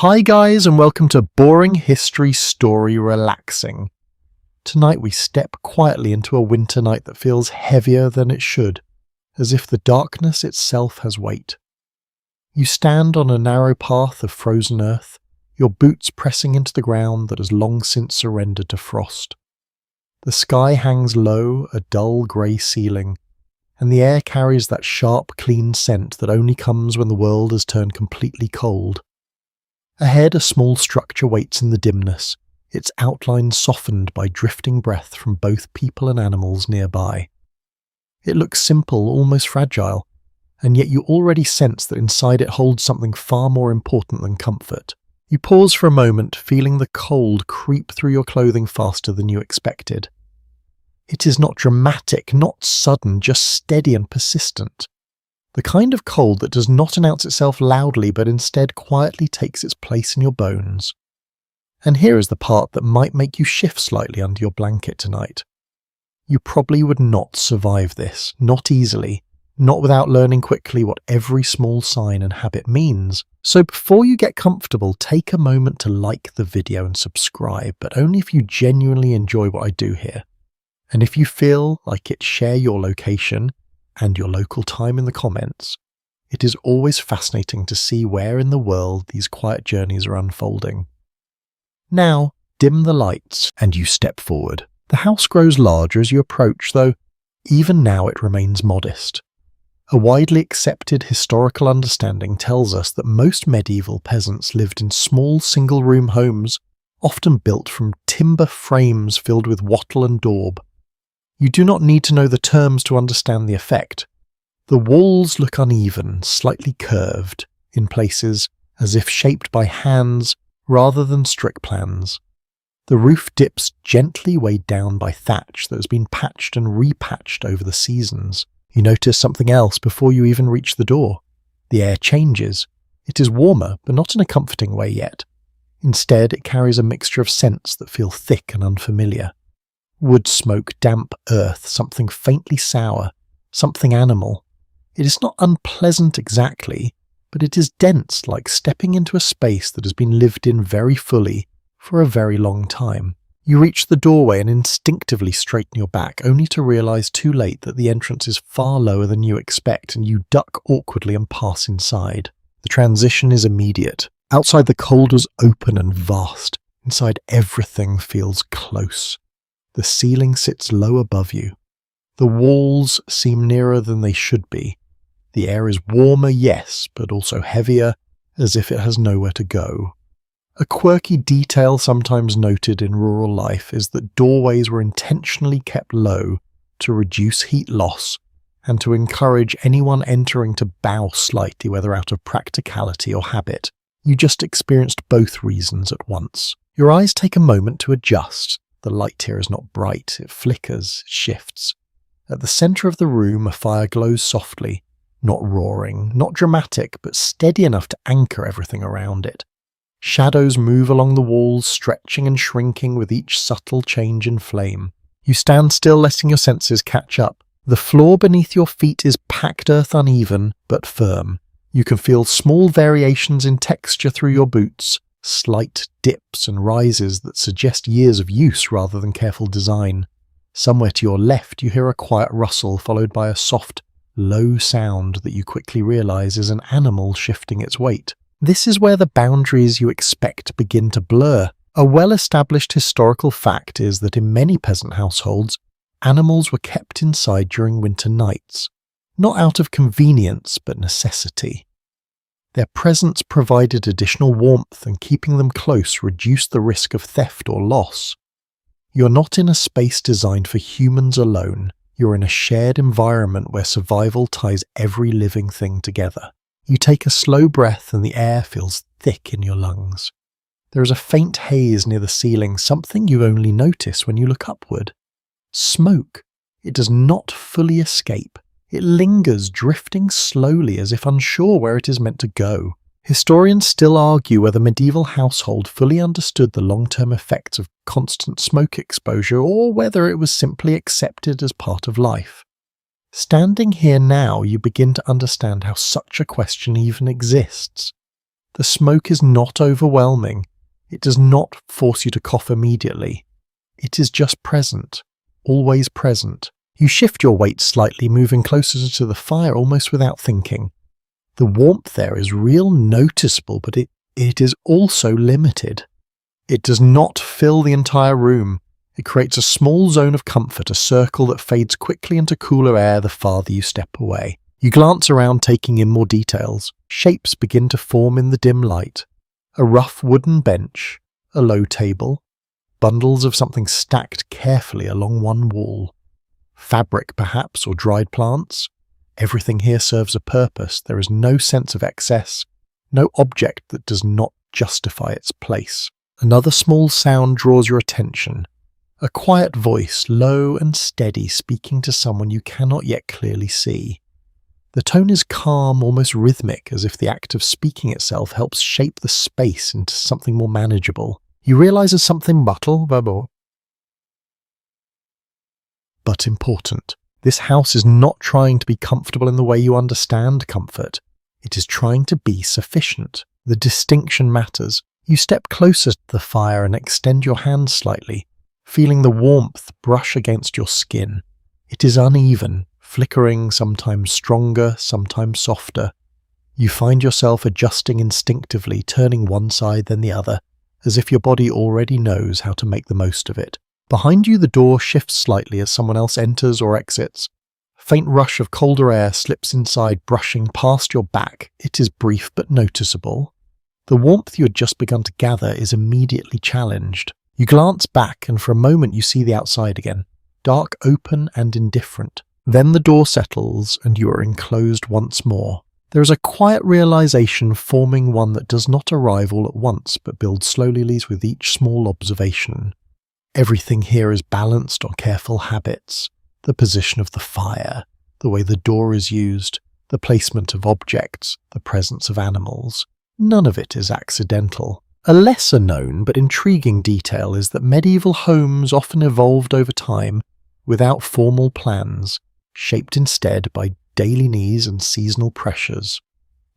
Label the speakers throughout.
Speaker 1: Hi guys, and welcome to Boring History Story Relaxing. Tonight we step quietly into a winter night that feels heavier than it should, as if the darkness itself has weight. You stand on a narrow path of frozen earth, your boots pressing into the ground that has long since surrendered to frost. The sky hangs low, a dull grey ceiling, and the air carries that sharp, clean scent that only comes when the world has turned completely cold. Ahead, a small structure waits in the dimness, its outline softened by drifting breath from both people and animals nearby. It looks simple, almost fragile, and yet you already sense that inside it holds something far more important than comfort. You pause for a moment, feeling the cold creep through your clothing faster than you expected. It is not dramatic, not sudden, just steady and persistent. The kind of cold that does not announce itself loudly but instead quietly takes its place in your bones. And here is the part that might make you shift slightly under your blanket tonight. You probably would not survive this, not easily, not without learning quickly what every small sign and habit means. So before you get comfortable, take a moment to like the video and subscribe, but only if you genuinely enjoy what I do here. And if you feel like it, share your location and your local time in the comments. It is always fascinating to see where in the world these quiet journeys are unfolding. Now, dim the lights and you step forward. The house grows larger as you approach, though even now it remains modest. A widely accepted historical understanding tells us that most medieval peasants lived in small single-room homes, often built from timber frames filled with wattle and daub. You do not need to know the terms to understand the effect. The walls look uneven, slightly curved, in places as if shaped by hands rather than strict plans. The roof dips gently weighed down by thatch that has been patched and repatched over the seasons. You notice something else before you even reach the door. The air changes. It is warmer, but not in a comforting way yet. Instead, it carries a mixture of scents that feel thick and unfamiliar. Wood smoke, damp earth, something faintly sour, something animal. It is not unpleasant exactly, but it is dense, like stepping into a space that has been lived in very fully for a very long time. You reach the doorway and instinctively straighten your back, only to realize too late that the entrance is far lower than you expect, and you duck awkwardly and pass inside. The transition is immediate. Outside, the cold was open and vast. Inside, everything feels close. The ceiling sits low above you. The walls seem nearer than they should be. The air is warmer, yes, but also heavier, as if it has nowhere to go. A quirky detail sometimes noted in rural life is that doorways were intentionally kept low to reduce heat loss and to encourage anyone entering to bow slightly, whether out of practicality or habit. You just experienced both reasons at once. Your eyes take a moment to adjust. The light here is not bright, it flickers, shifts. At the centre of the room, a fire glows softly, not roaring, not dramatic, but steady enough to anchor everything around it. Shadows move along the walls, stretching and shrinking with each subtle change in flame. You stand still, letting your senses catch up. The floor beneath your feet is packed earth, uneven, but firm. You can feel small variations in texture through your boots, slight dips and rises that suggest years of use rather than careful design. Somewhere to your left you hear a quiet rustle followed by a soft, low sound that you quickly realize is an animal shifting its weight. This is where the boundaries you expect begin to blur. A well-established historical fact is that in many peasant households, animals were kept inside during winter nights, not out of convenience but necessity. Their presence provided additional warmth, and keeping them close reduced the risk of theft or loss. You're not in a space designed for humans alone. You're in a shared environment where survival ties every living thing together. You take a slow breath and the air feels thick in your lungs. There is a faint haze near the ceiling, something you only notice when you look upward. Smoke. It does not fully escape. It lingers, drifting slowly as if unsure where it is meant to go. Historians still argue whether medieval household fully understood the long-term effects of constant smoke exposure or whether it was simply accepted as part of life. Standing here now, you begin to understand how such a question even exists. The smoke is not overwhelming. It does not force you to cough immediately. It is just present, always present. You shift your weight slightly, moving closer to the fire almost without thinking. The warmth there is real noticeable, but it is also limited. It does not fill the entire room. It creates a small zone of comfort, a circle that fades quickly into cooler air the farther you step away. You glance around, taking in more details. Shapes begin to form in the dim light. A rough wooden bench, a low table, bundles of something stacked carefully along one wall. Fabric, perhaps, or dried plants. Everything here serves a purpose. There is no sense of excess, no object that does not justify its place. Another small sound draws your attention. A quiet voice, low and steady, speaking to someone you cannot yet clearly see. The tone is calm, almost rhythmic, as if the act of speaking itself helps shape the space into something more manageable. You realize there's something but important. This house is not trying to be comfortable in the way you understand comfort. It is trying to be sufficient. The distinction matters. You step closer to the fire and extend your hand slightly, feeling the warmth brush against your skin. It is uneven, flickering, sometimes stronger, sometimes softer. You find yourself adjusting instinctively, turning one side then the other, as if your body already knows how to make the most of it. Behind you, the door shifts slightly as someone else enters or exits. A faint rush of colder air slips inside, brushing past your back. It is brief but noticeable. The warmth you had just begun to gather is immediately challenged. You glance back, and for a moment you see the outside again, dark, open, and indifferent. Then the door settles, and you are enclosed once more. There is a quiet realization forming, one that does not arrive all at once, but builds slowly with each small observation. Everything here is balanced on careful habits. The position of the fire, the way the door is used, the placement of objects, the presence of animals. None of it is accidental. A lesser known but intriguing detail is that medieval homes often evolved over time without formal plans, shaped instead by daily needs and seasonal pressures.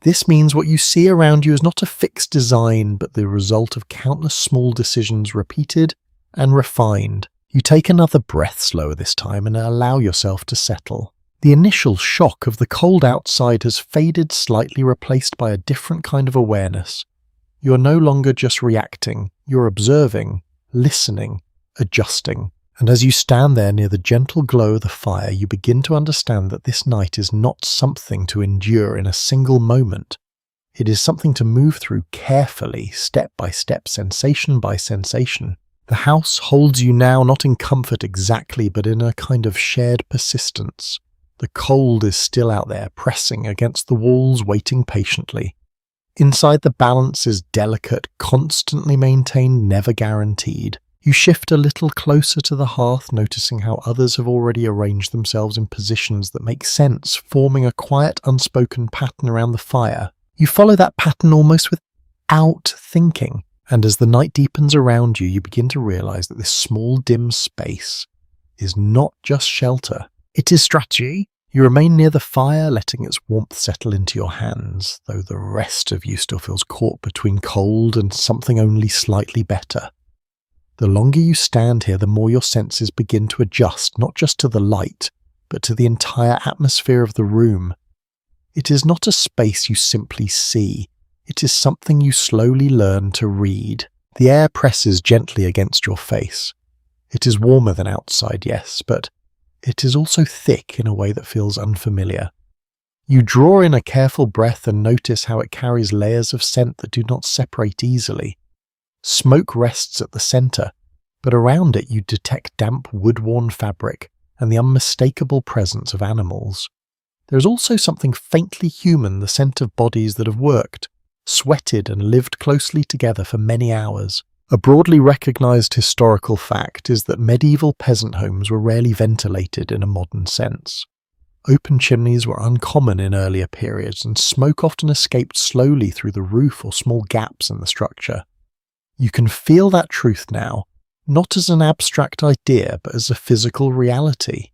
Speaker 1: This means what you see around you is not a fixed design, but the result of countless small decisions repeated and refined. You take another breath slower this time and allow yourself to settle. The initial shock of the cold outside has faded slightly, replaced by a different kind of awareness. You are no longer just reacting, you're observing, listening, adjusting. And as you stand there near the gentle glow of the fire, you begin to understand that this night is not something to endure in a single moment. It is something to move through carefully, step by step, sensation by sensation. The house holds you now not in comfort exactly, but in a kind of shared persistence. The cold is still out there, pressing against the walls, waiting patiently. Inside, the balance is delicate, constantly maintained, never guaranteed. You shift a little closer to the hearth, noticing how others have already arranged themselves in positions that make sense, forming a quiet, unspoken pattern around the fire. You follow that pattern almost without thinking. And as the night deepens around you, you begin to realize that this small, dim space is not just shelter. It is strategy. You remain near the fire, letting its warmth settle into your hands, though the rest of you still feels caught between cold and something only slightly better. The longer you stand here, the more your senses begin to adjust, not just to the light, but to the entire atmosphere of the room. It is not a space you simply see. It is something you slowly learn to read. The air presses gently against your face. It is warmer than outside, yes, but it is also thick in a way that feels unfamiliar. You draw in a careful breath and notice how it carries layers of scent that do not separate easily. Smoke rests at the center, but around it you detect damp wood-worn fabric and the unmistakable presence of animals. There is also something faintly human, the scent of bodies that have worked, sweated and lived closely together for many hours. A broadly recognized historical fact is that medieval peasant homes were rarely ventilated in a modern sense. Open chimneys were uncommon in earlier periods, and smoke often escaped slowly through the roof or small gaps in the structure. You can feel that truth now, not as an abstract idea, but as a physical reality.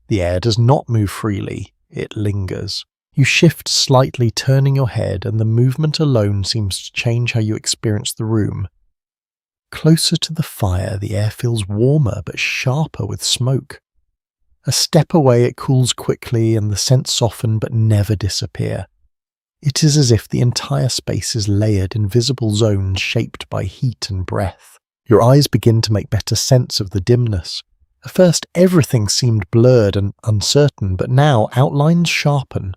Speaker 1: The air does not move freely, it lingers. You shift slightly, turning your head, and the movement alone seems to change how you experience the room. Closer to the fire, the air feels warmer but sharper with smoke. A step away, it cools quickly and the scents soften but never disappear. It is as if the entire space is layered in visible zones shaped by heat and breath. Your eyes begin to make better sense of the dimness. At first, everything seemed blurred and uncertain, but now outlines sharpen.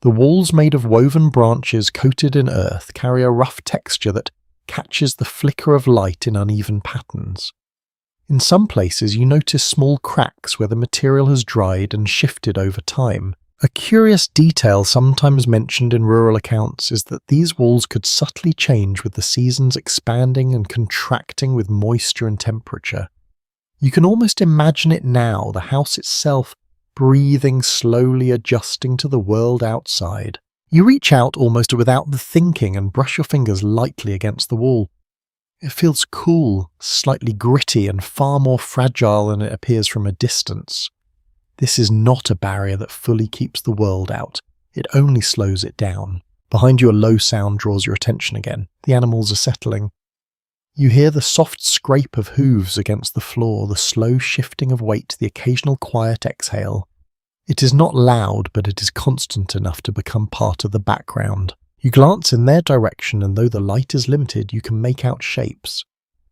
Speaker 1: The walls, made of woven branches coated in earth, carry a rough texture that catches the flicker of light in uneven patterns. In some places, you notice small cracks where the material has dried and shifted over time. A curious detail sometimes mentioned in rural accounts is that these walls could subtly change with the seasons expanding and contracting with moisture and temperature. You can almost imagine it now, the house itself breathing, slowly adjusting to the world outside. You reach out almost without the thinking and brush your fingers lightly against the wall. It feels cool, slightly gritty, and far more fragile than it appears from a distance. This is not a barrier that fully keeps the world out. It only slows it down. Behind you, a low sound draws your attention again. The animals are settling. You hear the soft scrape of hooves against the floor, the slow shifting of weight, the occasional quiet exhale. It is not loud, but it is constant enough to become part of the background. You glance in their direction, and though the light is limited, you can make out shapes.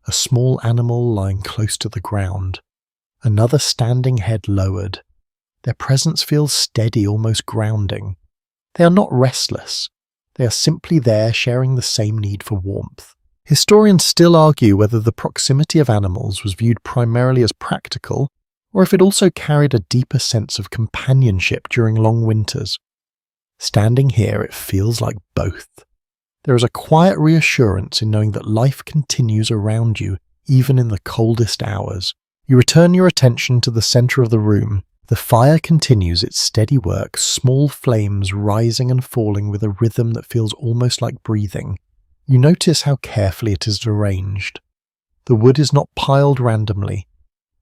Speaker 1: A small animal lying close to the ground. Another standing, head lowered. Their presence feels steady, almost grounding. They are not restless. They are simply there, sharing the same need for warmth. Historians still argue whether the proximity of animals was viewed primarily as practical, or if it also carried a deeper sense of companionship during long winters. Standing here, it feels like both. There is a quiet reassurance in knowing that life continues around you, even in the coldest hours. You return your attention to the center of the room. The fire continues its steady work, small flames rising and falling with a rhythm that feels almost like breathing. You notice how carefully it is arranged. The wood is not piled randomly.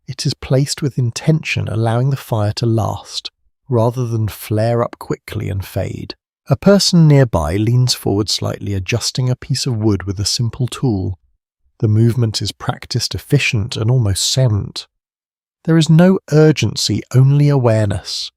Speaker 1: It is placed with intention, allowing the fire to last, rather than flare up quickly and fade. A person nearby leans forward slightly, adjusting a piece of wood with a simple tool. The movement is practiced, efficient, and almost silent. There is no urgency, only awareness.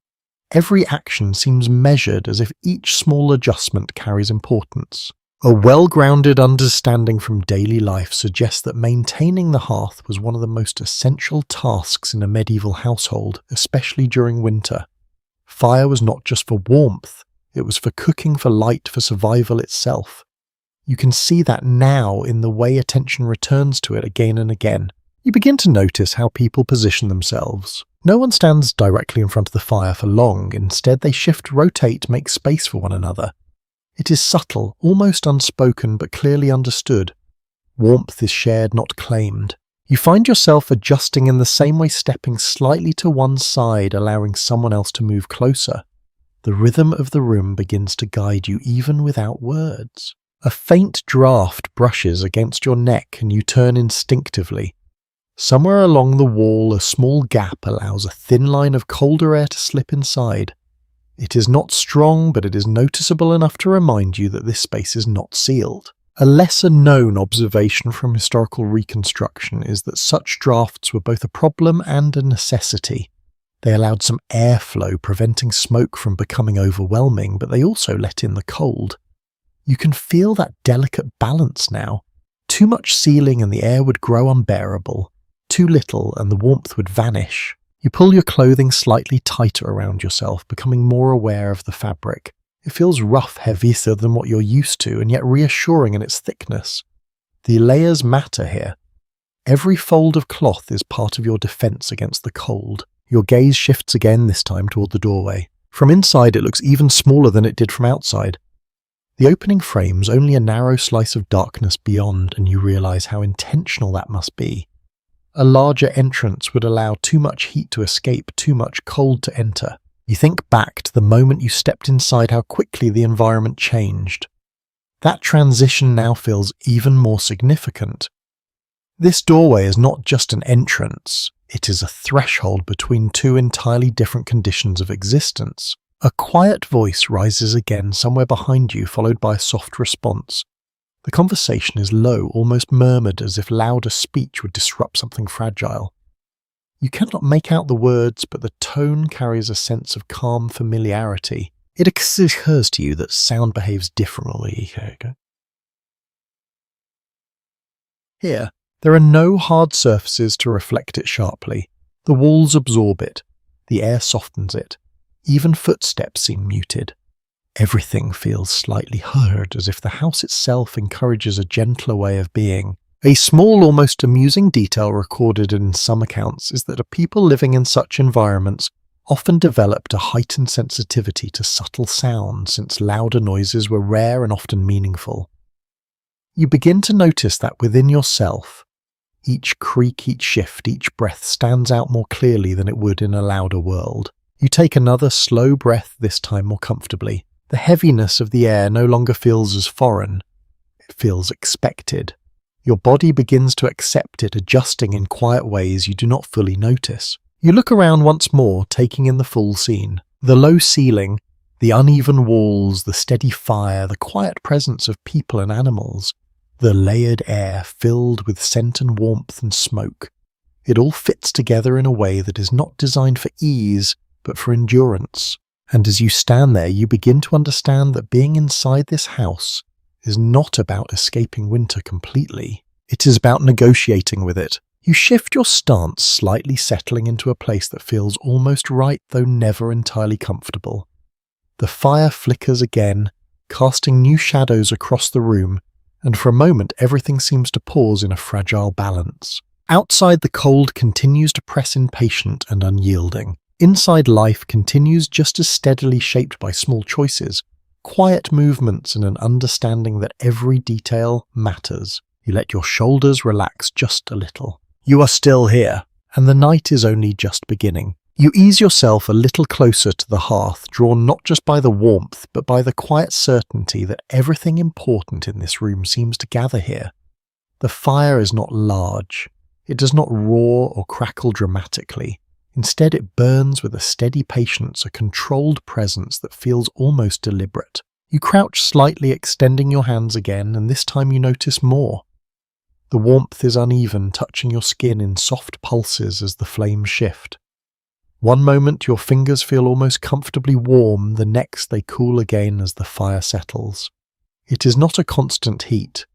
Speaker 1: Every action seems measured, as if each small adjustment carries importance. A well-grounded understanding from daily life suggests that maintaining the hearth was one of the most essential tasks in a medieval household, especially during winter. Fire was not just for warmth, it was for cooking, for light, for survival itself. You can see that now in the way attention returns to it again and again. You begin to notice how people position themselves. No one stands directly in front of the fire for long. Instead, they shift, rotate, make space for one another. It is subtle, almost unspoken, but clearly understood. Warmth is shared, not claimed. You find yourself adjusting in the same way, stepping slightly to one side, allowing someone else to move closer. The rhythm of the room begins to guide you even without words. A faint draft brushes against your neck and you turn instinctively. Somewhere along the wall, a small gap allows a thin line of colder air to slip inside. It is not strong, but it is noticeable enough to remind you that this space is not sealed. A lesser-known observation from historical reconstruction is that such drafts were both a problem and a necessity. They allowed some airflow, preventing smoke from becoming overwhelming, but they also let in the cold. You can feel that delicate balance now. Too much sealing and the air would grow unbearable. Too little and the warmth would vanish. You pull your clothing slightly tighter around yourself, becoming more aware of the fabric. It feels rough, heavier than what you're used to, and yet reassuring in its thickness. The layers matter here. Every fold of cloth is part of your defense against the cold. Your gaze shifts again, this time toward the doorway. From inside it looks even smaller than it did from outside. The opening frames only a narrow slice of darkness beyond, and you realize how intentional that must be. A larger entrance would allow too much heat to escape, too much cold to enter. You think back to the moment you stepped inside, how quickly the environment changed. That transition now feels even more significant. This doorway is not just an entrance, it is a threshold between two entirely different conditions of existence. A quiet voice rises again somewhere behind you, followed by a soft response. The conversation is low, almost murmured, as if louder speech would disrupt something fragile. You cannot make out the words, but the tone carries a sense of calm familiarity. It occurs to you that sound behaves differently. Here, there are no hard surfaces to reflect it sharply. The walls absorb it. The air softens it. Even footsteps seem muted. Everything feels slightly hurried, as if the house itself encourages a gentler way of being. A small, almost amusing detail recorded in some accounts is that people living in such environments often developed a heightened sensitivity to subtle sounds, since louder noises were rare and often meaningful. You begin to notice that within yourself, each creak, each shift, each breath stands out more clearly than it would in a louder world. You take another slow breath, this time more comfortably. The heaviness of the air no longer feels as foreign. It feels expected. Your body begins to accept it, adjusting in quiet ways you do not fully notice. You look around once more, taking in the full scene. The low ceiling, the uneven walls, the steady fire, the quiet presence of people and animals, the layered air filled with scent and warmth and smoke. It all fits together in a way that is not designed for ease, but for endurance. And as you stand there, you begin to understand that being inside this house is not about escaping winter completely. It is about negotiating with it. You shift your stance, slightly settling into a place that feels almost right, though never entirely comfortable. The fire flickers again, casting new shadows across the room, and for a moment everything seems to pause in a fragile balance. Outside, the cold continues to press impatient and unyielding. Inside, life continues just as steadily, shaped by small choices, quiet movements, and an understanding that every detail matters. You let your shoulders relax just a little. You are still here, and the night is only just beginning. You ease yourself a little closer to the hearth, drawn not just by the warmth, but by the quiet certainty that everything important in this room seems to gather here. The fire is not large. It does not roar or crackle dramatically. Instead, it burns with a steady patience, a controlled presence that feels almost deliberate. You crouch slightly, extending your hands again, and this time you notice more. The warmth is uneven, touching your skin in soft pulses as the flames shift. One moment your fingers feel almost comfortably warm, the next they cool again as the fire settles. It is not a constant heat.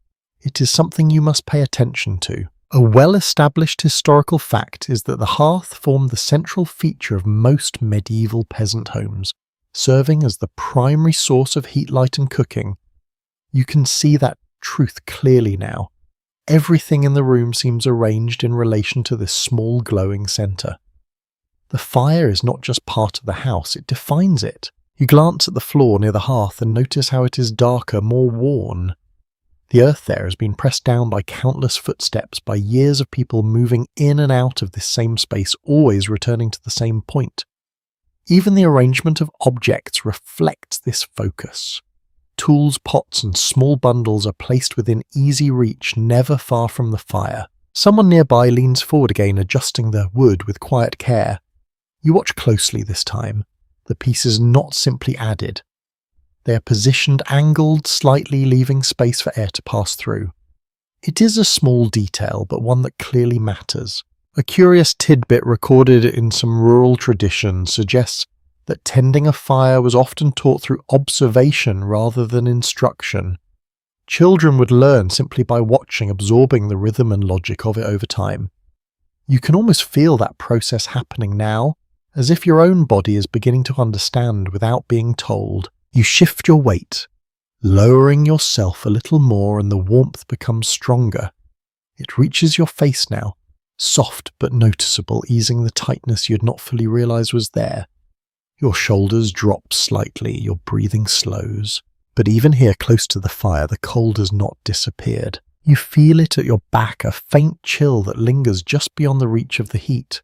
Speaker 1: It is something you must pay attention to. A well-established historical fact is that the hearth formed the central feature of most medieval peasant homes, serving as the primary source of heat, light, and cooking. You can see that truth clearly now. Everything in the room seems arranged in relation to this small glowing centre. The fire is not just part of the house, it defines it. You glance at the floor near the hearth and notice how it is darker, more worn. The earth there has been pressed down by countless footsteps, by years of people moving in and out of this same space, always returning to the same point. Even the arrangement of objects reflects this focus. Tools, pots, and small bundles are placed within easy reach, never far from the fire. Someone nearby leans forward again, adjusting the wood with quiet care. You watch closely this time. The pieces not simply added. They are positioned, angled slightly, leaving space for air to pass through. It is a small detail, but one that clearly matters. A curious tidbit recorded in some rural tradition suggests that tending a fire was often taught through observation rather than instruction. Children would learn simply by watching, absorbing the rhythm and logic of it over time. You can almost feel that process happening now, as if your own body is beginning to understand without being told. You shift your weight, lowering yourself a little more, and the warmth becomes stronger. It reaches your face now, soft but noticeable, easing the tightness you had not fully realized was there. Your shoulders drop slightly, your breathing slows. But even here, close to the fire, the cold has not disappeared. You feel it at your back, a faint chill that lingers just beyond the reach of the heat.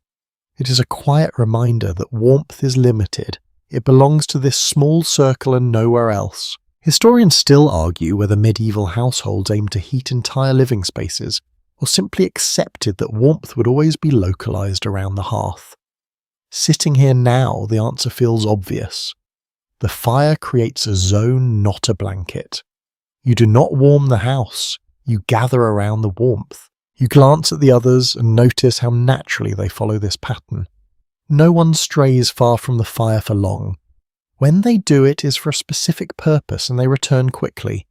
Speaker 1: It is a quiet reminder that warmth is limited. It belongs to this small circle and nowhere else. Historians still argue whether medieval households aimed to heat entire living spaces, or simply accepted that warmth would always be localized around the hearth. Sitting here now, the answer feels obvious. The fire creates a zone, not a blanket. You do not warm the house, you gather around the warmth. You glance at the others and notice how naturally they follow this pattern. No one strays far from the fire for long. When they do, it is for a specific purpose and they return quickly.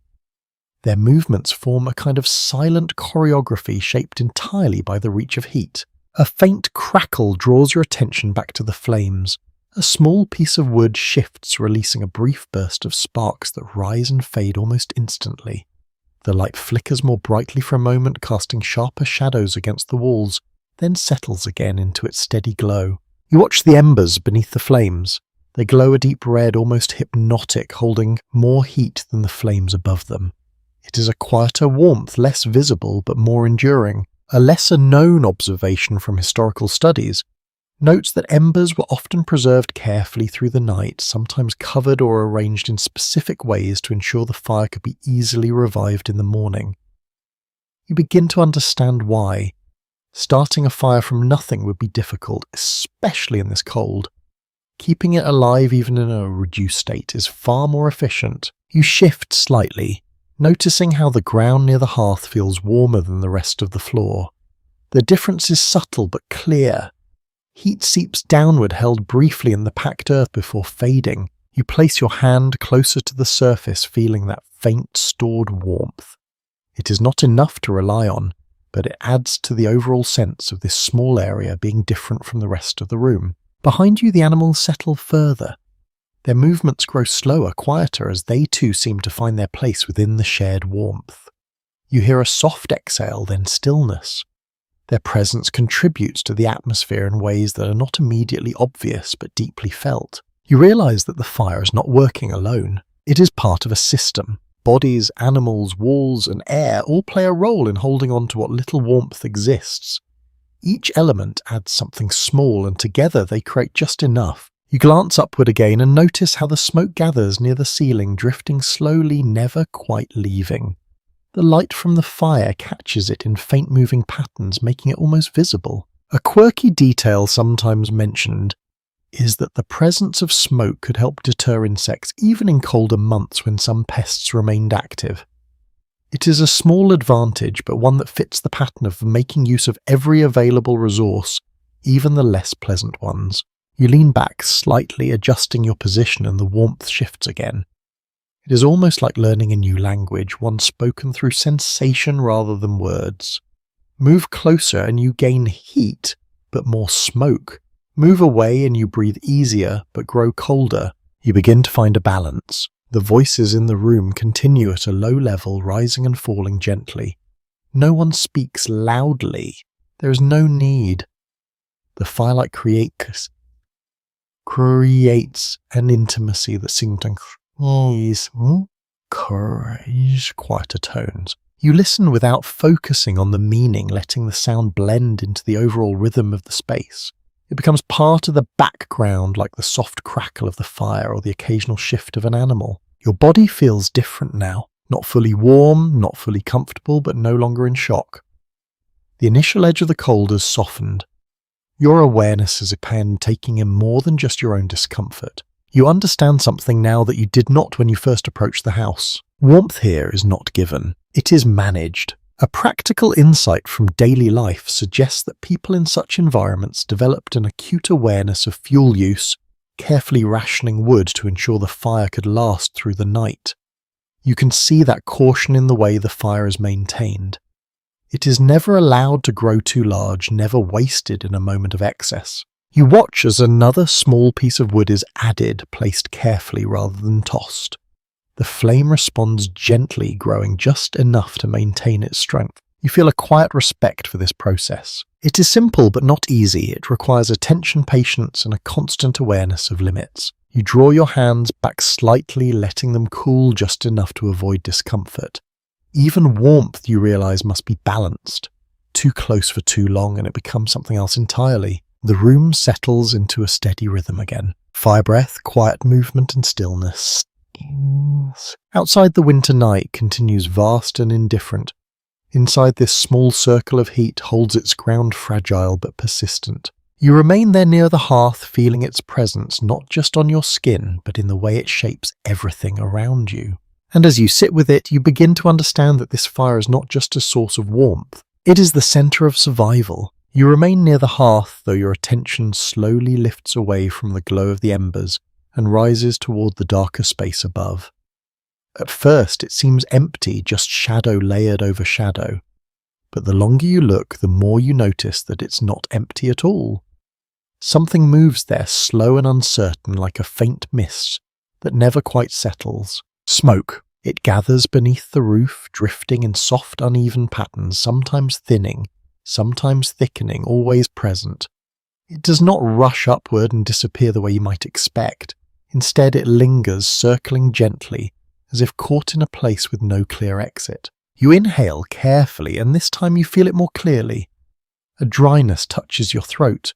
Speaker 1: Their movements form a kind of silent choreography shaped entirely by the reach of heat. A faint crackle draws your attention back to the flames. A small piece of wood shifts, releasing a brief burst of sparks that rise and fade almost instantly. The light flickers more brightly for a moment, casting sharper shadows against the walls, then settles again into its steady glow. You watch the embers beneath the flames. They glow a deep red, almost hypnotic, holding more heat than the flames above them. It is a quieter warmth, less visible but more enduring. A lesser-known observation from historical studies notes that embers were often preserved carefully through the night, sometimes covered or arranged in specific ways to ensure the fire could be easily revived in the morning. You begin to understand why. Starting a fire from nothing would be difficult, especially in this cold. Keeping it alive even in a reduced state is far more efficient. You shift slightly, noticing how the ground near the hearth feels warmer than the rest of the floor. The difference is subtle but clear. Heat seeps downward, held briefly in the packed earth before fading. You place your hand closer to the surface, feeling that faint stored warmth. It is not enough to rely on, but it adds to the overall sense of this small area being different from the rest of the room. Behind you, the animals settle further. Their movements grow slower, quieter, as they too seem to find their place within the shared warmth. You hear a soft exhale, then stillness. Their presence contributes to the atmosphere in ways that are not immediately obvious but deeply felt. You realize that the fire is not working alone. It is part of a system. Bodies, animals, walls, and air all play a role in holding on to what little warmth exists. Each element adds something small, and together they create just enough. You glance upward again and notice how the smoke gathers near the ceiling, drifting slowly, never quite leaving. The light from the fire catches it in faint moving patterns, making it almost visible. A quirky detail sometimes mentioned is that the presence of smoke could help deter insects even in colder months when some pests remained active. It is a small advantage, but one that fits the pattern of making use of every available resource, even the less pleasant ones. You lean back slightly, adjusting your position, and the warmth shifts again. It is almost like learning a new language, one spoken through sensation rather than words. Move closer and you gain heat, but more smoke. Move away and you breathe easier, but grow colder. You begin to find a balance. The voices in the room continue at a low level, rising and falling gently. No one speaks loudly. There is no need. The firelight creates an intimacy that seems to encourage quieter tones. You listen without focusing on the meaning, letting the sound blend into the overall rhythm of the space. It becomes part of the background, like the soft crackle of the fire or the occasional shift of an animal. Your body feels different now, not fully warm, not fully comfortable, but no longer in shock. The initial edge of the cold has softened. Your awareness is taking in more than just your own discomfort. You understand something now that you did not when you first approached the house. Warmth here is not given. It is managed. A practical insight from daily life suggests that people in such environments developed an acute awareness of fuel use, carefully rationing wood to ensure the fire could last through the night. You can see that caution in the way the fire is maintained. It is never allowed to grow too large, never wasted in a moment of excess. You watch as another small piece of wood is added, placed carefully rather than tossed. The flame responds gently, growing just enough to maintain its strength. You feel a quiet respect for this process. It is simple but not easy. It requires attention, patience, and a constant awareness of limits. You draw your hands back slightly, letting them cool just enough to avoid discomfort. Even warmth, you realize, must be balanced. Too close for too long and it becomes something else entirely. The room settles into a steady rhythm again. Fire breath, quiet movement, and stillness. Outside, the winter night continues vast and indifferent. Inside, this small circle of heat holds its ground, fragile but persistent. You remain there near the hearth, feeling its presence not just on your skin, but in the way it shapes everything around you. And as you sit with it, you begin to understand that this fire is not just a source of warmth. It is the center of survival. You remain near the hearth, though your attention slowly lifts away from the glow of the embers and rises toward the darker space above. At first, it seems empty, just shadow layered over shadow. But the longer you look, the more you notice that it's not empty at all. Something moves there, slow and uncertain, like a faint mist that never quite settles. Smoke. It gathers beneath the roof, drifting in soft, uneven patterns, sometimes thinning, sometimes thickening, always present. It does not rush upward and disappear the way you might expect. Instead, it lingers, circling gently, as if caught in a place with no clear exit. You inhale carefully, and this time you feel it more clearly. A dryness touches your throat.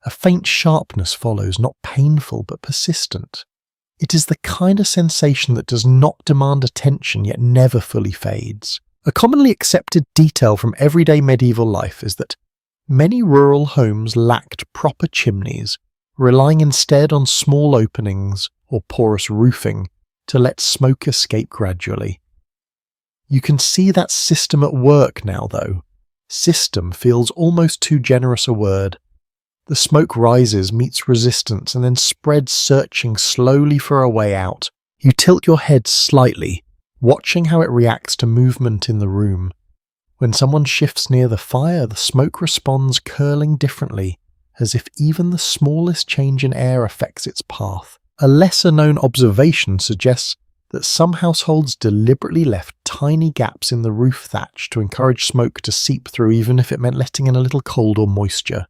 Speaker 1: A faint sharpness follows, not painful but persistent. It is the kind of sensation that does not demand attention yet never fully fades. A commonly accepted detail from everyday medieval life is that many rural homes lacked proper chimneys, relying instead on small openings or porous roofing to let smoke escape gradually. You can see that system at work now, though. System feels almost too generous a word. The smoke rises, meets resistance, and then spreads, searching slowly for a way out. You tilt your head slightly, watching how it reacts to movement in the room. When someone shifts near the fire, the smoke responds, curling differently, as if even the smallest change in air affects its path. A lesser-known observation suggests that some households deliberately left tiny gaps in the roof thatch to encourage smoke to seep through, even if it meant letting in a little cold or moisture.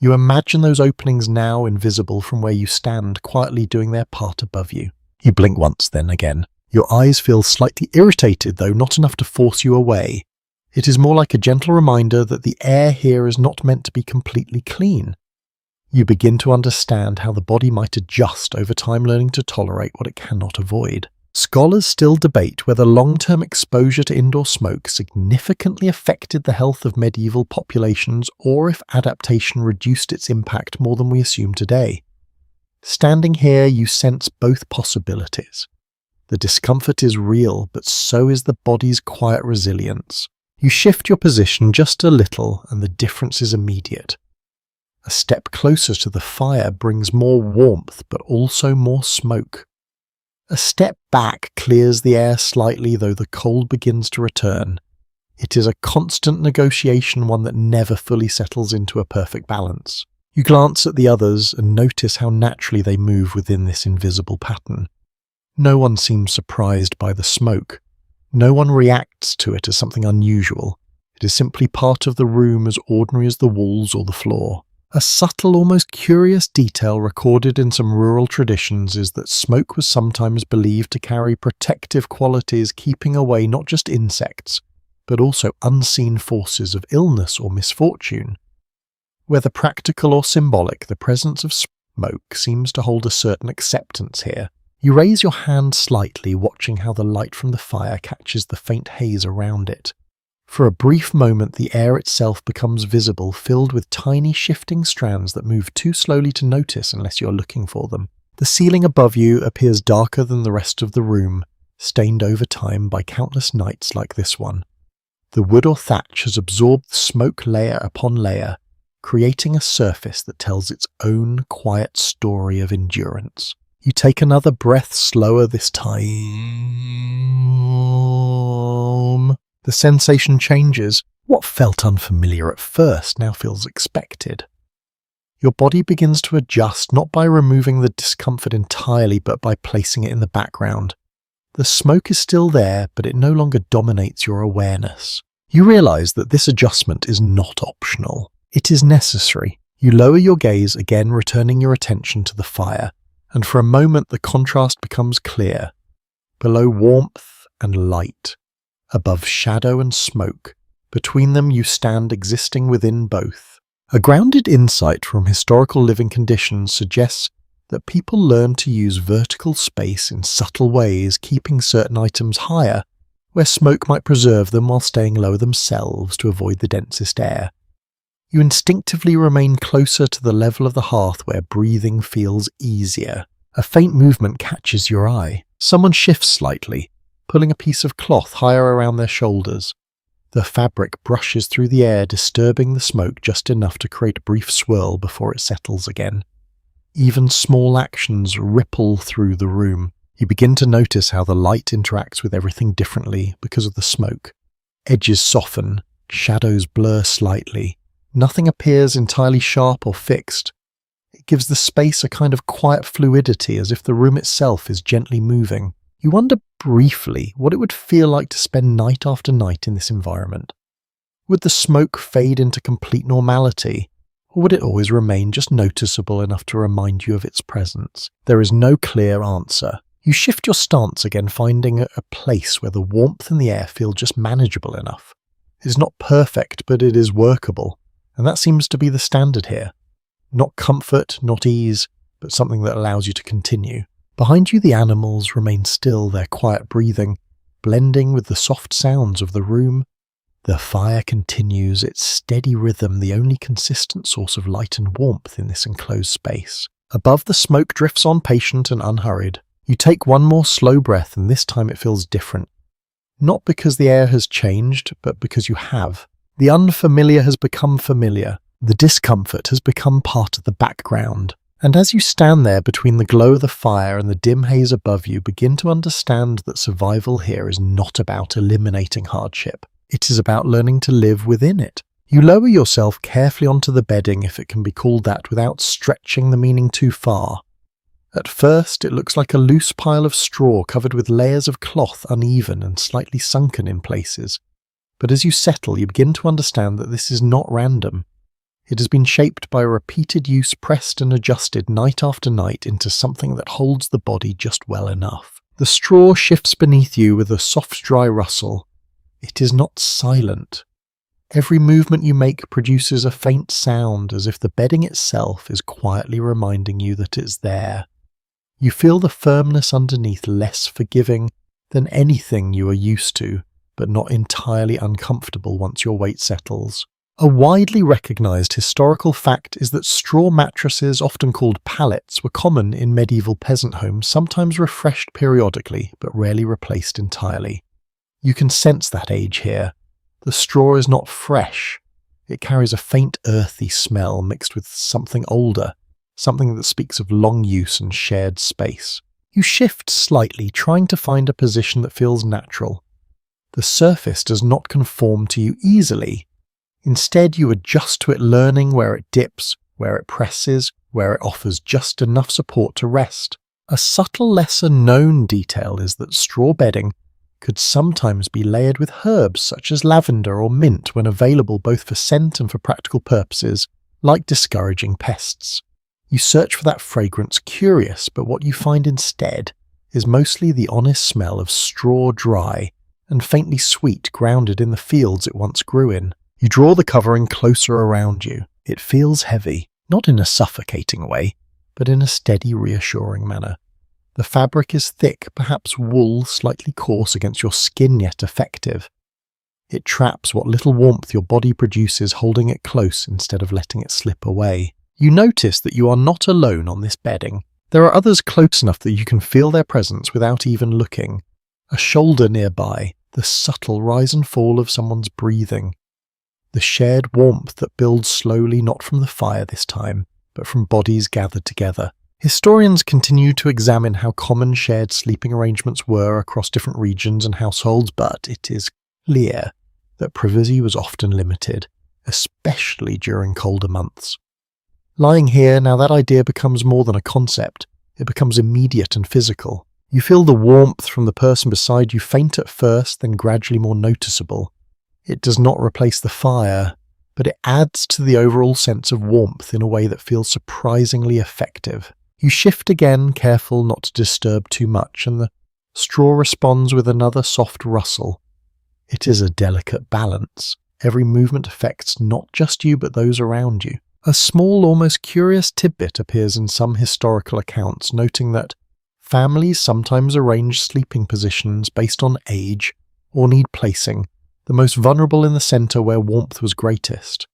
Speaker 1: You imagine those openings now invisible from where you stand, quietly doing their part above you. You blink once, then again. Your eyes feel slightly irritated, though not enough to force you away. It is more like a gentle reminder that the air here is not meant to be completely clean. You begin to understand how the body might adjust over time, learning to tolerate what it cannot avoid. Scholars still debate whether long-term exposure to indoor smoke significantly affected the health of medieval populations or if adaptation reduced its impact more than we assume today. Standing here, you sense both possibilities. The discomfort is real, but so is the body's quiet resilience. You shift your position just a little, and the difference is immediate. A step closer to the fire brings more warmth, but also more smoke. A step back clears the air slightly, though the cold begins to return. It is a constant negotiation, one that never fully settles into a perfect balance. You glance at the others and notice how naturally they move within this invisible pattern. No one seems surprised by the smoke. No one reacts to it as something unusual. It is simply part of the room, as ordinary as the walls or the floor. A subtle, almost curious detail recorded in some rural traditions is that smoke was sometimes believed to carry protective qualities, keeping away not just insects, but also unseen forces of illness or misfortune. Whether practical or symbolic, the presence of smoke seems to hold a certain acceptance here. You raise your hand slightly, watching how the light from the fire catches the faint haze around it. For a brief moment, the air itself becomes visible, filled with tiny shifting strands that move too slowly to notice unless you're looking for them. The ceiling above you appears darker than the rest of the room, stained over time by countless nights like this one. The wood or thatch has absorbed smoke layer upon layer, creating a surface that tells its own quiet story of endurance. You take another breath, slower this time. The sensation changes. What felt unfamiliar at first now feels expected. Your body begins to adjust, not by removing the discomfort entirely, but by placing it in the background. The smoke is still there, but it no longer dominates your awareness. You realize that this adjustment is not optional. It is necessary. You lower your gaze, again returning your attention to the fire, and for a moment the contrast becomes clear. Below, warmth and light. Above, shadow and smoke. Between them you stand, existing within both. A grounded insight from historical living conditions suggests that people learn to use vertical space in subtle ways, keeping certain items higher, where smoke might preserve them while staying lower themselves to avoid the densest air. You instinctively remain closer to the level of the hearth where breathing feels easier. A faint movement catches your eye. Someone shifts slightly, pulling a piece of cloth higher around their shoulders. The fabric brushes through the air, disturbing the smoke just enough to create a brief swirl before it settles again. Even small actions ripple through the room. You begin to notice how the light interacts with everything differently because of the smoke. Edges soften, shadows blur slightly. Nothing appears entirely sharp or fixed. It gives the space a kind of quiet fluidity, as if the room itself is gently moving. You wonder briefly what it would feel like to spend night after night in this environment. Would the smoke fade into complete normality, or would it always remain just noticeable enough to remind you of its presence? There is no clear answer. You shift your stance again, finding a place where the warmth and the air feel just manageable enough. It is not perfect, but it is workable, and that seems to be the standard here. Not comfort, not ease, but something that allows you to continue. Behind you, the animals remain still, their quiet breathing, blending with the soft sounds of the room. The fire continues, its steady rhythm the only consistent source of light and warmth in this enclosed space. Above, the smoke drifts on, patient and unhurried. You take one more slow breath, and this time it feels different. Not because the air has changed, but because you have. The unfamiliar has become familiar. The discomfort has become part of the background. And as you stand there between the glow of the fire and the dim haze above you, begin to understand that survival here is not about eliminating hardship. It is about learning to live within it. You lower yourself carefully onto the bedding, if it can be called that, without stretching the meaning too far. At first, it looks like a loose pile of straw covered with layers of cloth, uneven and slightly sunken in places. But as you settle, you begin to understand that this is not random. It has been shaped by repeated use, pressed and adjusted night after night into something that holds the body just well enough. The straw shifts beneath you with a soft, dry rustle. It is not silent. Every movement you make produces a faint sound, as if the bedding itself is quietly reminding you that it's there. You feel the firmness underneath less forgiving than anything you are used to, but not entirely uncomfortable once your weight settles. A widely recognized historical fact is that straw mattresses, often called pallets, were common in medieval peasant homes, sometimes refreshed periodically, but rarely replaced entirely. You can sense that age here. The straw is not fresh. It carries a faint earthy smell mixed with something older, something that speaks of long use and shared space. You shift slightly, trying to find a position that feels natural. The surface does not conform to you easily. Instead, you adjust to it, learning where it dips, where it presses, where it offers just enough support to rest. A subtle, lesser-known detail is that straw bedding could sometimes be layered with herbs such as lavender or mint when available both for scent and for practical purposes, like discouraging pests. You search for that fragrance, curious, but what you find instead is mostly the honest smell of straw, dry and faintly sweet, grounded in the fields it once grew in. You draw the covering closer around you. It feels heavy, not in a suffocating way, but in a steady, reassuring manner. The fabric is thick, perhaps wool, slightly coarse against your skin, yet effective. It traps what little warmth your body produces, holding it close instead of letting it slip away. You notice that you are not alone on this bedding. There are others close enough that you can feel their presence without even looking. A shoulder nearby, the subtle rise and fall of someone's breathing. The shared warmth that builds slowly, not from the fire this time, but from bodies gathered together. Historians continue to examine how common shared sleeping arrangements were across different regions and households, but it is clear that privacy was often limited, especially during colder months. Lying here, now that idea becomes more than a concept. It becomes immediate and physical. You feel the warmth from the person beside you, faint at first, then gradually more noticeable. It does not replace the fire, but it adds to the overall sense of warmth in a way that feels surprisingly effective. You shift again, careful not to disturb too much, and the straw responds with another soft rustle. It is a delicate balance. Every movement affects not just you, but those around you. A small, almost curious tidbit appears in some historical accounts, noting that families sometimes arrange sleeping positions based on age or need placing, the most vulnerable in the center where warmth was greatest.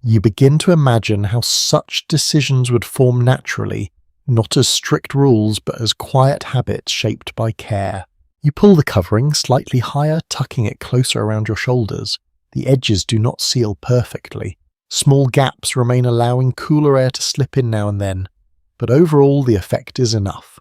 Speaker 1: You begin to imagine how such decisions would form naturally, not as strict rules but as quiet habits shaped by care. You pull the covering slightly higher, tucking it closer around your shoulders. The edges do not seal perfectly. Small gaps remain, allowing cooler air to slip in now and then, but overall the effect is enough.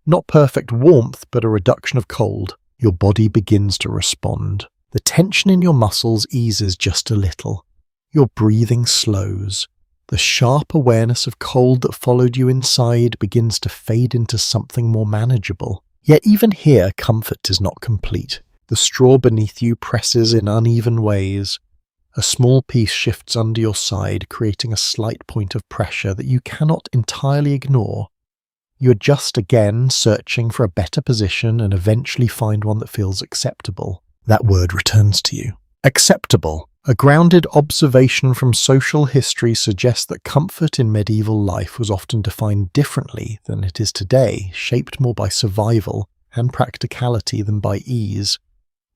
Speaker 1: Not perfect warmth, but a reduction of cold. Your body begins to respond. The tension in your muscles eases just a little. Your breathing slows. The sharp awareness of cold that followed you inside begins to fade into something more manageable. Yet even here, comfort is not complete. The straw beneath you presses in uneven ways. A small piece shifts under your side, creating a slight point of pressure that you cannot entirely ignore. You adjust again, searching for a better position, and eventually find one that feels acceptable. That word returns to you. Acceptable. A grounded observation from social history suggests that comfort in medieval life was often defined differently than it is today, shaped more by survival and practicality than by ease.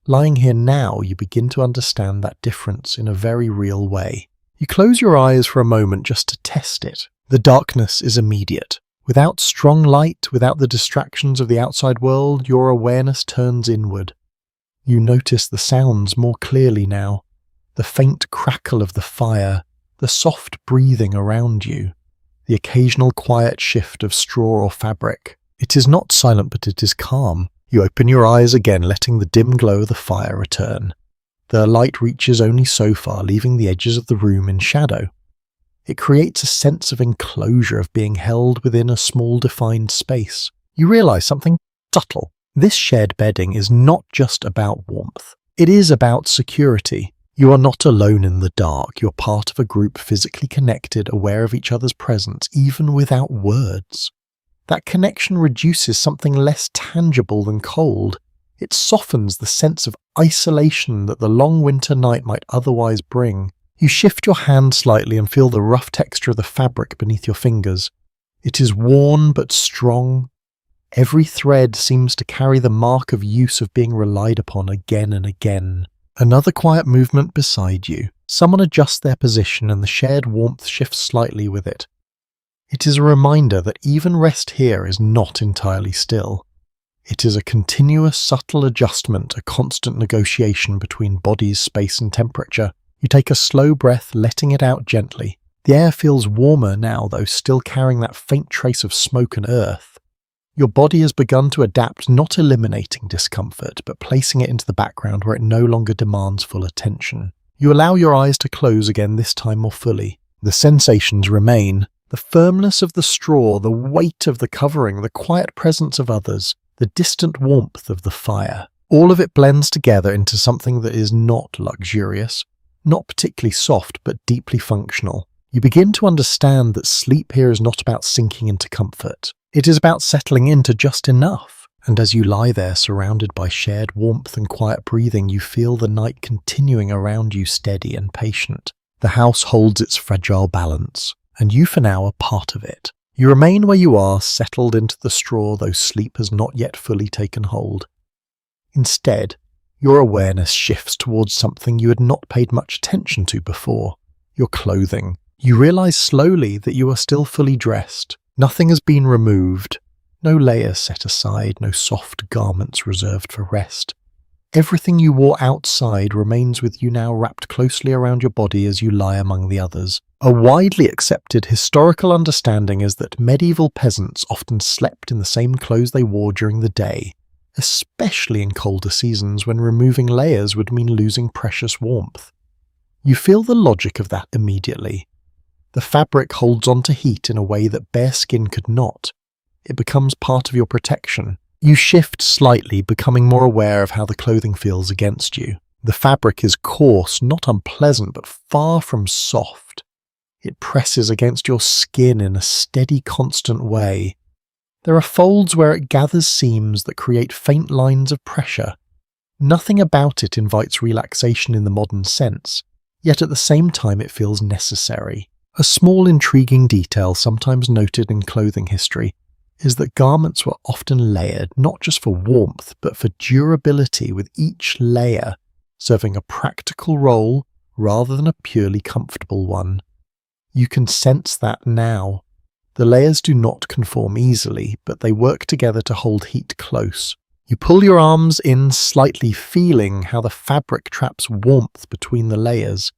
Speaker 1: Lying here now, you begin to understand that difference in a very real way. You close your eyes for a moment just to test it. The darkness is immediate. Without strong light, without the distractions of the outside world, your awareness turns inward. You notice the sounds more clearly now. The faint crackle of the fire, the soft breathing around you, the occasional quiet shift of straw or fabric. It is not silent, but it is calm. You open your eyes again, letting the dim glow of the fire return. The light reaches only so far, leaving the edges of the room in shadow. It creates a sense of enclosure, of being held within a small defined space. You realize something subtle. This shared bedding is not just about warmth. It is about security. You are not alone in the dark. You're part of a group physically connected, aware of each other's presence, even without words. That connection reduces something less tangible than cold. It softens the sense of isolation that the long winter night might otherwise bring. You shift your hand slightly and feel the rough texture of the fabric beneath your fingers. It is worn but strong. Every thread seems to carry the mark of use, of being relied upon again and again. Another quiet movement beside you. Someone adjusts their position and the shared warmth shifts slightly with it. It is a reminder that even rest here is not entirely still. It is a continuous, subtle adjustment, a constant negotiation between bodies, space and temperature. You take a slow breath, letting it out gently. The air feels warmer now, though still carrying that faint trace of smoke and earth. Your body has begun to adapt, not eliminating discomfort, but placing it into the background where it no longer demands full attention. You allow your eyes to close again, this time more fully. The sensations remain. The firmness of the straw, the weight of the covering, the quiet presence of others, the distant warmth of the fire. All of it blends together into something that is not luxurious, not particularly soft, but deeply functional. You begin to understand that sleep here is not about sinking into comfort. It is about settling into just enough. And as you lie there surrounded by shared warmth and quiet breathing, you feel the night continuing around you, steady and patient. The house holds its fragile balance, and you for now are part of it. You remain where you are, settled into the straw, though sleep has not yet fully taken hold. Instead, your awareness shifts towards something you had not paid much attention to before: your clothing. You realize slowly that you are still fully dressed. Nothing has been removed. No layers set aside, no soft garments reserved for rest. Everything you wore outside remains with you now, wrapped closely around your body as you lie among the others. A widely accepted historical understanding is that medieval peasants often slept in the same clothes they wore during the day, especially in colder seasons when removing layers would mean losing precious warmth. You feel the logic of that immediately. The fabric holds on to heat in a way that bare skin could not. It becomes part of your protection. You shift slightly, becoming more aware of how the clothing feels against you. The fabric is coarse, not unpleasant, but far from soft. It presses against your skin in a steady, constant way. There are folds where it gathers seams that create faint lines of pressure. Nothing about it invites relaxation in the modern sense, yet at the same time it feels necessary. A small intriguing detail sometimes noted in clothing history is that garments were often layered, not just for warmth, but for durability, with each layer serving a practical role rather than a purely comfortable one. You can sense that now. The layers do not conform easily, but they work together to hold heat close. You pull your arms in slightly, feeling how the fabric traps warmth between the layers.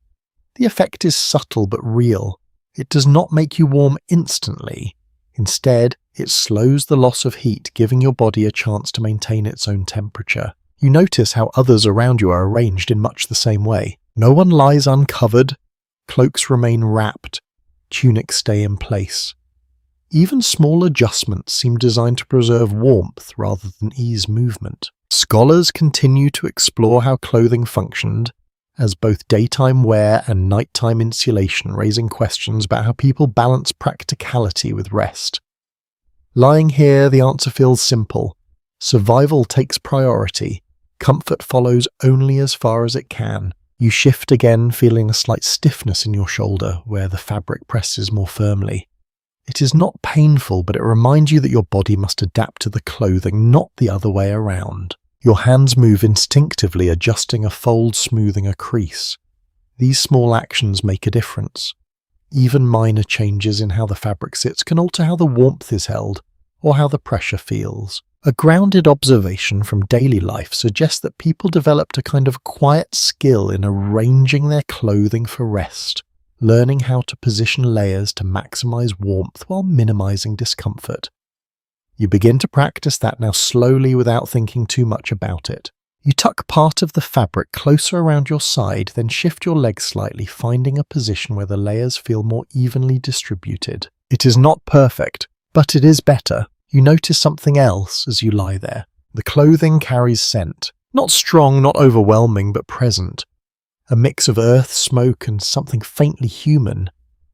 Speaker 1: The effect is subtle but real. It does not make you warm instantly. Instead, it slows the loss of heat, giving your body a chance to maintain its own temperature. You notice how others around you are arranged in much the same way. No one lies uncovered, cloaks remain wrapped, tunics stay in place. Even small adjustments seem designed to preserve warmth rather than ease movement. Scholars continue to explore how clothing functioned as both daytime wear and nighttime insulation, raising questions about how people balance practicality with rest. Lying here, the answer feels simple. Survival takes priority. Comfort follows only as far as it can. You shift again, feeling a slight stiffness in your shoulder where the fabric presses more firmly. It is not painful, but it reminds you that your body must adapt to the clothing, not the other way around. Your hands move instinctively, adjusting a fold, smoothing a crease. These small actions make a difference. Even minor changes in how the fabric sits can alter how the warmth is held, or how the pressure feels. A grounded observation from daily life suggests that people developed a kind of quiet skill in arranging their clothing for rest, learning how to position layers to maximize warmth while minimizing discomfort. You begin to practice that now slowly without thinking too much about it. You tuck part of the fabric closer around your side, then shift your legs slightly, finding a position where the layers feel more evenly distributed. It is not perfect, but it is better. You notice something else as you lie there. The clothing carries scent. Not strong, not overwhelming, but present. A mix of earth, smoke, and something faintly human.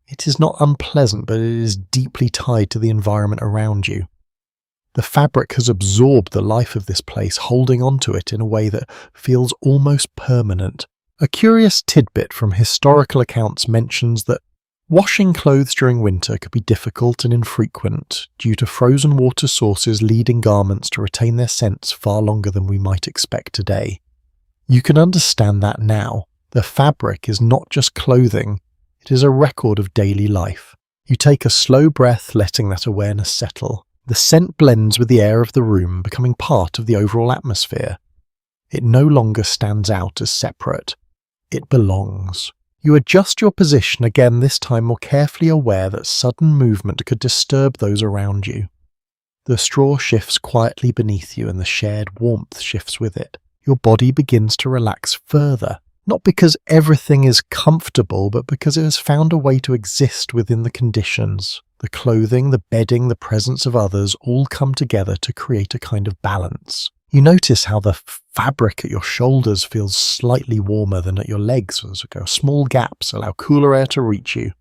Speaker 1: It is not unpleasant, but it is deeply tied to the environment around you. The fabric has absorbed the life of this place, holding onto it in a way that feels almost permanent. A curious tidbit from historical accounts mentions that washing clothes during winter could be difficult and infrequent due to frozen water sources leading garments to retain their scents far longer than we might expect today. You can understand that now. The fabric is not just clothing, it is a record of daily life. You take a slow breath, letting that awareness settle. The scent blends with the air of the room, becoming part of the overall atmosphere. It no longer stands out as separate. It belongs. You adjust your position again, this time more carefully aware that sudden movement could disturb those around you. The straw shifts quietly beneath you and the shared warmth shifts with it. Your body begins to relax further, not because everything is comfortable, but because it has found a way to exist within the conditions. The clothing, the bedding, the presence of others all come together to create a kind of balance. You notice how the fabric at your shoulders feels slightly warmer than at your legs as small gaps allow cooler air to reach you.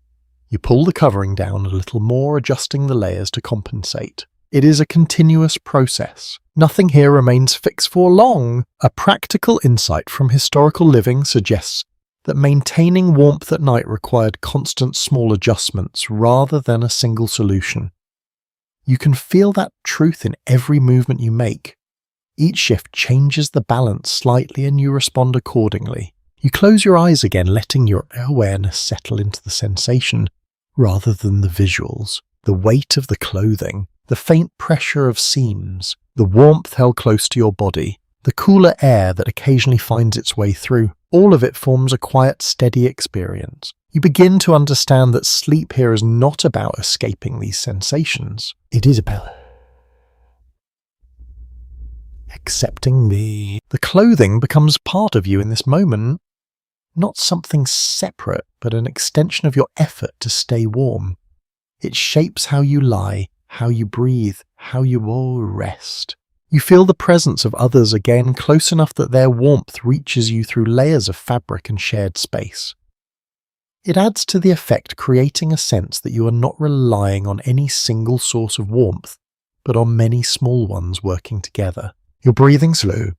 Speaker 1: You pull the covering down a little more, adjusting the layers to compensate. It is a continuous process. Nothing here remains fixed for long. A practical insight from historical living suggests that maintaining warmth at night required constant small adjustments rather than a single solution. You can feel that truth in every movement you make. Each shift changes the balance slightly and you respond accordingly. You close your eyes again, letting your awareness settle into the sensation rather than the visuals. The weight of the clothing, the faint pressure of seams, the warmth held close to your body, the cooler air that occasionally finds its way through. All of it forms a quiet, steady experience. You begin to understand that sleep here is not about escaping these sensations. It is about accepting the clothing becomes part of you in this moment, not something separate, but an extension of your effort to stay warm. It shapes how you lie, how you breathe, how you all rest. You feel the presence of others again, close enough that their warmth reaches you through layers of fabric and shared space. It adds to the effect, creating a sense that you are not relying on any single source of warmth, but on many small ones working together. Your breathing slows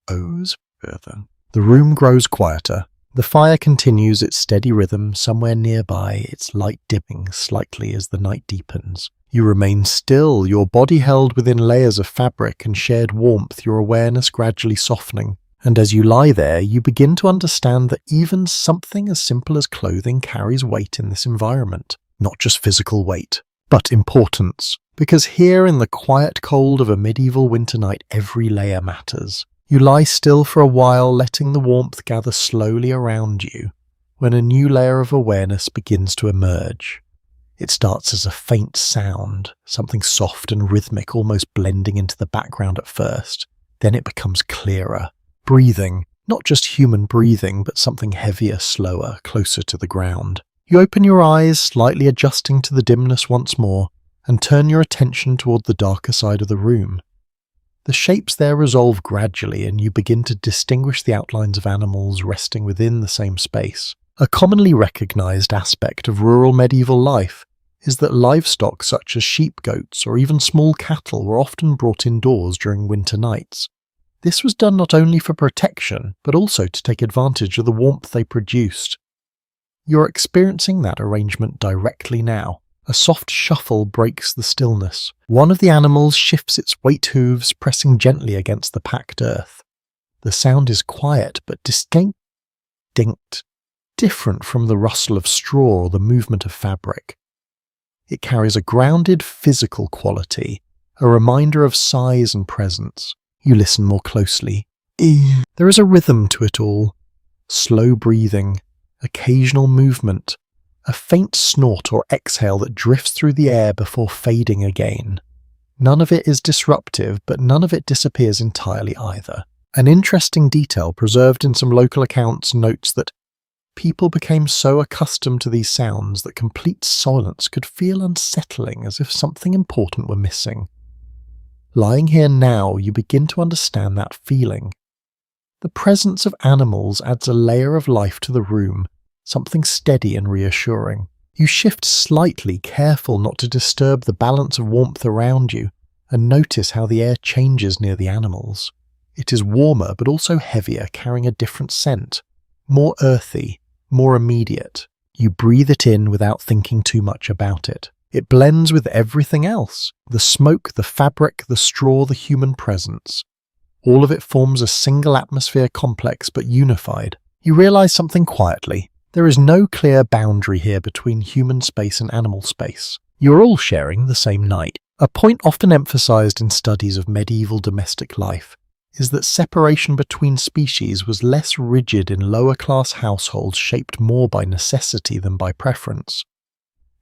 Speaker 1: further. The room grows quieter. The fire continues its steady rhythm somewhere nearby, its light dimming slightly as the night deepens. You remain still, your body held within layers of fabric and shared warmth, your awareness gradually softening. And as you lie there, you begin to understand that even something as simple as clothing carries weight in this environment. Not just physical weight, but importance. Because here in the quiet cold of a medieval winter night, every layer matters. You lie still for a while, letting the warmth gather slowly around you, when a new layer of awareness begins to emerge. It starts as a faint sound, something soft and rhythmic, almost blending into the background at first. Then it becomes clearer. Breathing, not just human breathing, but something heavier, slower, closer to the ground. You open your eyes, slightly adjusting to the dimness once more, and turn your attention toward the darker side of the room. The shapes there resolve gradually, and you begin to distinguish the outlines of animals resting within the same space. A commonly recognized aspect of rural medieval life is that livestock such as sheep, goats, or even small cattle were often brought indoors during winter nights. This was done not only for protection, but also to take advantage of the warmth they produced. You're experiencing that arrangement directly now. A soft shuffle breaks the stillness. One of the animals shifts its weight hooves, pressing gently against the packed earth. The sound is quiet, but distinct, different from the rustle of straw or the movement of fabric. It carries a grounded physical quality, a reminder of size and presence. You listen more closely. There is a rhythm to it all. Slow breathing, occasional movement, a faint snort or exhale that drifts through the air before fading again. None of it is disruptive, but none of it disappears entirely either. An interesting detail preserved in some local accounts notes that people became so accustomed to these sounds that complete silence could feel unsettling, as if something important were missing. Lying here now, you begin to understand that feeling. The presence of animals adds a layer of life to the room, something steady and reassuring. You shift slightly, careful not to disturb the balance of warmth around you, and notice how the air changes near the animals. It is warmer, but also heavier, carrying a different scent. More earthy, more immediate. You breathe it in without thinking too much about it. It blends with everything else. The smoke, the fabric, the straw, the human presence. All of it forms a single atmosphere, complex but unified. You realize something quietly. There is no clear boundary here between human space and animal space. You are all sharing the same night. A point often emphasized in studies of medieval domestic life is that separation between species was less rigid in lower-class households shaped more by necessity than by preference.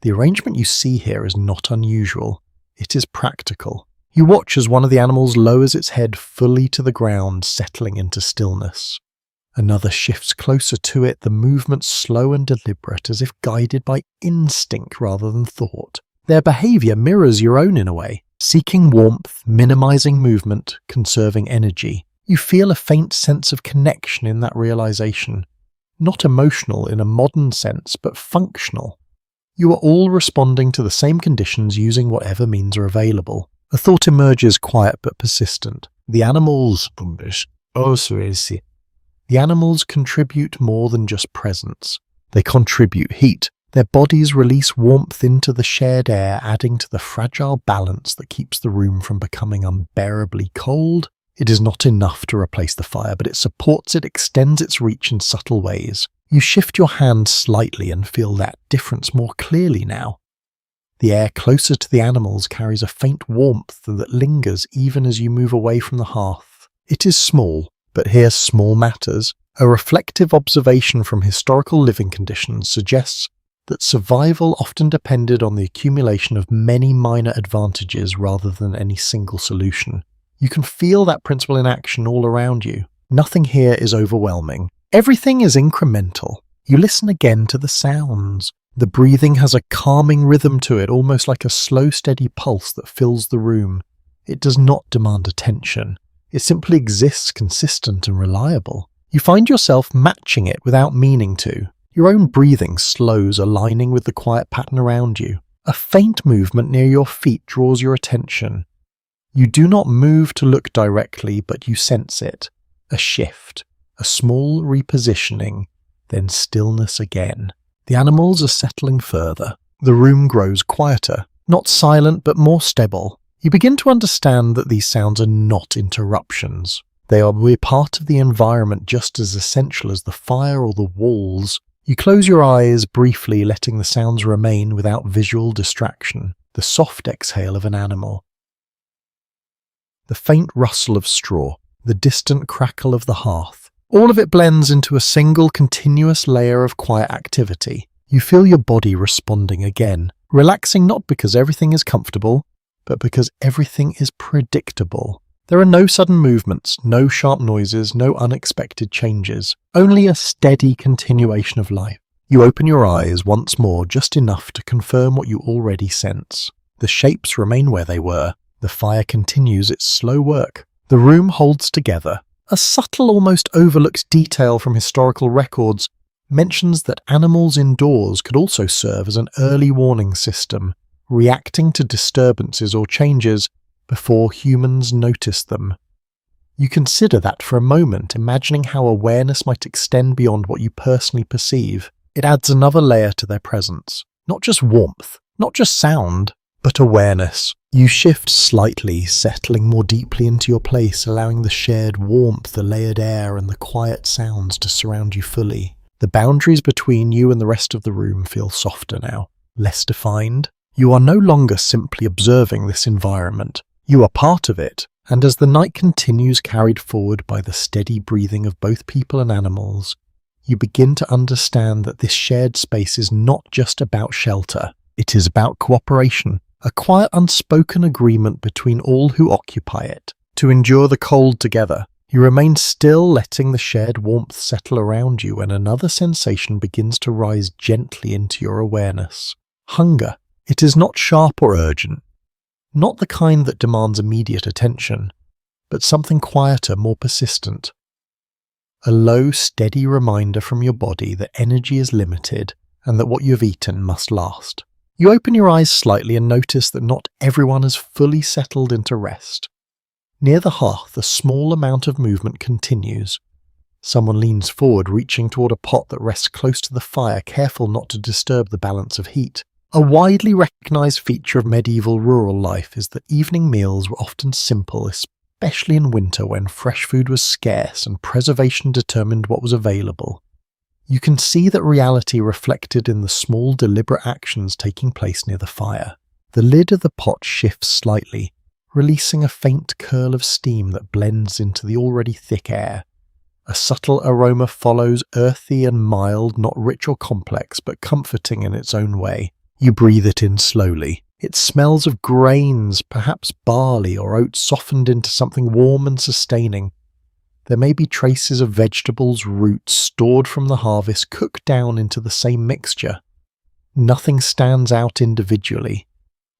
Speaker 1: The arrangement you see here is not unusual. It is practical. You watch as one of the animals lowers its head fully to the ground, settling into stillness. Another shifts closer to it, the movement slow and deliberate, as if guided by instinct rather than thought. Their behavior mirrors your own in a way, seeking warmth, minimizing movement, conserving energy. You feel a faint sense of connection in that realization. Not emotional in a modern sense, but functional. You are all responding to the same conditions using whatever means are available. A thought emerges, quiet but persistent. The animals contribute more than just presence. They contribute heat. Their bodies release warmth into the shared air, adding to the fragile balance that keeps the room from becoming unbearably cold. It is not enough to replace the fire, but it supports it, extends its reach in subtle ways. You shift your hand slightly and feel that difference more clearly now. The air closer to the animals carries a faint warmth that lingers even as you move away from the hearth. It is small, but here small matters. A reflective observation from historical living conditions suggests that survival often depended on the accumulation of many minor advantages rather than any single solution. You can feel that principle in action all around you. Nothing here is overwhelming. Everything is incremental. You listen again to the sounds. The breathing has a calming rhythm to it, almost like a slow, steady pulse that fills the room. It does not demand attention. It simply exists, consistent and reliable. You find yourself matching it without meaning to. Your own breathing slows, aligning with the quiet pattern around you. A faint movement near your feet draws your attention. You do not move to look directly, but you sense it. A shift. A small repositioning, then stillness again. The animals are settling further. The room grows quieter, not silent but more stable. You begin to understand that these sounds are not interruptions. They are part of the environment just as essential as the fire or the walls. You close your eyes briefly, letting the sounds remain without visual distraction. The soft exhale of an animal, the faint rustle of straw, the distant crackle of the hearth. All of it blends into a single continuous layer of quiet activity. You feel your body responding again, relaxing not because everything is comfortable, but because everything is predictable. There are no sudden movements, no sharp noises, no unexpected changes, only a steady continuation of life. You open your eyes once more, just enough to confirm what you already sense. The shapes remain where they were. The fire continues its slow work. The room holds together. A subtle, almost overlooked detail from historical records mentions that animals indoors could also serve as an early warning system, reacting to disturbances or changes before humans notice them. You consider that for a moment, imagining how awareness might extend beyond what you personally perceive. It adds another layer to their presence. Not just warmth, not just sound, but awareness. You shift slightly, settling more deeply into your place, allowing the shared warmth, the layered air, and the quiet sounds to surround you fully. The boundaries between you and the rest of the room feel softer now, less defined. You are no longer simply observing this environment. You are part of it, and as the night continues, carried forward by the steady breathing of both people and animals, you begin to understand that this shared space is not just about shelter. It is about cooperation, a quiet unspoken agreement between all who occupy it, to endure the cold together. You remain still, letting the shared warmth settle around you when another sensation begins to rise gently into your awareness. Hunger. It is not sharp or urgent. Not the kind that demands immediate attention, but something quieter, more persistent. A low, steady reminder from your body that energy is limited and that what you have eaten must last. You open your eyes slightly and notice that not everyone has fully settled into rest. Near the hearth, a small amount of movement continues. Someone leans forward, reaching toward a pot that rests close to the fire, careful not to disturb the balance of heat. A widely recognized feature of medieval rural life is that evening meals were often simple, especially in winter when fresh food was scarce and preservation determined what was available. You can see that reality reflected in the small, deliberate actions taking place near the fire. The lid of the pot shifts slightly, releasing a faint curl of steam that blends into the already thick air. A subtle aroma follows, earthy and mild, not rich or complex, but comforting in its own way. You breathe it in slowly. It smells of grains, perhaps barley or oats softened into something warm and sustaining. There may be traces of vegetables, roots stored from the harvest, cooked down into the same mixture. Nothing stands out individually.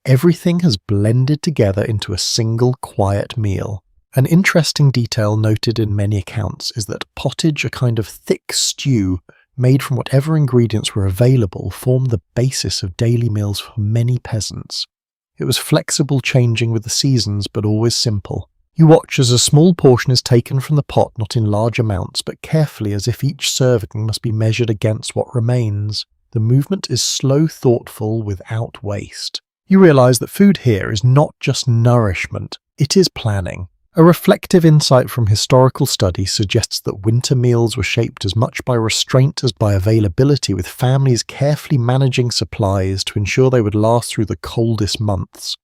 Speaker 1: Everything has blended together into a single quiet meal. An interesting detail noted in many accounts is that pottage, a kind of thick stew made from whatever ingredients were available, formed the basis of daily meals for many peasants. It was flexible, changing with the seasons, but always simple. You watch as a small portion is taken from the pot, not in large amounts, but carefully, as if each serving must be measured against what remains. The movement is slow, thoughtful, without waste. You realize that food here is not just nourishment, it is planning. A reflective insight from historical study suggests that winter meals were shaped as much by restraint as by availability, with families carefully managing supplies to ensure they would last through the coldest months.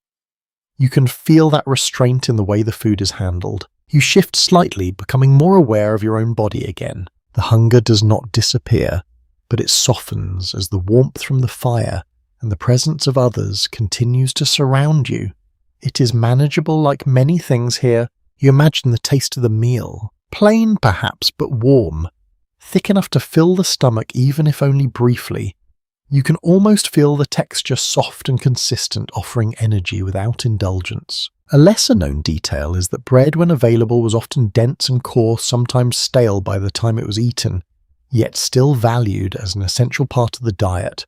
Speaker 1: You can feel that restraint in the way the food is handled. You shift slightly, becoming more aware of your own body again. The hunger does not disappear, but it softens as the warmth from the fire and the presence of others continues to surround you. It is manageable like many things here. You imagine the taste of the meal, plain perhaps, but warm, thick enough to fill the stomach even if only briefly. You can almost feel the texture soft and consistent, offering energy without indulgence. A lesser-known detail is that bread, when available, was often dense and coarse, sometimes stale by the time it was eaten, yet still valued as an essential part of the diet.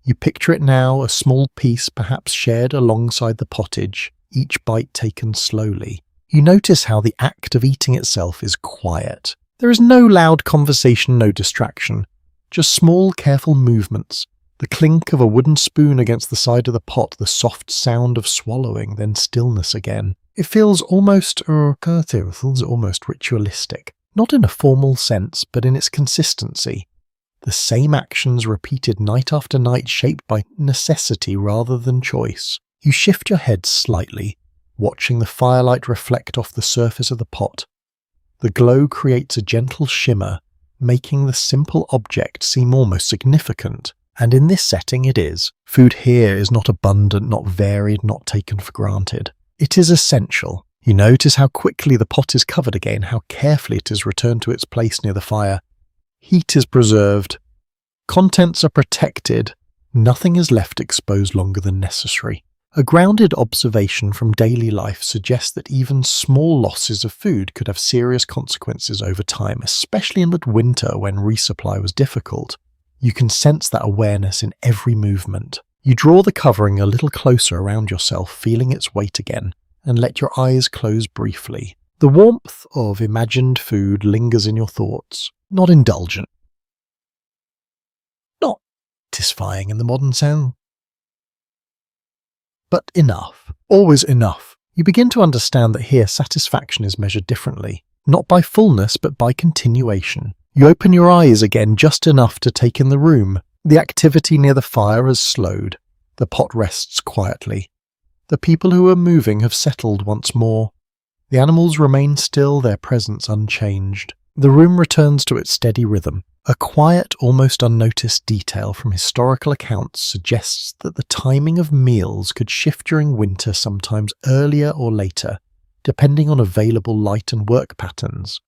Speaker 1: You picture it now, a small piece perhaps shared alongside the pottage, each bite taken slowly. You notice how the act of eating itself is quiet. There is no loud conversation, no distraction, just small, careful movements. The clink of a wooden spoon against the side of the pot, the soft sound of swallowing, then stillness again. It feels almost ritualistic, not in a formal sense, but in its consistency. The same actions repeated night after night, shaped by necessity rather than choice. You shift your head slightly, watching the firelight reflect off the surface of the pot. The glow creates a gentle shimmer, making the simple object seem almost significant. And in this setting it is. Food here is not abundant, not varied, not taken for granted. It is essential. You notice how quickly the pot is covered again, how carefully it is returned to its place near the fire. Heat is preserved. Contents are protected. Nothing is left exposed longer than necessary. A grounded observation from daily life suggests that even small losses of food could have serious consequences over time, especially in midwinter when resupply was difficult. You can sense that awareness in every movement. You draw the covering a little closer around yourself, feeling its weight again, and let your eyes close briefly. The warmth of imagined food lingers in your thoughts, not indulgent, not satisfying in the modern sense, but enough, always enough. You begin to understand that here satisfaction is measured differently, not by fullness but by continuation. You open your eyes again just enough to take in the room. The activity near the fire has slowed. The pot rests quietly. The people who are moving have settled once more. The animals remain still, their presence unchanged. The room returns to its steady rhythm. A quiet, almost unnoticed detail from historical accounts suggests that the timing of meals could shift during winter, sometimes earlier or later, depending on available light and work patterns.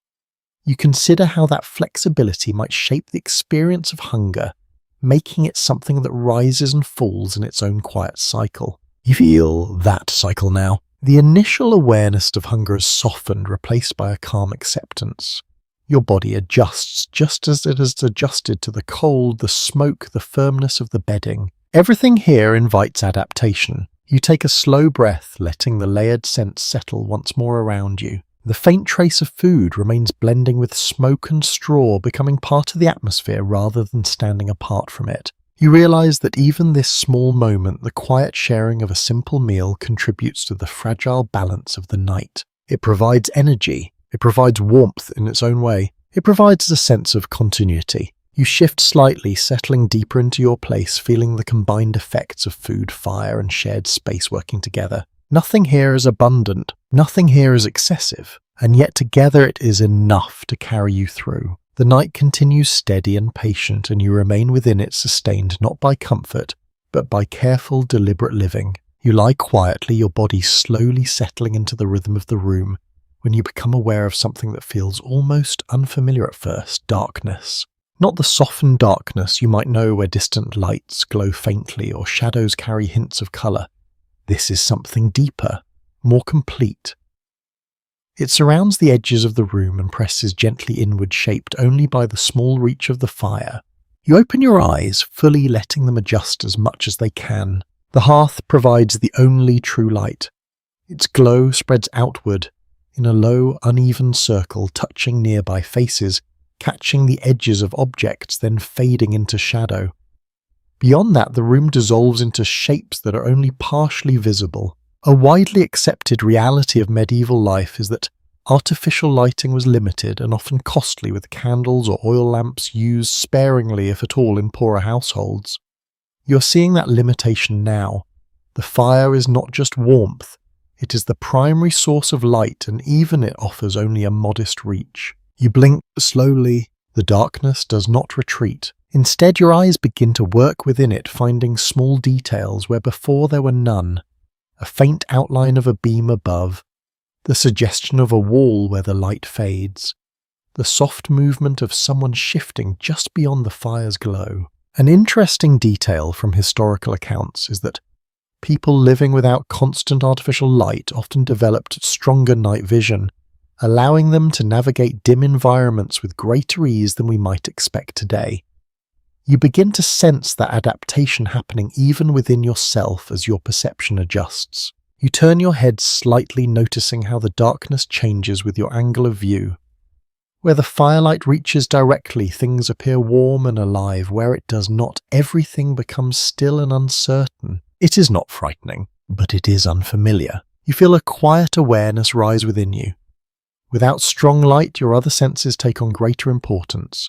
Speaker 1: You consider how that flexibility might shape the experience of hunger, making it something that rises and falls in its own quiet cycle. You feel that cycle now. The initial awareness of hunger is softened, replaced by a calm acceptance. Your body adjusts just as it has adjusted to the cold, the smoke, the firmness of the bedding. Everything here invites adaptation. You take a slow breath, letting the layered scents settle once more around you. The faint trace of food remains blending with smoke and straw, becoming part of the atmosphere rather than standing apart from it. You realize that even this small moment, the quiet sharing of a simple meal, contributes to the fragile balance of the night. It provides energy. It provides warmth in its own way. It provides a sense of continuity. You shift slightly, settling deeper into your place, feeling the combined effects of food, fire, and shared space working together. Nothing here is abundant. Nothing here is excessive. And yet together it is enough to carry you through. The night continues steady and patient, and you remain within it, sustained not by comfort, but by careful, deliberate living. You lie quietly, your body slowly settling into the rhythm of the room, when you become aware of something that feels almost unfamiliar at first: darkness. Not the softened darkness you might know where distant lights glow faintly or shadows carry hints of colour. This is something deeper, more complete. It surrounds the edges of the room and presses gently inward, shaped only by the small reach of the fire. You open your eyes, fully letting them adjust as much as they can. The hearth provides the only true light. Its glow spreads outward in a low, uneven circle, touching nearby faces, catching the edges of objects, then fading into shadow. Beyond that, the room dissolves into shapes that are only partially visible. A widely accepted reality of medieval life is that artificial lighting was limited and often costly, with candles or oil lamps used sparingly, if at all, in poorer households. You're seeing that limitation now. The fire is not just warmth, it is the primary source of light, and even it offers only a modest reach. You blink slowly. The darkness does not retreat. Instead, your eyes begin to work within it, finding small details where before there were none. A faint outline of a beam above, the suggestion of a wall where the light fades, the soft movement of someone shifting just beyond the fire's glow. An interesting detail from historical accounts is that people living without constant artificial light often developed stronger night vision, allowing them to navigate dim environments with greater ease than we might expect today. You begin to sense that adaptation happening even within yourself as your perception adjusts. You turn your head slightly, noticing how the darkness changes with your angle of view. Where the firelight reaches directly, things appear warm and alive. Where it does not, everything becomes still and uncertain. It is not frightening, but it is unfamiliar. You feel a quiet awareness rise within you. Without strong light, your other senses take on greater importance.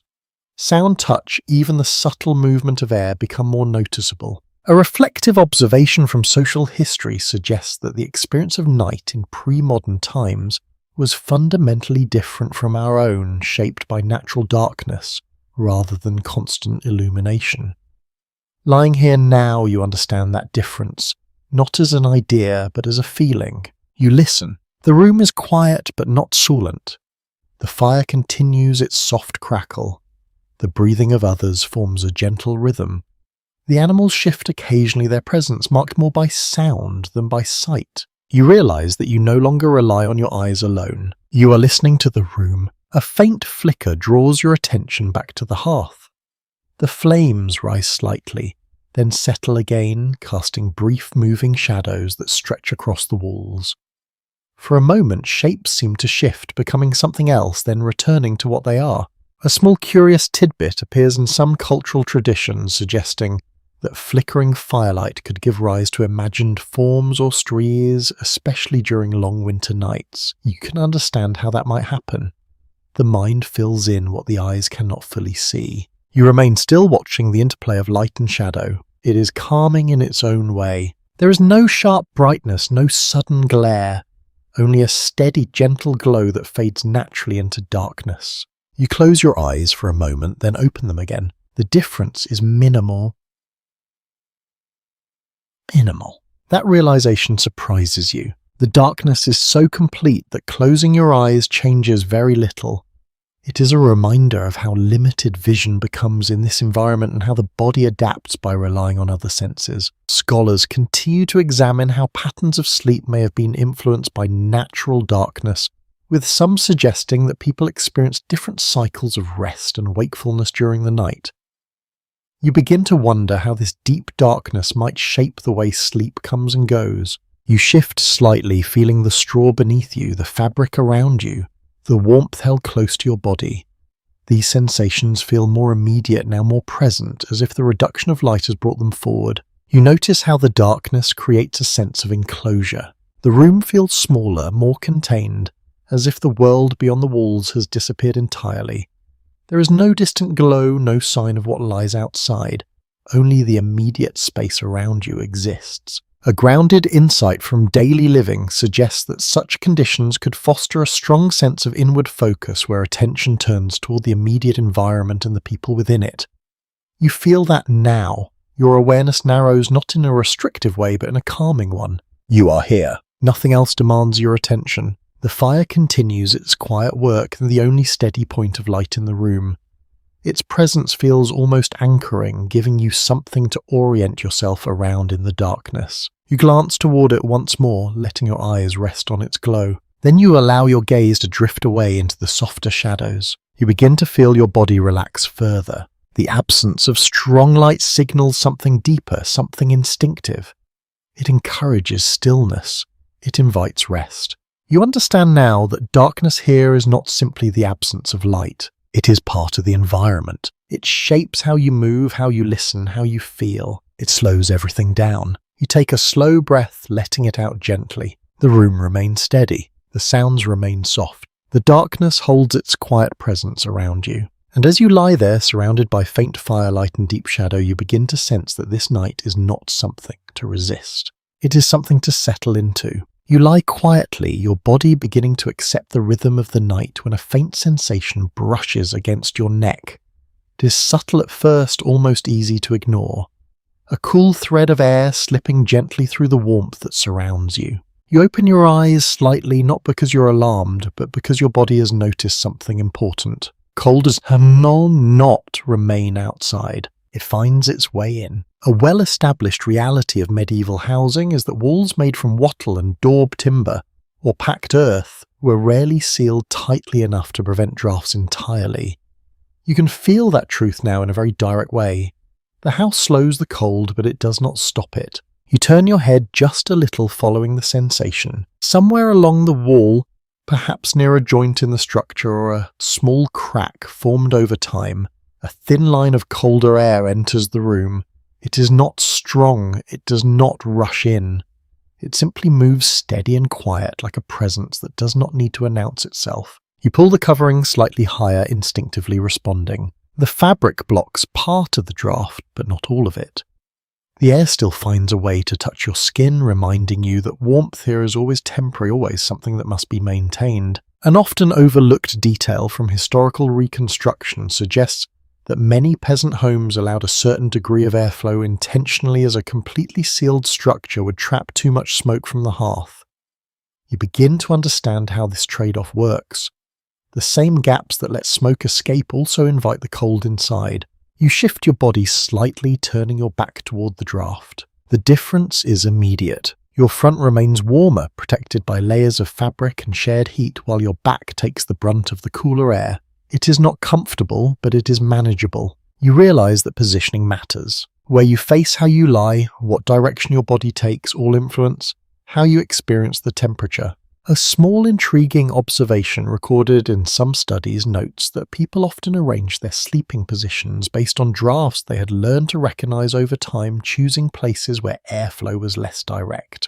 Speaker 1: Sound, touch, even the subtle movement of air become more noticeable. A reflective observation from social history suggests that the experience of night in pre-modern times was fundamentally different from our own, shaped by natural darkness rather than constant illumination. Lying here now, you understand that difference, not as an idea but as a feeling. You listen. The room is quiet but not silent. The fire continues its soft crackle. The breathing of others forms a gentle rhythm. The animals shift occasionally, their presence marked more by sound than by sight. You realize that you no longer rely on your eyes alone. You are listening to the room. A faint flicker draws your attention back to the hearth. The flames rise slightly, then settle again, casting brief moving shadows that stretch across the walls. For a moment, shapes seem to shift, becoming something else, then returning to what they are. A small curious tidbit appears in some cultural traditions, suggesting that flickering firelight could give rise to imagined forms or streaks, especially during long winter nights. You can understand how that might happen. The mind fills in what the eyes cannot fully see. You remain still, watching the interplay of light and shadow. It is calming in its own way. There is no sharp brightness, no sudden glare, only a steady, gentle glow that fades naturally into darkness. You close your eyes for a moment, then open them again. The difference is minimal. That realization surprises you. The darkness is so complete that closing your eyes changes very little. It is a reminder of how limited vision becomes in this environment and how the body adapts by relying on other senses. Scholars continue to examine how patterns of sleep may have been influenced by natural darkness, with some suggesting that people experience different cycles of rest and wakefulness during the night. You begin to wonder how this deep darkness might shape the way sleep comes and goes. You shift slightly, feeling the straw beneath you, the fabric around you, the warmth held close to your body. These sensations feel more immediate now, more present, as if the reduction of light has brought them forward. You notice how the darkness creates a sense of enclosure. The room feels smaller, more contained, as if the world beyond the walls has disappeared entirely. There is no distant glow, no sign of what lies outside. Only the immediate space around you exists. A grounded insight from daily living suggests that such conditions could foster a strong sense of inward focus where attention turns toward the immediate environment and the people within it. You feel that now. Your awareness narrows not in a restrictive way but in a calming one. You are here. Nothing else demands your attention. The fire continues its quiet work, the only steady point of light in the room. Its presence feels almost anchoring, giving you something to orient yourself around in the darkness. You glance toward it once more, letting your eyes rest on its glow. Then you allow your gaze to drift away into the softer shadows. You begin to feel your body relax further. The absence of strong light signals something deeper, something instinctive. It encourages stillness. It invites rest. You understand now that darkness here is not simply the absence of light. It is part of the environment. It shapes how you move, how you listen, how you feel. It slows everything down. You take a slow breath, letting it out gently. The room remains steady. The sounds remain soft. The darkness holds its quiet presence around you. And as you lie there, surrounded by faint firelight and deep shadow, you begin to sense that this night is not something to resist. It is something to settle into. You lie quietly, your body beginning to accept the rhythm of the night when a faint sensation brushes against your neck. It is subtle at first, almost easy to ignore. A cool thread of air slipping gently through the warmth that surrounds you. You open your eyes slightly, not because you're alarmed, but because your body has noticed something important. Cold as not remain outside. It finds its way in. A well-established reality of medieval housing is that walls made from wattle and daub timber, or packed earth, were rarely sealed tightly enough to prevent drafts entirely. You can feel that truth now in a very direct way. The house slows the cold, but it does not stop it. You turn your head just a little, following the sensation. Somewhere along the wall, perhaps near a joint in the structure or a small crack formed over time, a thin line of colder air enters the room. It is not strong, it does not rush in. It simply moves steady and quiet like a presence that does not need to announce itself. You pull the covering slightly higher, instinctively responding. The fabric blocks part of the draft, but not all of it. The air still finds a way to touch your skin, reminding you that warmth here is always temporary, always something that must be maintained. An often overlooked detail from historical reconstruction suggests that many peasant homes allowed a certain degree of airflow intentionally, as a completely sealed structure would trap too much smoke from the hearth. You begin to understand how this trade-off works. The same gaps that let smoke escape also invite the cold inside. You shift your body slightly, turning your back toward the draft. The difference is immediate. Your front remains warmer, protected by layers of fabric and shared heat, while your back takes the brunt of the cooler air. It is not comfortable, but it is manageable. You realize that positioning matters. Where you face, how you lie, what direction your body takes, all influence how you experience the temperature. A small intriguing observation recorded in some studies notes that people often arrange their sleeping positions based on drafts they had learned to recognize over time, choosing places where airflow was less direct.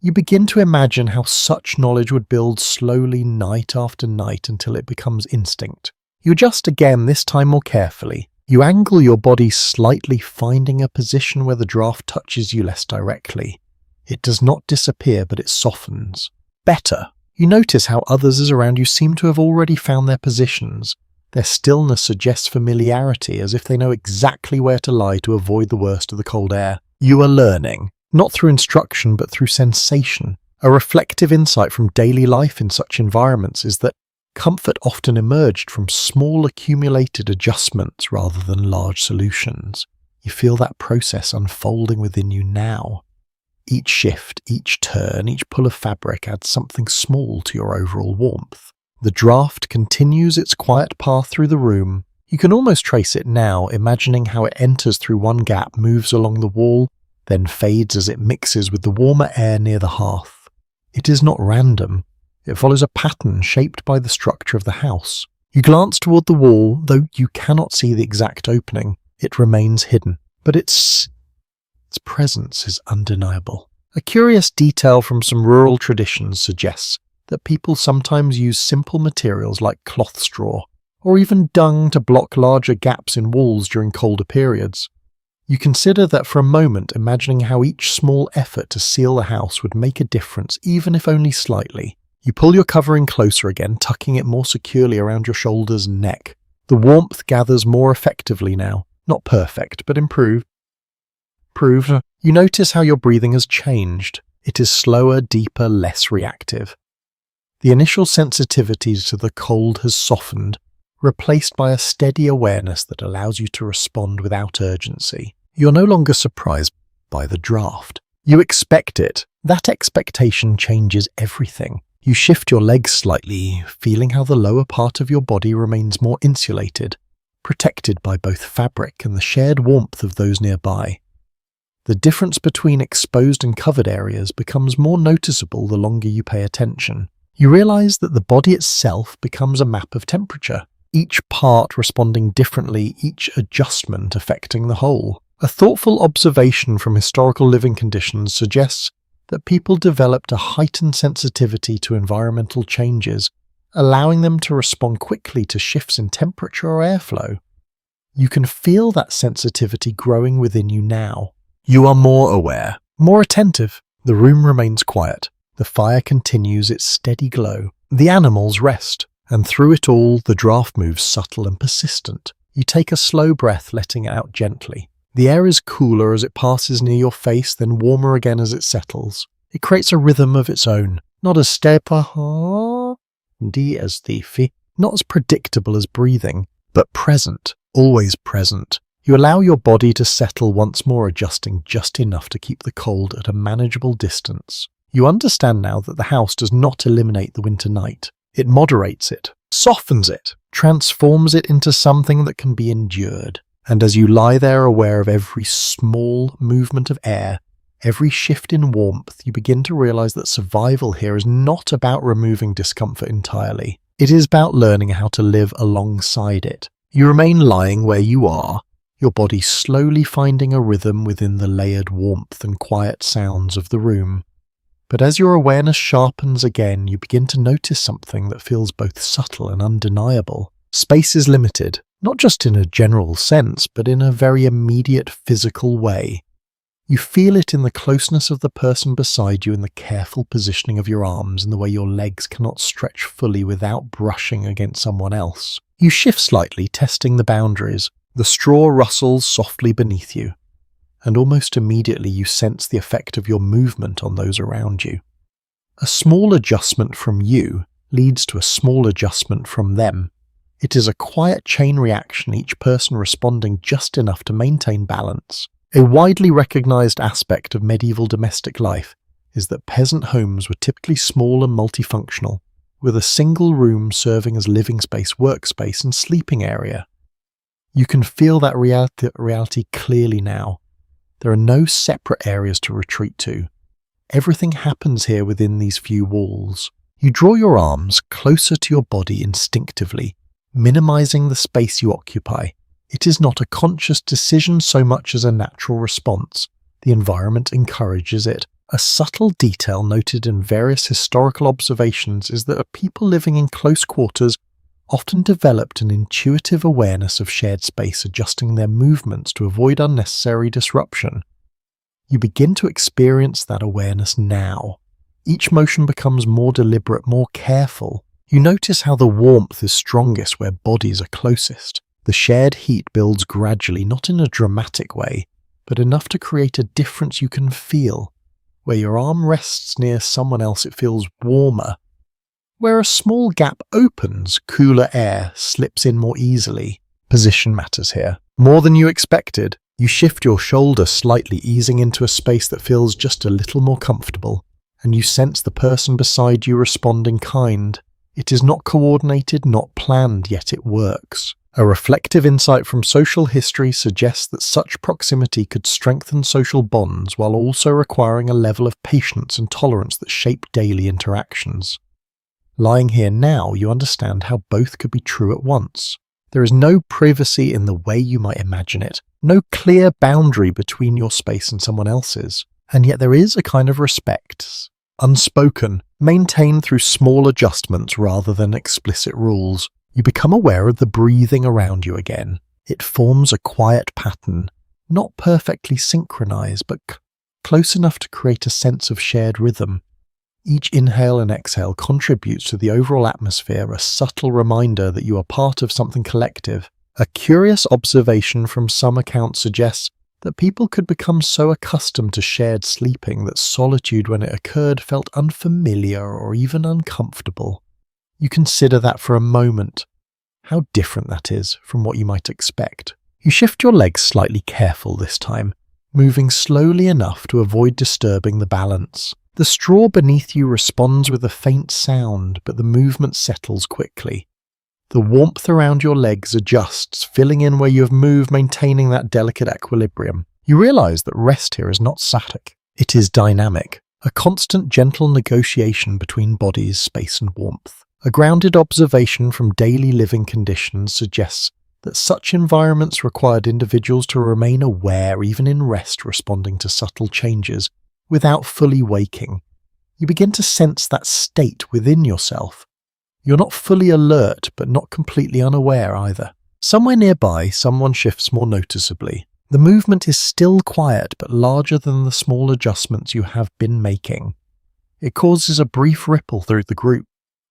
Speaker 1: You begin to imagine how such knowledge would build slowly night after night until it becomes instinct. You adjust again, this time more carefully. You angle your body slightly, finding a position where the draft touches you less directly. It does not disappear, but it softens. Better. You notice how others around you seem to have already found their positions. Their stillness suggests familiarity, as if they know exactly where to lie to avoid the worst of the cold air. You are learning. Not through instruction, but through sensation. A reflective insight from daily life in such environments is that comfort often emerged from small accumulated adjustments rather than large solutions. You feel that process unfolding within you now. Each shift, each turn, each pull of fabric adds something small to your overall warmth. The draft continues its quiet path through the room. You can almost trace it now, imagining how it enters through one gap, moves along the wall, then fades as it mixes with the warmer air near the hearth. It is not random. It follows a pattern shaped by the structure of the house. You glance toward the wall, though you cannot see the exact opening. It remains hidden, but its presence is undeniable. A curious detail from some rural traditions suggests that people sometimes use simple materials like cloth straw, or even dung to block larger gaps in walls during colder periods. You consider that for a moment, imagining how each small effort to seal the house would make a difference, even if only slightly. You pull your covering closer again, tucking it more securely around your shoulders and neck. The warmth gathers more effectively now. Not perfect, but improved. You notice how your breathing has changed. It is slower, deeper, less reactive. The initial sensitivity to the cold has softened, replaced by a steady awareness that allows you to respond without urgency. You're no longer surprised by the draft. You expect it. That expectation changes everything. You shift your legs slightly, feeling how the lower part of your body remains more insulated, protected by both fabric and the shared warmth of those nearby. The difference between exposed and covered areas becomes more noticeable the longer you pay attention. You realize that the body itself becomes a map of temperature, each part responding differently, each adjustment affecting the whole. A thoughtful observation from historical living conditions suggests that people developed a heightened sensitivity to environmental changes, allowing them to respond quickly to shifts in temperature or airflow. You can feel that sensitivity growing within you now. You are more aware, more attentive. The room remains quiet. The fire continues its steady glow. The animals rest, and through it all, the draft moves subtle and persistent. You take a slow breath, letting it out gently. The air is cooler as it passes near your face, then warmer again as it settles. It creates a rhythm of its own, not as not as predictable as breathing, but present, always present. You allow your body to settle once more, adjusting just enough to keep the cold at a manageable distance. You understand now that the house does not eliminate the winter night. It moderates it, softens it, transforms it into something that can be endured. And as you lie there aware of every small movement of air, every shift in warmth, you begin to realize that survival here is not about removing discomfort entirely. It is about learning how to live alongside it. You remain lying where you are, your body slowly finding a rhythm within the layered warmth and quiet sounds of the room. But as your awareness sharpens again, you begin to notice something that feels both subtle and undeniable. Space is limited, not just in a general sense, but in a very immediate physical way. You feel it in the closeness of the person beside you, in the careful positioning of your arms, in the way your legs cannot stretch fully without brushing against someone else. You shift slightly, testing the boundaries. The straw rustles softly beneath you, and almost immediately you sense the effect of your movement on those around you. A small adjustment from you leads to a small adjustment from them. It is a quiet chain reaction, each person responding just enough to maintain balance. A widely recognized aspect of medieval domestic life is that peasant homes were typically small and multifunctional, with a single room serving as living space, workspace, and sleeping area. You can feel that reality clearly now. There are no separate areas to retreat to. Everything happens here within these few walls. You draw your arms closer to your body instinctively, minimizing the space you occupy. It is not a conscious decision so much as a natural response. The environment encourages it. A subtle detail noted in various historical observations is that people living in close quarters often developed an intuitive awareness of shared space, adjusting their movements to avoid unnecessary disruption. You begin to experience that awareness now. Each motion becomes more deliberate, more careful. You notice how the warmth is strongest where bodies are closest. The shared heat builds gradually, not in a dramatic way, but enough to create a difference you can feel. Where your arm rests near someone else, it feels warmer. Where a small gap opens, cooler air slips in more easily. Position matters here. More than you expected, you shift your shoulder slightly, easing into a space that feels just a little more comfortable, and you sense the person beside you respond in kind. It is not coordinated, not planned, yet it works. A reflective insight from social history suggests that such proximity could strengthen social bonds while also requiring a level of patience and tolerance that shape daily interactions. Lying here now, you understand how both could be true at once. There is no privacy in the way you might imagine it, no clear boundary between your space and someone else's, and yet there is a kind of respect, unspoken, maintained through small adjustments rather than explicit rules. You become aware of the breathing around you again. It forms a quiet pattern, not perfectly synchronized, but close enough to create a sense of shared rhythm. Each inhale and exhale contributes to the overall atmosphere, a subtle reminder that you are part of something collective. A curious observation from some accounts suggests that people could become so accustomed to shared sleeping that solitude when it occurred felt unfamiliar or even uncomfortable. You consider that for a moment. How different that is from what you might expect. You shift your legs slightly, careful this time, moving slowly enough to avoid disturbing the balance. The straw beneath you responds with a faint sound, but the movement settles quickly. The warmth around your legs adjusts, filling in where you have moved, maintaining that delicate equilibrium. You realize that rest here is not static. It is dynamic, a constant gentle negotiation between bodies, space and warmth. A grounded observation from daily living conditions suggests that such environments required individuals to remain aware even in rest, responding to subtle changes without fully waking. You begin to sense that state within yourself. You're not fully alert, but not completely unaware either. Somewhere nearby, someone shifts more noticeably. The movement is still quiet, but larger than the small adjustments you have been making. It causes a brief ripple through the group,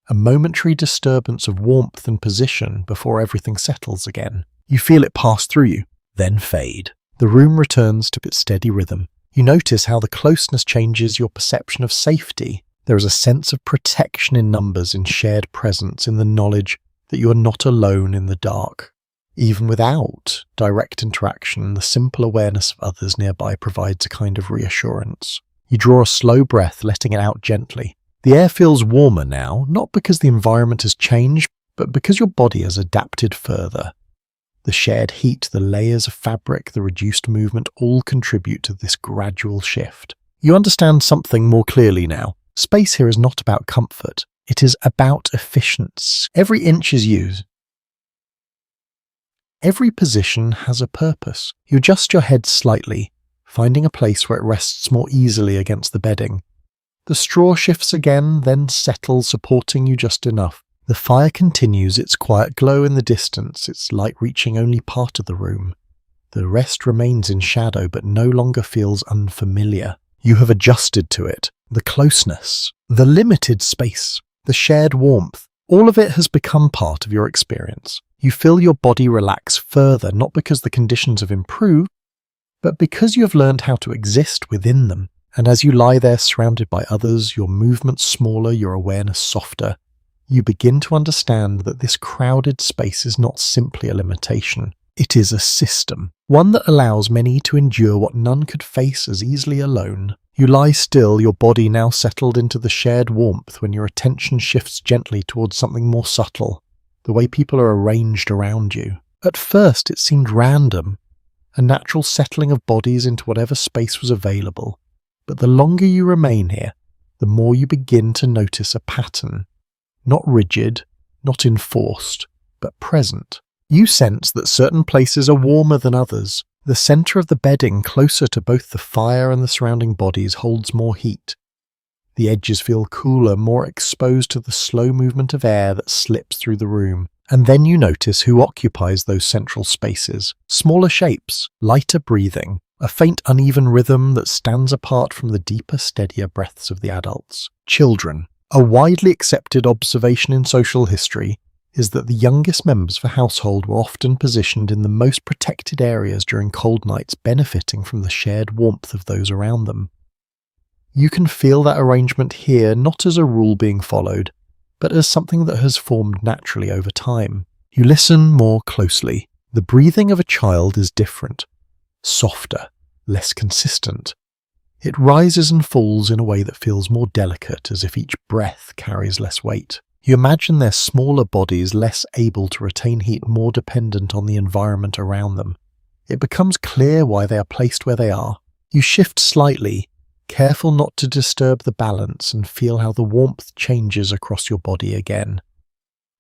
Speaker 1: a momentary disturbance of warmth and position before everything settles again. You feel it pass through you, then fade. The room returns to its steady rhythm. You notice how the closeness changes your perception of safety. There is a sense of protection in numbers, in shared presence, in the knowledge that you are not alone in the dark. Even without direct interaction, the simple awareness of others nearby provides a kind of reassurance. You draw a slow breath, letting it out gently. The air feels warmer now, not because the environment has changed, but because your body has adapted further. The shared heat, the layers of fabric, the reduced movement all contribute to this gradual shift. You understand something more clearly now. Space here is not about comfort. It is about efficiency. Every inch is used. Every position has a purpose. You adjust your head slightly, finding a place where it rests more easily against the bedding. The straw shifts again, then settles, supporting you just enough. The fire continues its quiet glow in the distance, its light reaching only part of the room. The rest remains in shadow but no longer feels unfamiliar. You have adjusted to it. The closeness, the limited space, the shared warmth, all of it has become part of your experience. You feel your body relax further, not because the conditions have improved, but because you have learned how to exist within them. And as you lie there surrounded by others, your movements smaller, your awareness softer, you begin to understand that this crowded space is not simply a limitation. It is a system, one that allows many to endure what none could face as easily alone. You lie still, your body now settled into the shared warmth when your attention shifts gently towards something more subtle, the way people are arranged around you. At first it seemed random, a natural settling of bodies into whatever space was available, but the longer you remain here, the more you begin to notice a pattern. Not rigid, not enforced, but present. You sense that certain places are warmer than others. The center of the bedding, closer to both the fire and the surrounding bodies, holds more heat. The edges feel cooler, more exposed to the slow movement of air that slips through the room. And then you notice who occupies those central spaces. Smaller shapes, lighter breathing, a faint uneven rhythm that stands apart from the deeper, steadier breaths of the adults. Children. A widely accepted observation in social history is that the youngest members of a household were often positioned in the most protected areas during cold nights, benefiting from the shared warmth of those around them. You can feel that arrangement here not as a rule being followed, but as something that has formed naturally over time. You listen more closely. The breathing of a child is different, softer, less consistent. It rises and falls in a way that feels more delicate, as if each breath carries less weight. You imagine their smaller bodies less able to retain heat, more dependent on the environment around them. It becomes clear why they are placed where they are. You shift slightly, careful not to disturb the balance, and feel how the warmth changes across your body again.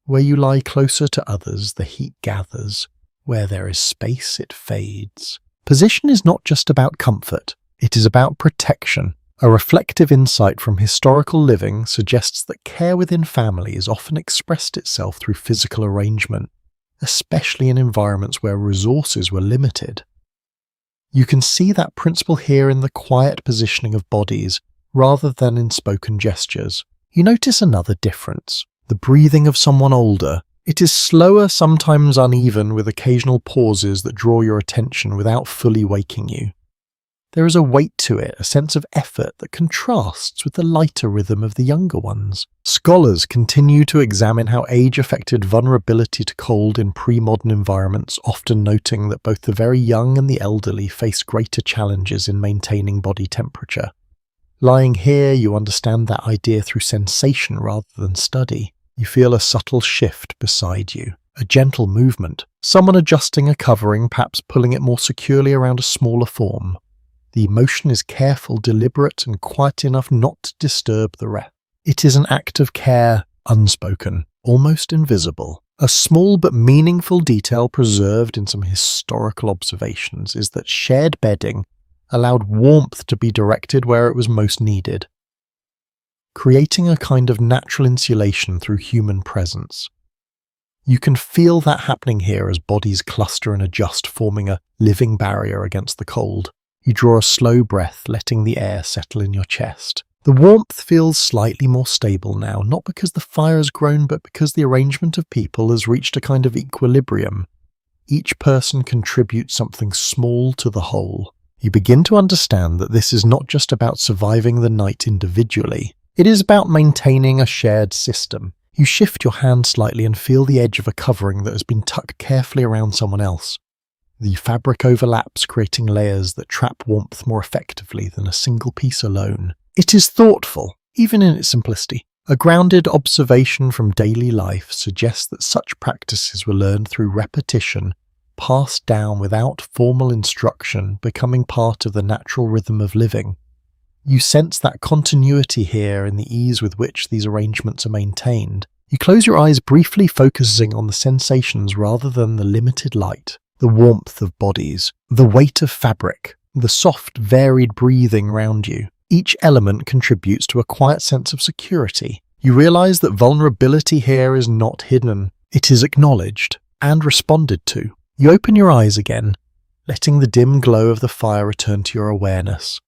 Speaker 1: Where you lie closer to others, the heat gathers. Where there is space, it fades. Position is not just about comfort. It is about protection. A reflective insight from historical living suggests that care within families often expressed itself through physical arrangement, especially in environments where resources were limited. You can see that principle here in the quiet positioning of bodies, rather than in spoken gestures. You notice another difference, the breathing of someone older. It is slower, sometimes uneven, with occasional pauses that draw your attention without fully waking you. There is a weight to it, a sense of effort that contrasts with the lighter rhythm of the younger ones. Scholars continue to examine how age affected vulnerability to cold in pre-modern environments, often noting that both the very young and the elderly face greater challenges in maintaining body temperature. Lying here, you understand that idea through sensation rather than study. You feel a subtle shift beside you, a gentle movement, someone adjusting a covering, perhaps pulling it more securely around a smaller form. The motion is careful, deliberate, and quiet enough not to disturb the rest. It is an act of care, unspoken, almost invisible. A small but meaningful detail preserved in some historical observations is that shared bedding allowed warmth to be directed where it was most needed, creating a kind of natural insulation through human presence. You can feel that happening here as bodies cluster and adjust, forming a living barrier against the cold. You draw a slow breath, letting the air settle in your chest. The warmth feels slightly more stable now, not because the fire has grown, but because the arrangement of people has reached a kind of equilibrium. Each person contributes something small to the whole. You begin to understand that this is not just about surviving the night individually. It is about maintaining a shared system. You shift your hand slightly and feel the edge of a covering that has been tucked carefully around someone else. The fabric overlaps, creating layers that trap warmth more effectively than a single piece alone. It is thoughtful, even in its simplicity. A grounded observation from daily life suggests that such practices were learned through repetition, passed down without formal instruction, becoming part of the natural rhythm of living. You sense that continuity here in the ease with which these arrangements are maintained. You close your eyes briefly, focusing on the sensations rather than the limited light, the warmth of bodies, the weight of fabric, the soft, varied breathing around you. Each element contributes to a quiet sense of security. You realize that vulnerability here is not hidden. It is acknowledged and responded to. You open your eyes again, letting the dim glow of the fire return to your awareness.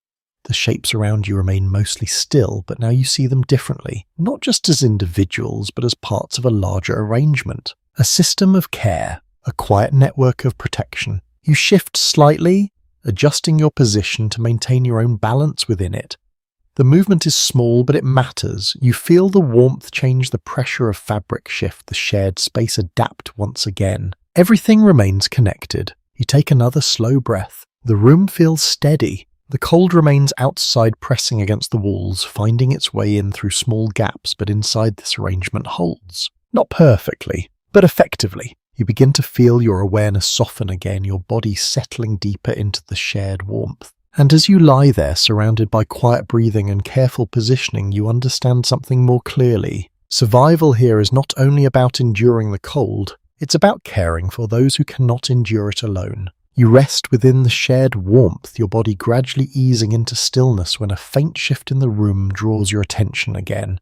Speaker 1: The shapes around you remain mostly still, but now you see them differently, not just as individuals, but as parts of a larger arrangement, a system of care, a quiet network of protection. You shift slightly, adjusting your position to maintain your own balance within it. The movement is small, but it matters. You feel the warmth change, the pressure of fabric shift, the shared space adapt once again. Everything remains connected. You take another slow breath. The room feels steady. The cold remains outside, pressing against the walls, finding its way in through small gaps, but inside this arrangement holds. Not perfectly, but effectively. You begin to feel your awareness soften again, your body settling deeper into the shared warmth. And as you lie there, surrounded by quiet breathing and careful positioning, you understand something more clearly. Survival here is not only about enduring the cold, it's about caring for those who cannot endure it alone. You rest within the shared warmth, your body gradually easing into stillness when a faint shift in the room draws your attention again.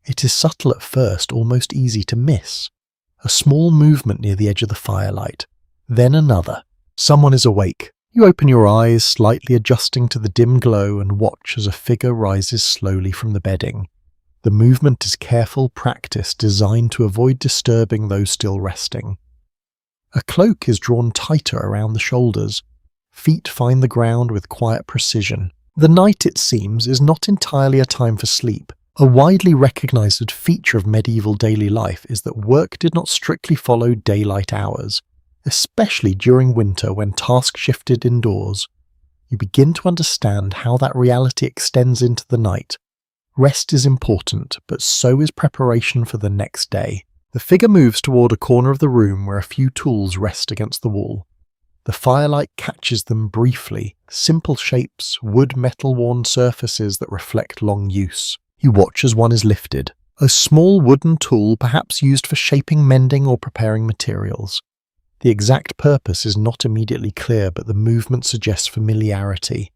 Speaker 1: It is subtle at first, almost easy to miss. A small movement near the edge of the firelight, then another. Someone is awake. You open your eyes, slightly adjusting to the dim glow, and watch as a figure rises slowly from the bedding. The movement is careful practice designed to avoid disturbing those still resting. A cloak is drawn tighter around the shoulders. Feet find the ground with quiet precision. The night, it seems, is not entirely a time for sleep. A widely recognized feature of medieval daily life is that work did not strictly follow daylight hours, especially during winter when tasks shifted indoors. You begin to understand how that reality extends into the night. Rest is important, but so is preparation for the next day. The figure moves toward a corner of the room where a few tools rest against the wall. The firelight catches them briefly, simple shapes, wood metal-worn surfaces that reflect long use. You watch as one is lifted, a small wooden tool perhaps used for shaping, mending, or preparing materials. The exact purpose is not immediately clear, but the movement suggests familiarity.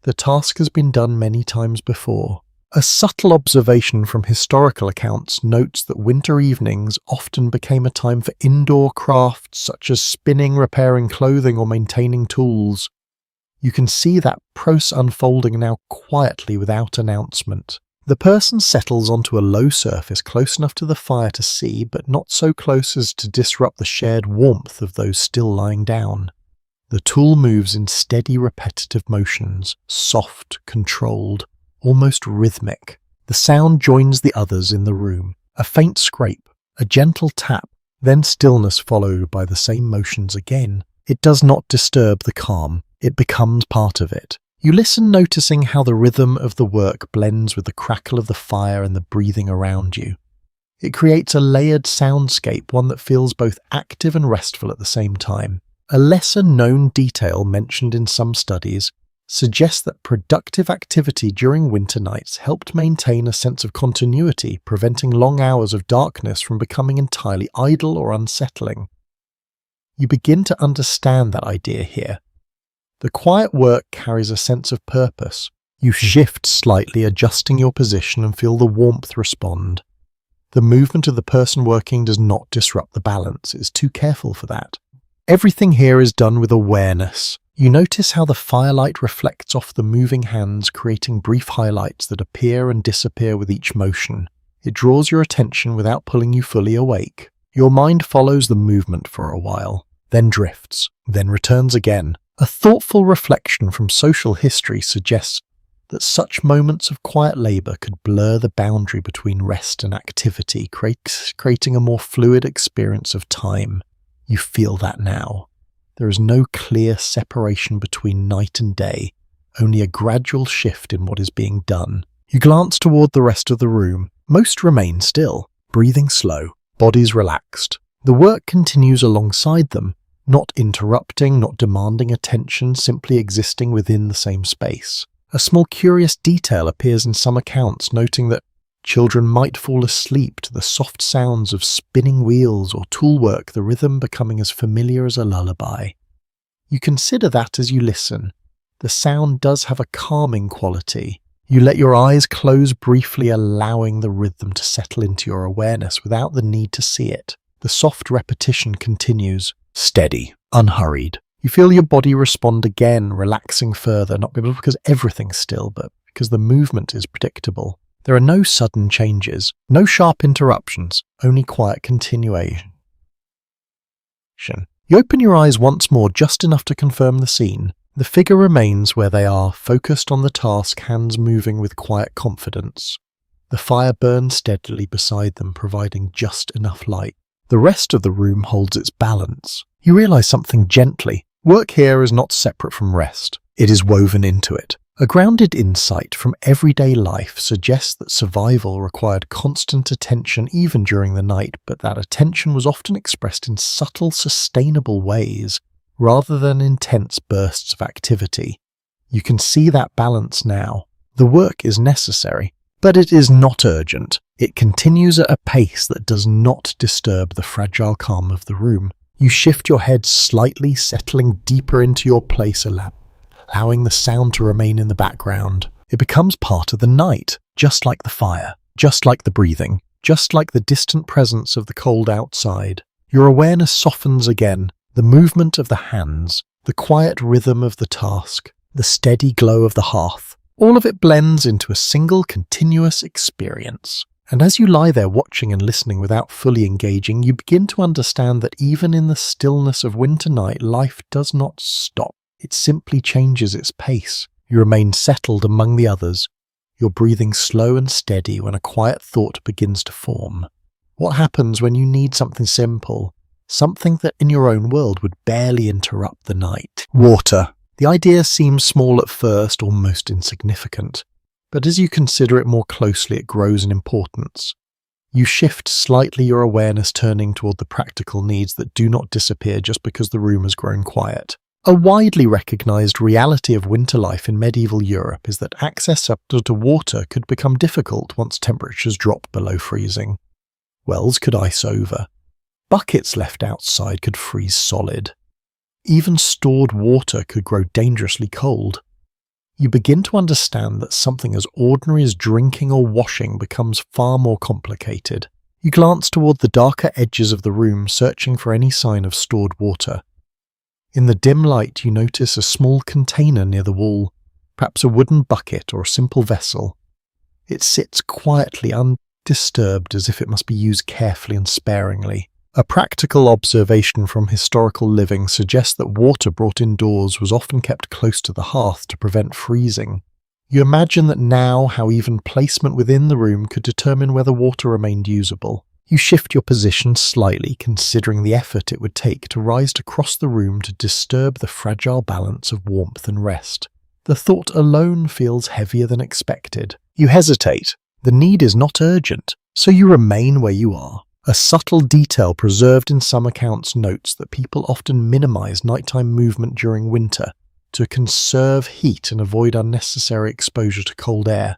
Speaker 1: The task has been done many times before. A subtle observation from historical accounts notes that winter evenings often became a time for indoor crafts such as spinning, repairing clothing, or maintaining tools. You can see that process unfolding now quietly without announcement. The person settles onto a low surface close enough to the fire to see, but not so close as to disrupt the shared warmth of those still lying down. The tool moves in steady, repetitive motions, soft, controlled, almost rhythmic. The sound joins the others in the room. A faint scrape, a gentle tap, then stillness followed by the same motions again. It does not disturb the calm. It becomes part of it. You listen, noticing how the rhythm of the work blends with the crackle of the fire and the breathing around you. It creates a layered soundscape, one that feels both active and restful at the same time. A lesser-known detail mentioned in some studies suggests that productive activity during winter nights helped maintain a sense of continuity, preventing long hours of darkness from becoming entirely idle or unsettling. You begin to understand that idea here. The quiet work carries a sense of purpose. You shift slightly, adjusting your position, and feel the warmth respond. The movement of the person working does not disrupt the balance. It is too careful for that. Everything here is done with awareness. You notice how the firelight reflects off the moving hands, creating brief highlights that appear and disappear with each motion. It draws your attention without pulling you fully awake. Your mind follows the movement for a while, then drifts, then returns again. A thoughtful reflection from social history suggests that such moments of quiet labor could blur the boundary between rest and activity, creating a more fluid experience of time. You feel that now. There is no clear separation between night and day, only a gradual shift in what is being done. You glance toward the rest of the room. Most remain still, breathing slow, bodies relaxed. The work continues alongside them, not interrupting, not demanding attention, simply existing within the same space. A small curious detail appears in some accounts, noting that Children might fall asleep to the soft sounds of spinning wheels or toolwork, the rhythm becoming as familiar as a lullaby. You consider that as you listen. The sound does have a calming quality. You let your eyes close briefly, allowing the rhythm to settle into your awareness without the need to see it. The soft repetition continues, steady, unhurried. You feel your body respond again, relaxing further, not because everything's still, but because the movement is predictable. There are no sudden changes, no sharp interruptions, only quiet continuation. You open your eyes once more, just enough to confirm the scene. The figure remains where they are, focused on the task, hands moving with quiet confidence. The fire burns steadily beside them, providing just enough light. The rest of the room holds its balance. You realize something gently. Work here is not separate from rest. It is woven into it. A grounded insight from everyday life suggests that survival required constant attention even during the night, but that attention was often expressed in subtle, sustainable ways, rather than intense bursts of activity. You can see that balance now. The work is necessary, but it is not urgent. It continues at a pace that does not disturb the fragile calm of the room. You shift your head slightly, settling deeper into your place, allowing the sound to remain in the background. It becomes part of the night, just like the fire, just like the breathing, just like the distant presence of the cold outside. Your awareness softens again, the movement of the hands, the quiet rhythm of the task, the steady glow of the hearth. All of it blends into a single continuous experience. And as you lie there watching and listening without fully engaging, you begin to understand that even in the stillness of winter night, life does not stop. It simply changes its pace. You remain settled among the others, your breathing slow and steady when a quiet thought begins to form. What happens when you need something simple, something that in your own world would barely interrupt the night? Water. The idea seems small at first, almost insignificant, but as you consider it more closely, it grows in importance. You shift slightly, your awareness turning toward the practical needs that do not disappear just because the room has grown quiet. A widely recognized reality of winter life in medieval Europe is that access to water could become difficult once temperatures drop below freezing. Wells could ice over. Buckets left outside could freeze solid. Even stored water could grow dangerously cold. You begin to understand that something as ordinary as drinking or washing becomes far more complicated. You glance toward the darker edges of the room, searching for any sign of stored water. In the dim light, you notice a small container near the wall, perhaps a wooden bucket or a simple vessel. It sits quietly, undisturbed, as if it must be used carefully and sparingly. A practical observation from historical living suggests that water brought indoors was often kept close to the hearth to prevent freezing. You imagine that now how even placement within the room could determine whether water remained usable. You shift your position slightly, considering the effort it would take to rise across the room to disturb the fragile balance of warmth and rest. The thought alone feels heavier than expected. You hesitate. The need is not urgent, so you remain where you are. A subtle detail preserved in some accounts notes that people often minimize nighttime movement during winter to conserve heat and avoid unnecessary exposure to cold air.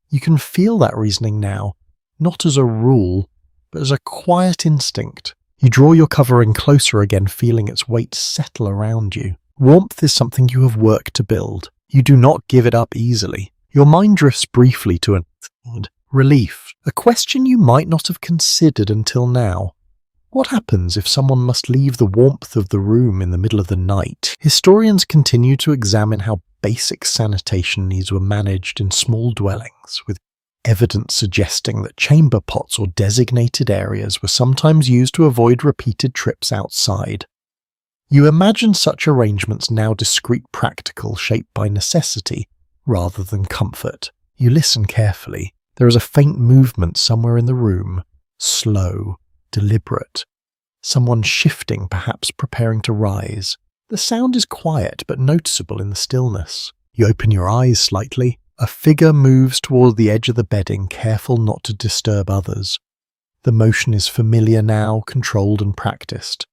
Speaker 1: You can feel that reasoning now, not as a rule, but as a quiet instinct. You draw your covering closer again, feeling its weight settle around you. Warmth is something you have worked to build. You do not give it up easily. Your mind drifts briefly to relief, a question you might not have considered until now. What happens if someone must leave the warmth of the room in the middle of the night? Historians continue to examine how basic sanitation needs were managed in small dwellings, with evidence suggesting that chamber pots or designated areas were sometimes used to avoid repeated trips outside. You imagine such arrangements now discreet, practical, shaped by necessity rather than comfort. You listen carefully. There is a faint movement somewhere in the room, slow, deliberate. Someone shifting, perhaps preparing to rise. The sound is quiet but noticeable in the stillness. You open your eyes slightly. A figure moves toward the edge of the bedding, careful not to disturb others. The motion is familiar now, controlled and practiced.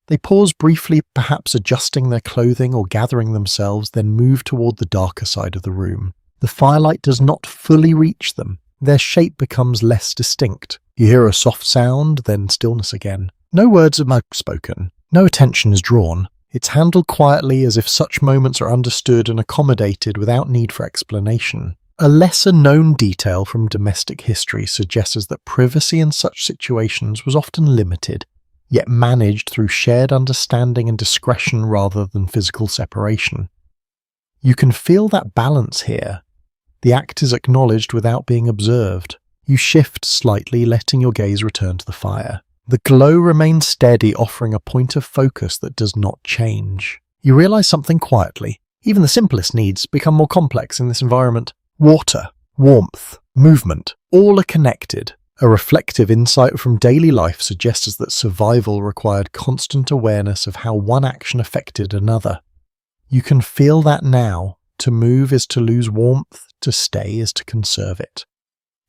Speaker 1: They pause briefly, perhaps adjusting their clothing or gathering themselves, then move toward the darker side of the room. The firelight does not fully reach them. Their shape becomes less distinct. You hear a soft sound, then stillness again. No words are spoken. No attention is drawn. It's handled quietly, as if such moments are understood and accommodated without need for explanation. A lesser-known detail from domestic history suggests that privacy in such situations was often limited, yet managed through shared understanding and discretion rather than physical separation. You can feel that balance here. The act is acknowledged without being observed. You shift slightly, letting your gaze return to the fire. The glow remains steady, offering a point of focus that does not change. You realize something quietly. Even the simplest needs become more complex in this environment. Water, warmth, movement, all are connected. A reflective insight from daily life suggests that survival required constant awareness of how one action affected another. You can feel that now. To move is to lose warmth, to stay is to conserve it.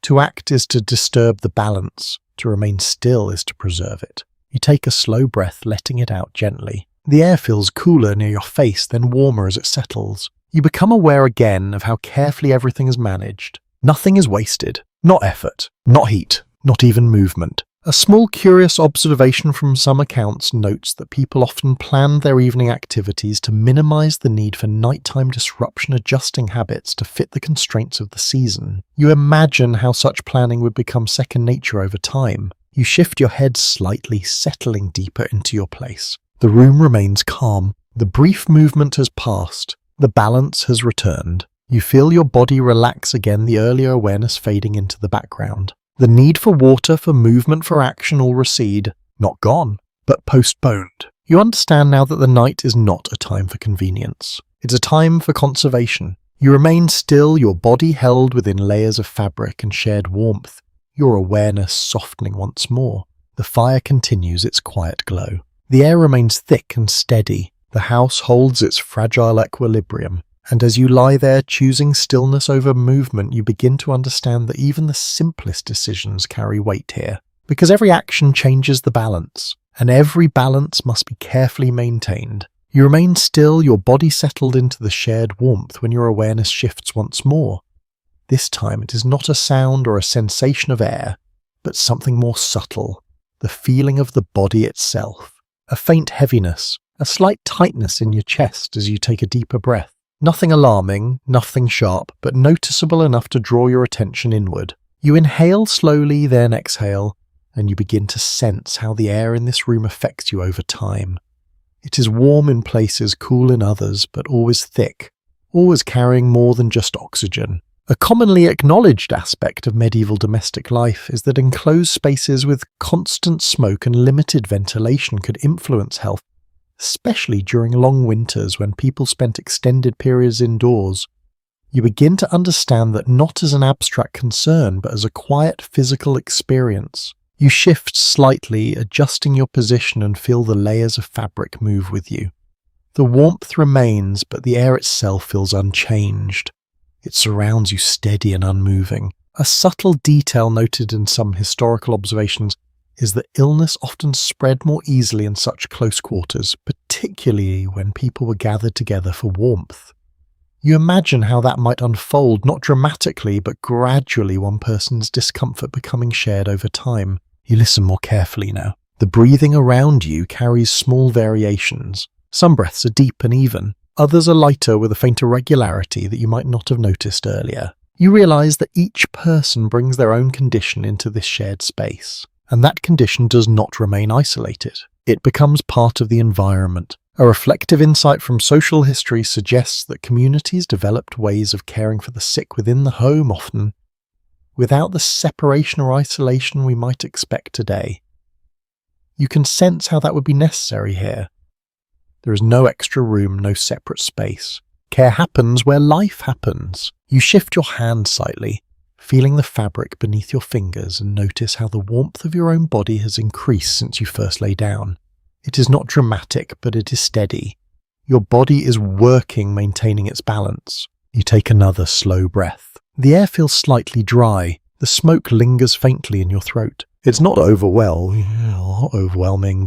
Speaker 1: To act is to disturb the balance, to remain still is to preserve it. You take a slow breath, letting it out gently. The air feels cooler near your face, then warmer as it settles. You become aware again of how carefully everything is managed. Nothing is wasted. Not effort, not heat, not even movement. A small curious observation from some accounts notes that people often plan their evening activities to minimize the need for nighttime disruption, adjusting habits to fit the constraints of the season. You imagine how such planning would become second nature over time. You shift your head slightly, settling deeper into your place. The room remains calm. The brief movement has passed. The balance has returned. You feel your body relax again, the earlier awareness fading into the background. The need for water, for movement, for action all recede. Not gone, but postponed. You understand now that the night is not a time for convenience. It's a time for conservation. You remain still, your body held within layers of fabric and shared warmth, your awareness softening once more. The fire continues its quiet glow. The air remains thick and steady. The house holds its fragile equilibrium. And as you lie there, choosing stillness over movement, you begin to understand that even the simplest decisions carry weight here. Because every action changes the balance, and every balance must be carefully maintained. You remain still, your body settled into the shared warmth when your awareness shifts once more. This time it is not a sound or a sensation of air, but something more subtle, the feeling of the body itself. A faint heaviness, a slight tightness in your chest as you take a deeper breath. Nothing alarming, nothing sharp, but noticeable enough to draw your attention inward. You inhale slowly, then exhale, and you begin to sense how the air in this room affects you over time. It is warm in places, cool in others, but always thick, always carrying more than just oxygen. A commonly acknowledged aspect of medieval domestic life is that enclosed spaces with constant smoke and limited ventilation could influence health, especially during long winters when people spent extended periods indoors. You begin to understand that not as an abstract concern, but as a quiet physical experience. You shift slightly, adjusting your position, and feel the layers of fabric move with you. The warmth remains, but the air itself feels unchanged. It surrounds you steady and unmoving. A subtle detail noted in some historical observations is that illness often spread more easily in such close quarters, particularly when people were gathered together for warmth. You imagine how that might unfold, not dramatically, but gradually, one person's discomfort becoming shared over time. You listen more carefully now. The breathing around you carries small variations. Some breaths are deep and even. Others are lighter with a fainter regularity that you might not have noticed earlier. You realize that each person brings their own condition into this shared space. And that condition does not remain isolated. It becomes part of the environment. A reflective insight from social history suggests that communities developed ways of caring for the sick within the home, often without the separation or isolation we might expect today. You can sense how that would be necessary here. There is no extra room, no separate space. Care happens where life happens. You shift your hand slightly, feeling the fabric beneath your fingers, and notice how the warmth of your own body has increased since you first lay down. It is not dramatic, but it is steady. Your body is working, maintaining its balance. You take another slow breath. The air feels slightly dry. The smoke lingers faintly in your throat. It's not overwhelming,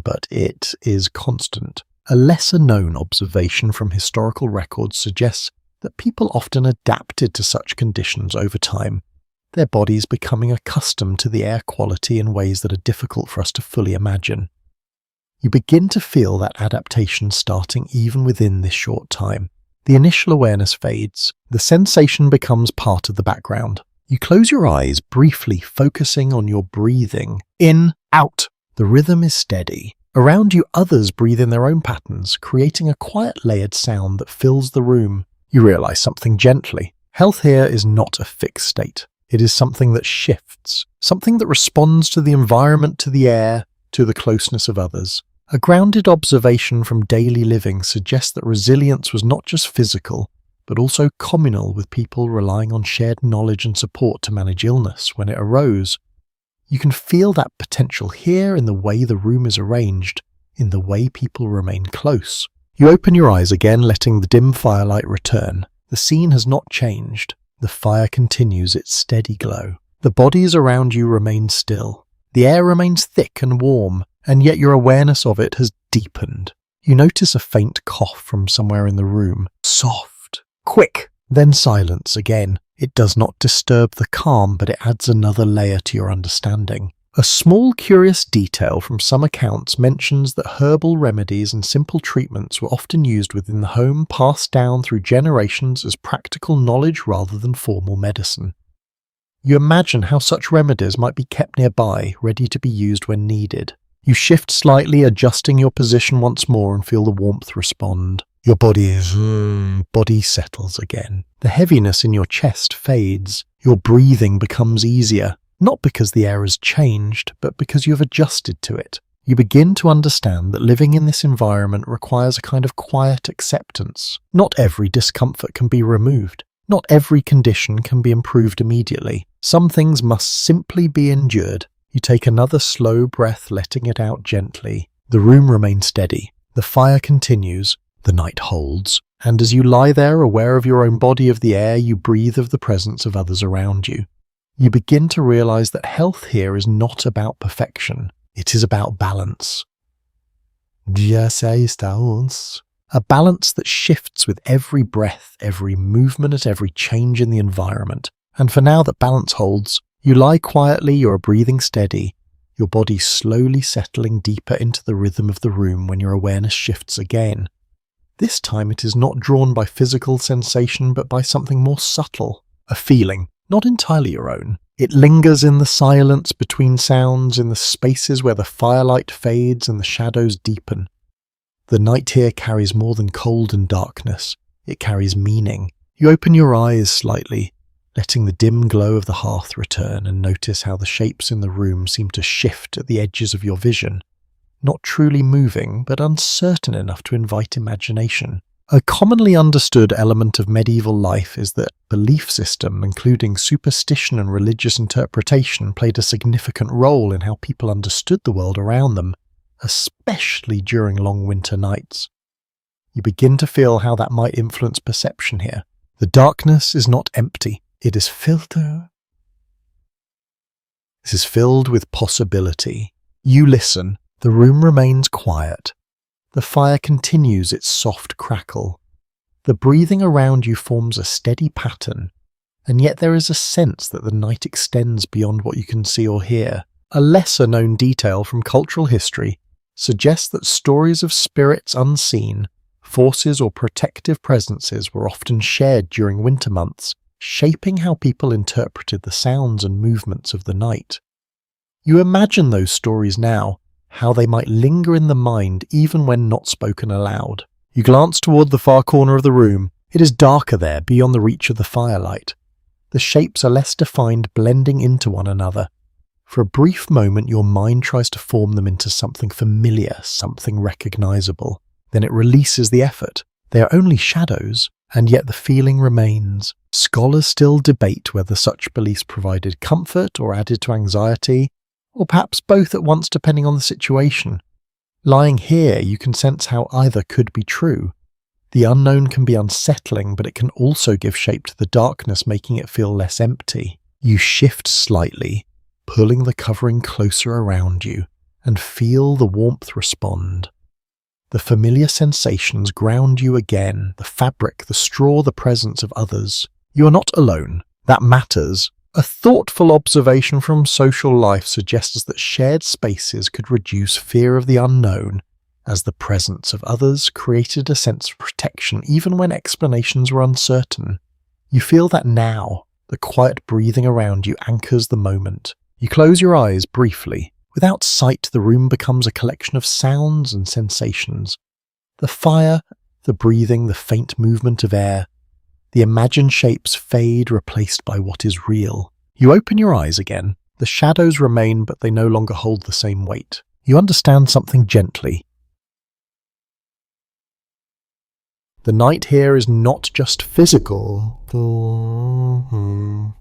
Speaker 1: but it is constant. A lesser-known observation from historical records suggests that people often adapted to such conditions over time. their bodies becoming accustomed to the air quality in ways that are difficult for us to fully imagine. You begin to feel that adaptation starting even within this short time. The initial awareness fades. The sensation becomes part of the background. You close your eyes, briefly focusing on your breathing. In, out. The rhythm is steady. Around you, others breathe in their own patterns, creating a quiet layered sound that fills the room. You realize something gently. Health here is not a fixed state. It is something that shifts, something that responds to the environment, to the air, to the closeness of others. A grounded observation from daily living suggests that resilience was not just physical, but also communal, with people relying on shared knowledge and support to manage illness when it arose. You can feel that potential here in the way the room is arranged, in the way people remain close. You open your eyes again, letting the dim firelight return. The scene has not changed. The fire continues its steady glow. The bodies around you remain still. The air remains thick and warm, and yet your awareness of it has deepened. You notice a faint cough from somewhere in the room. Soft, quick, then silence again. It does not disturb the calm, but it adds another layer to your understanding. A small curious detail from some accounts mentions that herbal remedies and simple treatments were often used within the home, passed down through generations as practical knowledge rather than formal medicine. You imagine how such remedies might be kept nearby, ready to be used when needed. You shift slightly, adjusting your position once more, and feel the warmth respond. Your body settles again. The heaviness in your chest fades. Your breathing becomes easier, not because the air has changed, but because you have adjusted to it. You begin to understand that living in this environment requires a kind of quiet acceptance. Not every discomfort can be removed. Not every condition can be improved immediately. Some things must simply be endured. You take another slow breath, letting it out gently. The room remains steady. The fire continues. The night holds. And as you lie there, aware of your own body, of the air, you breathe of the presence of others around you. You begin to realize that health here is not about perfection. It is about balance. A balance that shifts with every breath, every movement, every change in the environment. And for now that balance holds, you lie quietly, your breathing steady, your body slowly settling deeper into the rhythm of the room when your awareness shifts again. This time it is not drawn by physical sensation, but by something more subtle, a feeling, not entirely your own. It lingers in the silence between sounds, in the spaces where the firelight fades and the shadows deepen. The night here carries more than cold and darkness. It carries meaning. You open your eyes slightly, letting the dim glow of the hearth return, and notice how the shapes in the room seem to shift at the edges of your vision. Not truly moving, but uncertain enough to invite imagination. A commonly understood element of medieval life is that belief system, including superstition and religious interpretation, played a significant role in how people understood the world around them, especially during long winter nights. You begin to feel how that might influence perception here. The darkness is not empty. It is filled with possibility. You listen. The room remains quiet. The fire continues its soft crackle. The breathing around you forms a steady pattern, and yet there is a sense that the night extends beyond what you can see or hear. A lesser-known detail from cultural history suggests that stories of spirits unseen, forces or protective presences were often shared during winter months, shaping how people interpreted the sounds and movements of the night. You imagine those stories now, how they might linger in the mind even when not spoken aloud. You glance toward the far corner of the room. It is darker there, beyond the reach of the firelight. The shapes are less defined, blending into one another. For a brief moment, your mind tries to form them into something familiar, something recognizable. Then it releases the effort. They are only shadows, and yet the feeling remains. Scholars still debate whether such beliefs provided comfort or added to anxiety, or perhaps both at once depending on the situation. Lying here, you can sense how either could be true. The unknown can be unsettling, but it can also give shape to the darkness, making it feel less empty. You shift slightly, pulling the covering closer around you, and feel the warmth respond. The familiar sensations ground you again, the fabric, the straw, the presence of others. You are not alone. That matters. A thoughtful observation from social life suggests that shared spaces could reduce fear of the unknown, as the presence of others created a sense of protection even when explanations were uncertain. You feel that now, the quiet breathing around you anchors the moment. You close your eyes briefly. Without sight, the room becomes a collection of sounds and sensations. The fire, the breathing, the faint movement of air. The imagined shapes fade, replaced by what is real. You open your eyes again. The shadows remain, but they no longer hold the same weight. You understand something gently. The night here is not just physical.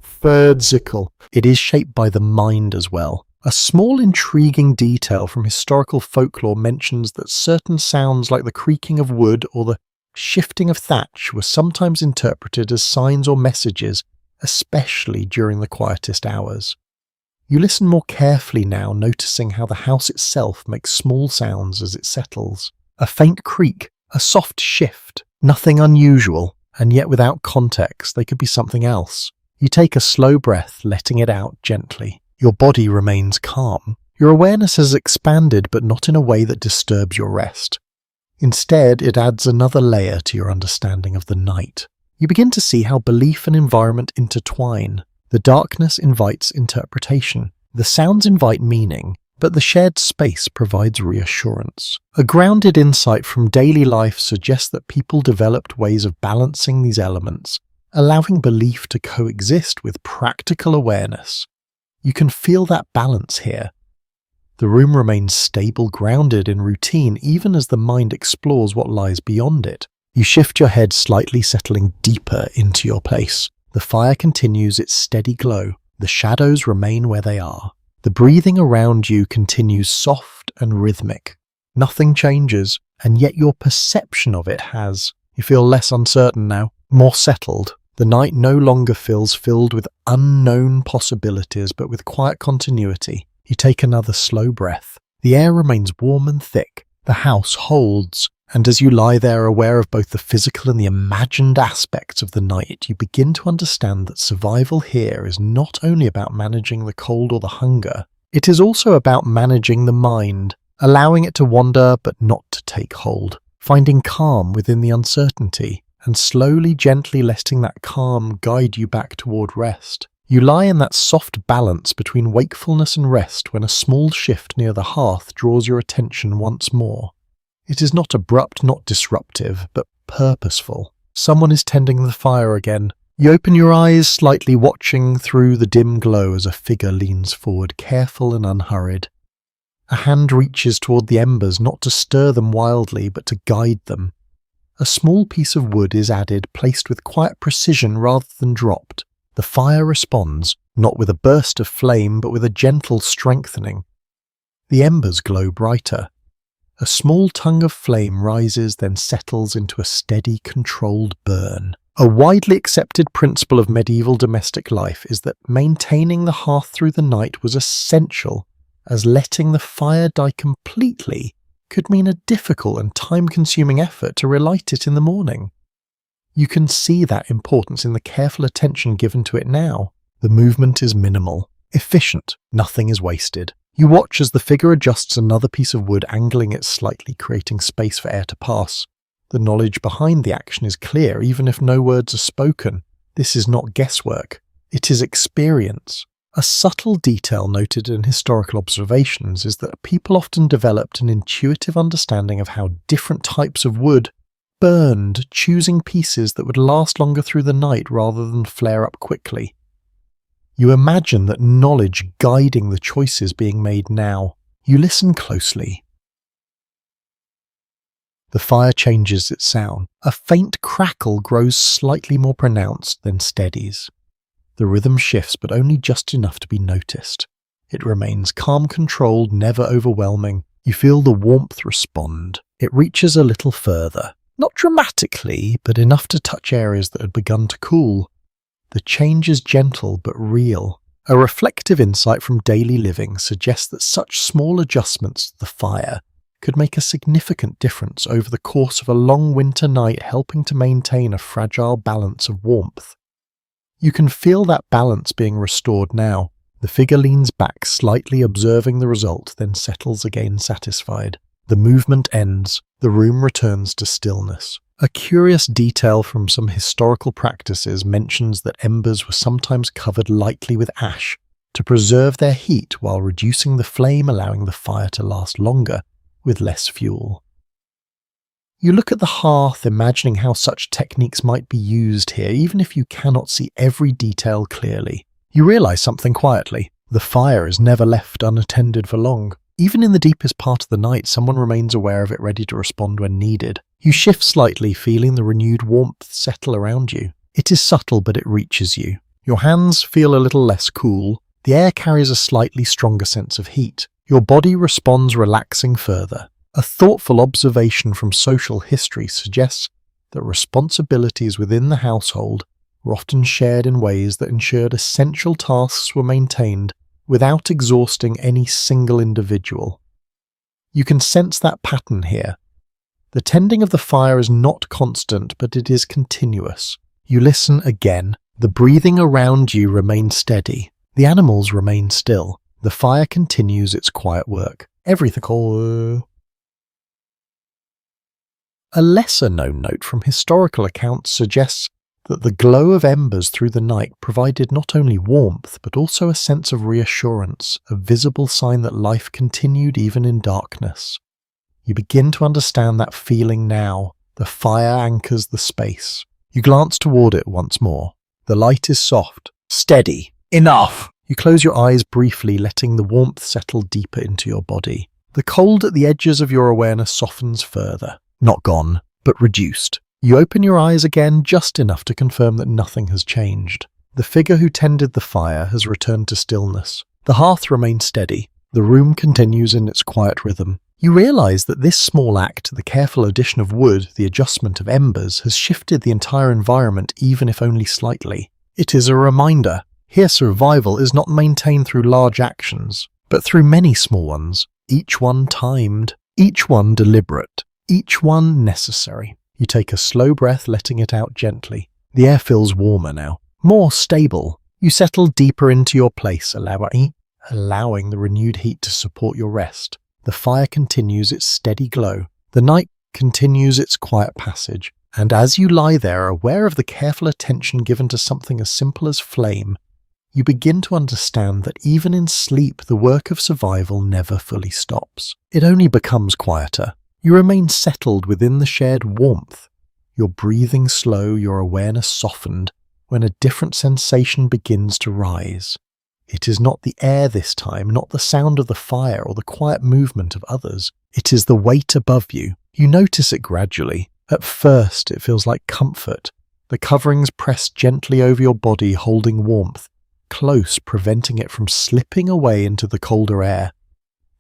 Speaker 1: Physical. It is shaped by the mind as well. A small intriguing detail from historical folklore mentions that certain sounds like the creaking of wood or the shifting of thatch were sometimes interpreted as signs or messages, especially during the quietest hours. You listen more carefully now, noticing how the house itself makes small sounds as it settles. A faint creak, a soft shift, nothing unusual, and yet without context they could be something else. You take a slow breath, letting it out gently. Your body remains calm. Your awareness has expanded, but not in a way that disturbs your rest. Instead, it adds another layer to your understanding of the night. You begin to see how belief and environment intertwine. The darkness invites interpretation. The sounds invite meaning, but the shared space provides reassurance. A grounded insight from daily life suggests that people developed ways of balancing these elements, allowing belief to coexist with practical awareness. You can feel that balance here. The room remains stable, grounded in routine, even as the mind explores what lies beyond it. You shift your head slightly, settling deeper into your place. The fire continues its steady glow. The shadows remain where they are. The breathing around you continues soft and rhythmic. Nothing changes, and yet your perception of it has. You feel less uncertain now, more settled. The night no longer feels filled with unknown possibilities, but with quiet continuity. You take another slow breath. The air remains warm and thick. The house holds, and as you lie there aware of both the physical and the imagined aspects of the night, you begin to understand that survival here is not only about managing the cold or the hunger, it is also about managing the mind, allowing it to wander but not to take hold, finding calm within the uncertainty, and slowly, gently letting that calm guide you back toward rest. You lie in that soft balance between wakefulness and rest when a small shift near the hearth draws your attention once more. It is not abrupt, not disruptive, but purposeful. Someone is tending the fire again. You open your eyes slightly, watching through the dim glow as a figure leans forward, careful and unhurried. A hand reaches toward the embers, not to stir them wildly, but to guide them. A small piece of wood is added, placed with quiet precision rather than dropped. The fire responds, not with a burst of flame, but with a gentle strengthening. The embers glow brighter. A small tongue of flame rises, then settles into a steady, controlled burn. A widely accepted principle of medieval domestic life is that maintaining the hearth through the night was essential, as letting the fire die completely could mean a difficult and time-consuming effort to relight it in the morning. You can see that importance in the careful attention given to it now. The movement is minimal, efficient, nothing is wasted. You watch as the figure adjusts another piece of wood, angling it slightly, creating space for air to pass. The knowledge behind the action is clear, even if no words are spoken. This is not guesswork. It is experience. A subtle detail noted in historical observations is that people often developed an intuitive understanding of how different types of wood burned, choosing pieces that would last longer through the night rather than flare up quickly. You imagine that knowledge guiding the choices being made now. You listen closely. The fire changes its sound. A faint crackle grows slightly more pronounced, then steadies. The rhythm shifts, but only just enough to be noticed. It remains calm, controlled, never overwhelming. You feel the warmth respond. It reaches a little further. Not dramatically, but enough to touch areas that had begun to cool. The change is gentle but real. A reflective insight from daily living suggests that such small adjustments to the fire could make a significant difference over the course of a long winter night, helping to maintain a fragile balance of warmth. You can feel that balance being restored now. The figure leans back slightly, observing the result, then settles again satisfied. The movement ends. The room returns to stillness. A curious detail from some historical practices mentions that embers were sometimes covered lightly with ash to preserve their heat while reducing the flame, allowing the fire to last longer with less fuel. You look at the hearth, imagining how such techniques might be used here, even if you cannot see every detail clearly. You realize something quietly. The fire is never left unattended for long. Even in the deepest part of the night, someone remains aware of it, ready to respond when needed. You shift slightly, feeling the renewed warmth settle around you. It is subtle, but it reaches you. Your hands feel a little less cool. The air carries a slightly stronger sense of heat. Your body responds, relaxing further. A thoughtful observation from social history suggests that responsibilities within the household were often shared in ways that ensured essential tasks were maintained without exhausting any single individual. You can sense that pattern here. The tending of the fire is not constant, but it is continuous. You listen again. The breathing around you remains steady. The animals remain still. The fire continues its quiet work. Everything. A lesser-known note from historical accounts suggests that the glow of embers through the night provided not only warmth, but also a sense of reassurance, a visible sign that life continued even in darkness. You begin to understand that feeling now. The fire anchors the space. You glance toward it once more. The light is soft, steady. Enough! You close your eyes briefly, letting the warmth settle deeper into your body. The cold at the edges of your awareness softens further. Not gone, but reduced. You open your eyes again just enough to confirm that nothing has changed. The figure who tended the fire has returned to stillness. The hearth remains steady. The room continues in its quiet rhythm. You realize that this small act, the careful addition of wood, the adjustment of embers, has shifted the entire environment, even if only slightly. It is a reminder. Here survival is not maintained through large actions, but through many small ones, each one timed, each one deliberate, each one necessary. You take a slow breath, letting it out gently. The air feels warmer now, more stable. You settle deeper into your place, allowing the renewed heat to support your rest. The fire continues its steady glow. The night continues its quiet passage. And as you lie there, aware of the careful attention given to something as simple as flame, you begin to understand that even in sleep, the work of survival never fully stops. It only becomes quieter. You remain settled within the shared warmth, your breathing slow, your awareness softened, when a different sensation begins to rise. It is not the air this time, not the sound of the fire or the quiet movement of others. It is the weight above you. You notice it gradually. At first, it feels like comfort. The coverings press gently over your body, holding warmth, close, preventing it from slipping away into the colder air.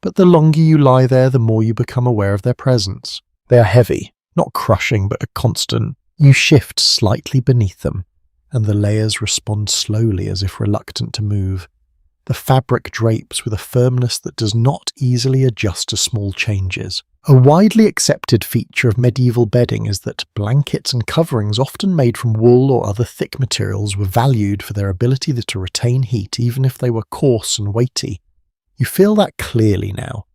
Speaker 1: But the longer you lie there, the more you become aware of their presence. They are heavy, not crushing, but a constant. You shift slightly beneath them, and the layers respond slowly as if reluctant to move. The fabric drapes with a firmness that does not easily adjust to small changes. A widely accepted feature of medieval bedding is that blankets and coverings, often made from wool or other thick materials, were valued for their ability to retain heat even if they were coarse and weighty. You feel that clearly now.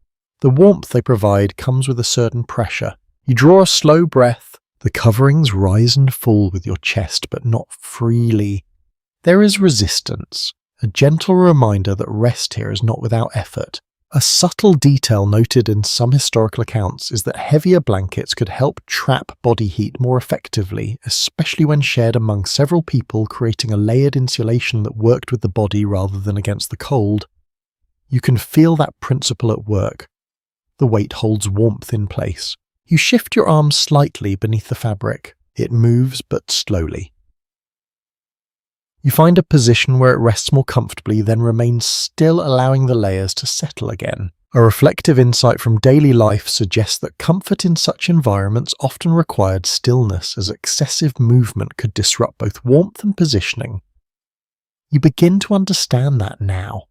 Speaker 1: The warmth they provide comes with a certain pressure. You draw a slow breath. The coverings rise and fall with your chest, but not freely. There is resistance, a gentle reminder that rest here is not without effort. A subtle detail noted in some historical accounts is that heavier blankets could help trap body heat more effectively, especially when shared among several people, creating a layered insulation that worked with the body rather than against the cold. You can feel that principle at work. The weight holds warmth in place. You shift your arms slightly beneath the fabric. It moves, but slowly. You find a position where it rests more comfortably, then remains still, allowing the layers to settle again. A reflective insight from daily life suggests that comfort in such environments often required stillness, as excessive movement could disrupt both warmth and positioning. You begin to understand that now.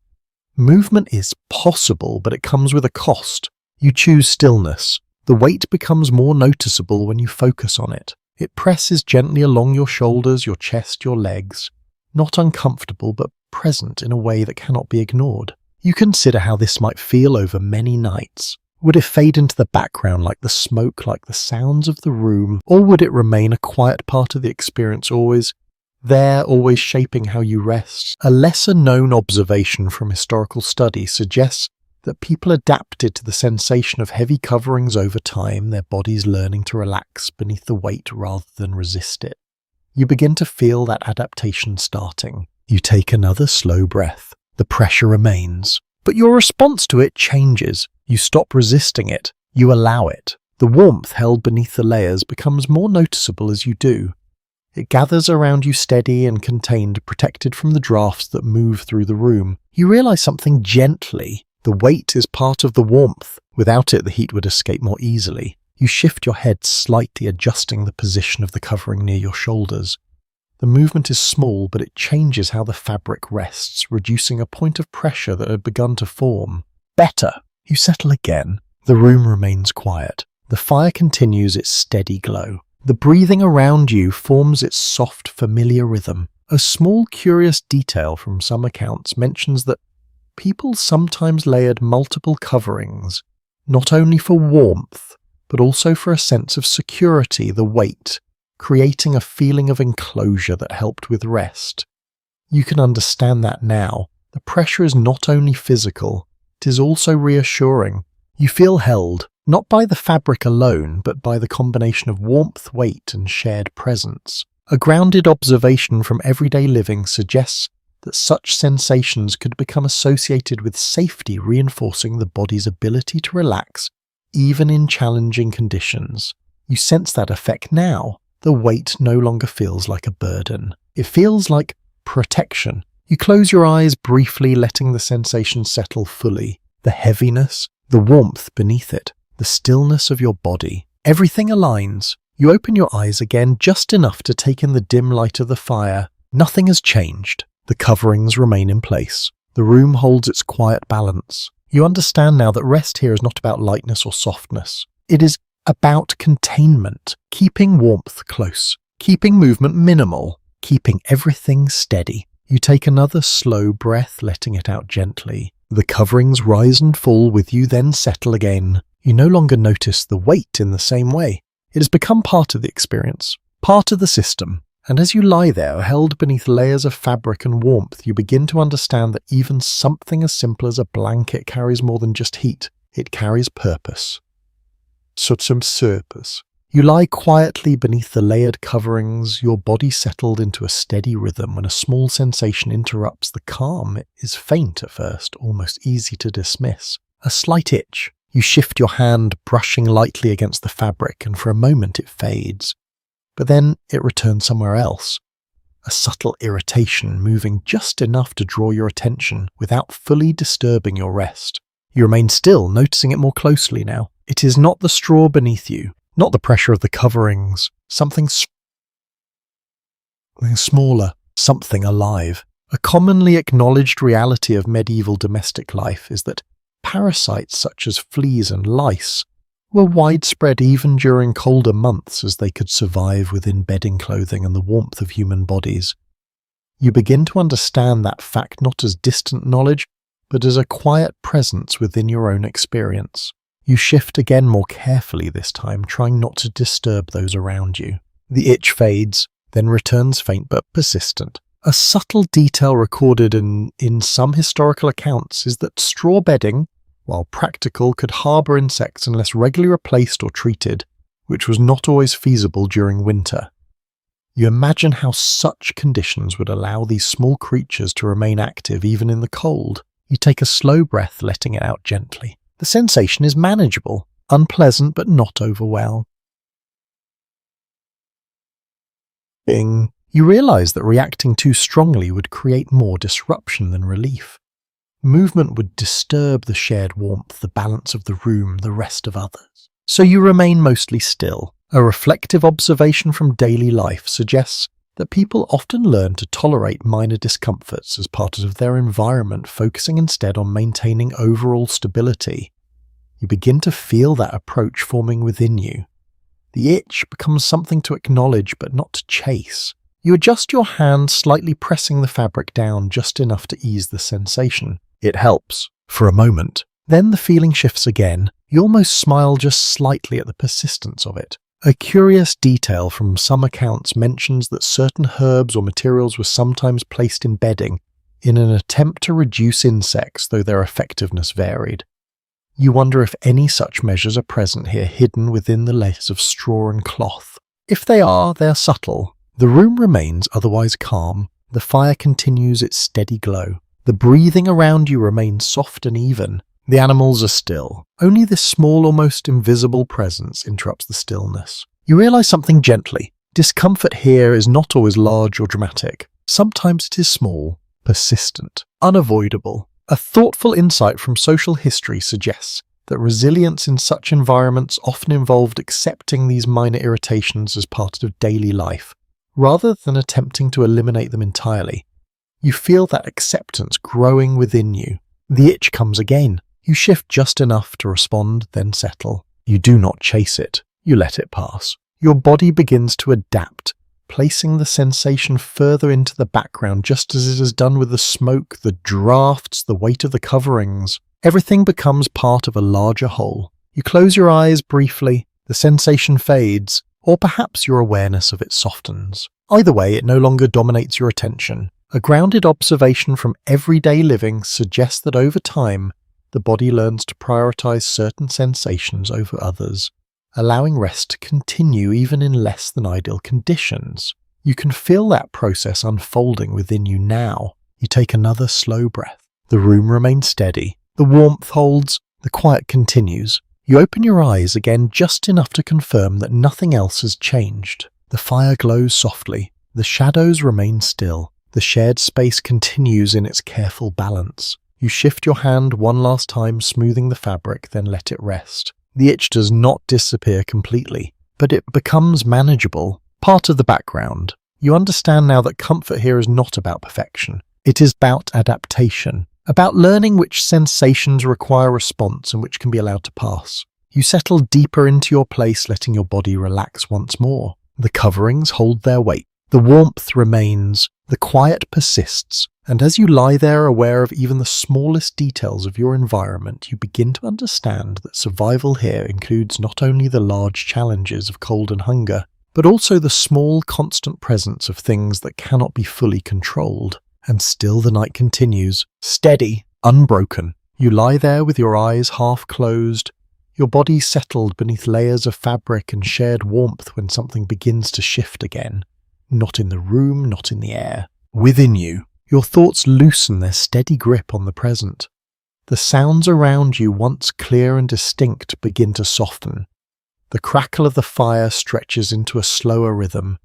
Speaker 1: Movement is possible, but it comes with a cost. You choose stillness. The weight becomes more noticeable when you focus on it. It presses gently along your shoulders, your chest, your legs. not uncomfortable but present in a way that cannot be ignored. You consider how this might feel over many nights. Would it fade into the background like the smoke, like the sounds of the room, or would it remain a quiet part of the experience, always there, always shaping how you rest? A lesser-known observation from historical study suggests that people adapted to the sensation of heavy coverings over time, their bodies learning to relax beneath the weight rather than resist it. You begin to feel that adaptation starting. You take another slow breath. The pressure remains, but your response to it changes. You stop resisting it. You allow it. The warmth held beneath the layers becomes more noticeable as you do. It gathers around you steady and contained, protected from the drafts that move through the room. You realize something gently. The weight is part of the warmth. Without it, the heat would escape more easily. You shift your head slightly, adjusting the position of the covering near your shoulders. The movement is small, but it changes how the fabric rests, reducing a point of pressure that had begun to form. Better. You settle again. The room remains quiet. The fire continues its steady glow. The breathing around you forms its soft, familiar rhythm. A small, curious detail from some accounts mentions that people sometimes layered multiple coverings, not only for warmth, but also for a sense of security, the weight, creating a feeling of enclosure that helped with rest. You can understand that now. The pressure is not only physical, it is also reassuring. You feel held, not by the fabric alone, but by the combination of warmth, weight, and shared presence. A grounded observation from everyday living suggests that such sensations could become associated with safety, reinforcing the body's ability to relax, even in challenging conditions. You sense that effect now. The weight no longer feels like a burden. It feels like protection. You close your eyes briefly, letting the sensation settle fully. The heaviness, the warmth beneath it, the stillness of your body. Everything aligns. You open your eyes again just enough to take in the dim light of the fire. Nothing has changed. The coverings remain in place. The room holds its quiet balance. You understand now that rest here is not about lightness or softness. It is about containment, keeping warmth close, keeping movement minimal, keeping everything steady. You take another slow breath, letting it out gently. The coverings rise and fall with you, then settle again. You no longer notice the weight in the same way. It has become part of the experience, part of the system. And as you lie there, held beneath layers of fabric and warmth, you begin to understand that even something as simple as a blanket carries more than just heat. It carries purpose. Some purpose. You lie quietly beneath the layered coverings, your body settled into a steady rhythm when a small sensation interrupts the calm. It is faint at first, almost easy to dismiss. A slight itch. You shift your hand, brushing lightly against the fabric, and for a moment it fades. But then it returns somewhere else. A subtle irritation, moving just enough to draw your attention without fully disturbing your rest. You remain still, noticing it more closely now. It is not the straw beneath you, not the pressure of the coverings, something smaller, something alive. A commonly acknowledged reality of medieval domestic life is that parasites such as fleas and lice were widespread even during colder months, as they could survive within bedding clothing and the warmth of human bodies. You begin to understand that fact not as distant knowledge, but as a quiet presence within your own experience. You shift again more carefully this time, trying not to disturb those around you. The itch fades, then returns faint but persistent. A subtle detail recorded in some historical accounts is that straw bedding, while practical, could harbour insects unless regularly replaced or treated, which was not always feasible during winter. You imagine how such conditions would allow these small creatures to remain active even in the cold. You take a slow breath, letting it out gently. The sensation is manageable, unpleasant but not overwhelming. You realise that reacting too strongly would create more disruption than relief. Movement would disturb the shared warmth, the balance of the room, the rest of others. So you remain mostly still. A reflective observation from daily life suggests that people often learn to tolerate minor discomforts as part of their environment, focusing instead on maintaining overall stability. You begin to feel that approach forming within you. The itch becomes something to acknowledge but not to chase. You adjust your hand, slightly pressing the fabric down just enough to ease the sensation. It helps, for a moment. Then the feeling shifts again. You almost smile just slightly at the persistence of it. A curious detail from some accounts mentions that certain herbs or materials were sometimes placed in bedding in an attempt to reduce insects, though their effectiveness varied. You wonder if any such measures are present here, hidden within the layers of straw and cloth. If they are, they're subtle. The room remains otherwise calm. The fire continues its steady glow. The breathing around you remains soft and even. The animals are still. Only this small, almost invisible presence interrupts the stillness. You realize something gently. Discomfort here is not always large or dramatic. Sometimes it is small, persistent, unavoidable. A thoughtful insight from social history suggests that resilience in such environments often involved accepting these minor irritations as part of daily life, rather than attempting to eliminate them entirely. You feel that acceptance growing within you. The itch comes again. You shift just enough to respond, then settle. You do not chase it. You let it pass. Your body begins to adapt, placing the sensation further into the background, just as it has done with the smoke, the drafts, the weight of the coverings. Everything becomes part of a larger whole. You close your eyes briefly, the sensation fades, or perhaps your awareness of it softens. Either way, it no longer dominates your attention. A grounded observation from everyday living suggests that over time, the body learns to prioritize certain sensations over others, allowing rest to continue even in less than ideal conditions. You can feel that process unfolding within you now. You take another slow breath. The room remains steady. The warmth holds. The quiet continues. You open your eyes again just enough to confirm that nothing else has changed. The fire glows softly. The shadows remain still. The shared space continues in its careful balance. You shift your hand one last time, smoothing the fabric, then let it rest. The itch does not disappear completely, but it becomes manageable, part of the background. You understand now that comfort here is not about perfection. It is about adaptation, about learning which sensations require response and which can be allowed to pass. You settle deeper into your place, letting your body relax once more. The coverings hold their weight. The warmth remains. The quiet persists. And as you lie there aware of even the smallest details of your environment, you begin to understand that survival here includes not only the large challenges of cold and hunger, but also the small, constant presence of things that cannot be fully controlled. And still the night continues, steady, unbroken. You lie there with your eyes half closed, your body settled beneath layers of fabric and shared warmth when something begins to shift again. Not in the room, not in the air. Within you. Your thoughts loosen their steady grip on the present. The sounds around you, once clear and distinct, begin to soften. The crackle of the fire stretches into a slower rhythm.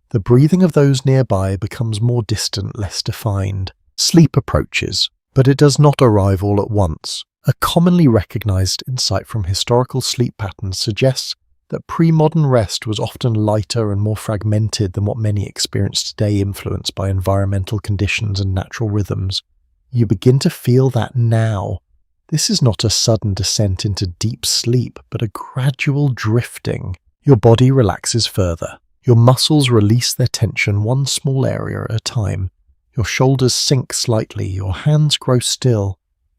Speaker 1: The breathing of those nearby becomes more distant, less defined. Sleep approaches, but it does not arrive all at once. A commonly recognized insight from historical sleep patterns suggests that pre-modern rest was often lighter and more fragmented than what many experience today, influenced by environmental conditions and natural rhythms. You begin to feel that now. This is not a sudden descent into deep sleep, but a gradual drifting. Your body relaxes further. Your muscles release their tension one small area at a time. Your shoulders sink slightly, your hands grow still.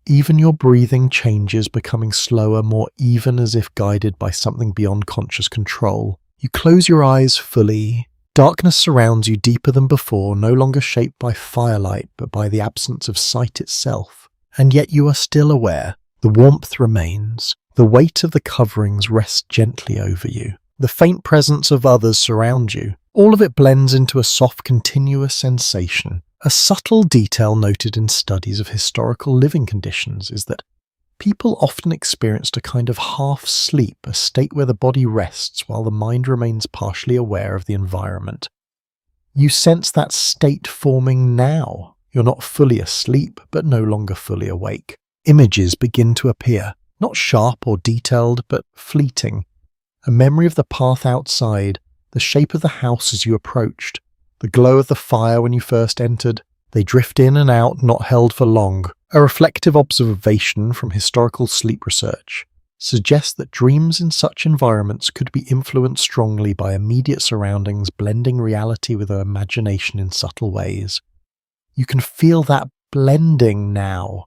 Speaker 1: Even your breathing changes, becoming slower, more even, as if guided by something beyond conscious control. You close your eyes fully. Darkness surrounds you deeper than before, no longer shaped by firelight, but by the absence of sight itself. And yet you are still aware. The warmth remains. The weight of the coverings rests gently over you. The faint presence of others surround you. All of it blends into a soft, continuous sensation. A subtle detail noted in studies of historical living conditions is that people often experienced a kind of half-sleep, a state where the body rests while the mind remains partially aware of the environment. You sense that state forming now. You're not fully asleep, but no longer fully awake. Images begin to appear, not sharp or detailed, but fleeting. A memory of the path outside, the shape of the house as you approached, the glow of the fire when you first entered. They drift in and out, not held for long. A reflective observation from historical sleep research. suggests that dreams in such environments could be influenced strongly by immediate surroundings, blending reality with our imagination in subtle ways. You can feel that blending now.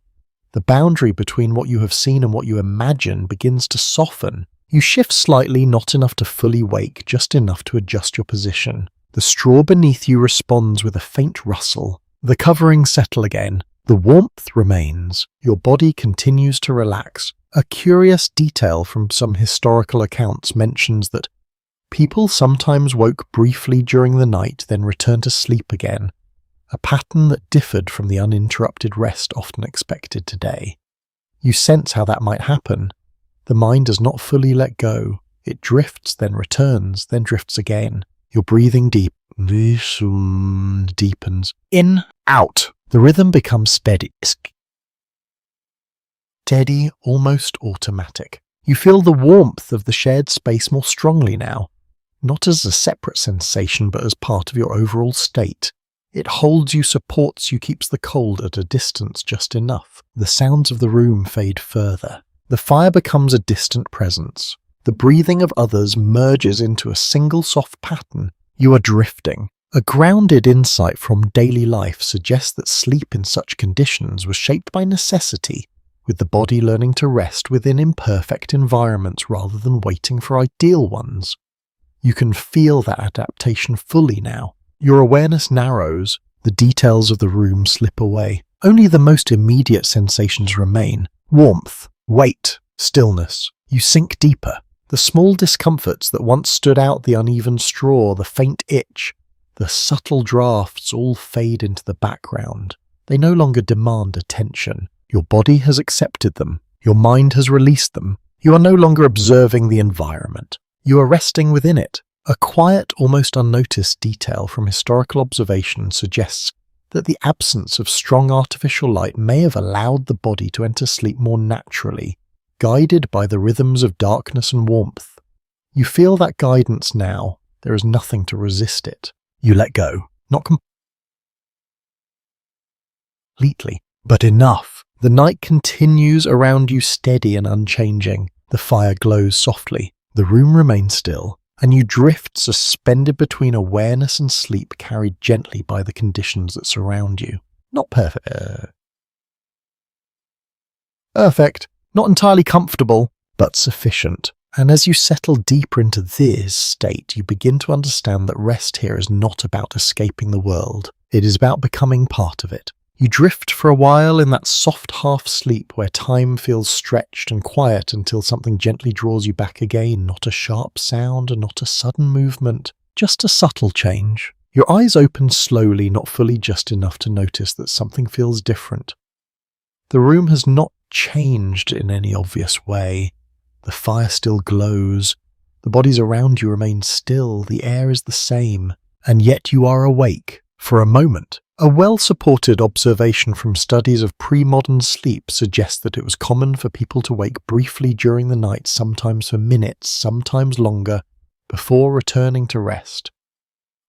Speaker 1: The boundary between what you have seen and what you imagine begins to soften. You shift slightly, not enough to fully wake, just enough to adjust your position. The straw beneath you responds with a faint rustle. The coverings settle again. The warmth remains. Your body continues to relax. A curious detail from some historical accounts mentions that people sometimes woke briefly during the night, then returned to sleep again, a pattern that differed from the uninterrupted rest often expected today. You sense how that might happen. The mind does not fully let go. It drifts, then returns, then drifts again. Your breathing deepens. In, out. The rhythm becomes steady. Steady, almost automatic. You feel the warmth of the shared space more strongly now, not as a separate sensation but as part of your overall state. It holds you, supports you, keeps the cold at a distance just enough. The sounds of the room fade further. The fire becomes a distant presence. The breathing of others merges into a single soft pattern. You are drifting. A grounded insight from daily life suggests that sleep in such conditions was shaped by necessity, with the body learning to rest within imperfect environments rather than waiting for ideal ones. You can feel that adaptation fully now. Your awareness narrows, the details of the room slip away. Only the most immediate sensations remain: warmth, weight, stillness. You sink deeper. The small discomforts that once stood out, the uneven straw, the faint itch, the subtle drafts, all fade into the background. They no longer demand attention. Your body has accepted them. Your mind has released them. You are no longer observing the environment. You are resting within it. A quiet, almost unnoticed detail from historical observation suggests that the absence of strong artificial light may have allowed the body to enter sleep more naturally, guided by the rhythms of darkness and warmth. You feel that guidance now. There is nothing to resist it. You let go, not completely, but enough. The night continues around you, steady and unchanging. The fire glows softly. The room remains still, and you drift, suspended between awareness and sleep, carried gently by the conditions that surround you. Not perfect. Perfect. Not entirely comfortable, but sufficient. And as you settle deeper into this state, you begin to understand that rest here is not about escaping the world. It is about becoming part of it. You drift for a while in that soft half-sleep where time feels stretched and quiet until something gently draws you back again. Not a sharp sound and not a sudden movement, just a subtle change. Your eyes open slowly, not fully, just enough to notice that something feels different. The room has not changed in any obvious way. The fire still glows. The bodies around you remain still. The air is the same. And yet you are awake. For a moment. A well-supported observation from studies of pre-modern sleep suggests that it was common for people to wake briefly during the night, sometimes for minutes, sometimes longer, before returning to rest.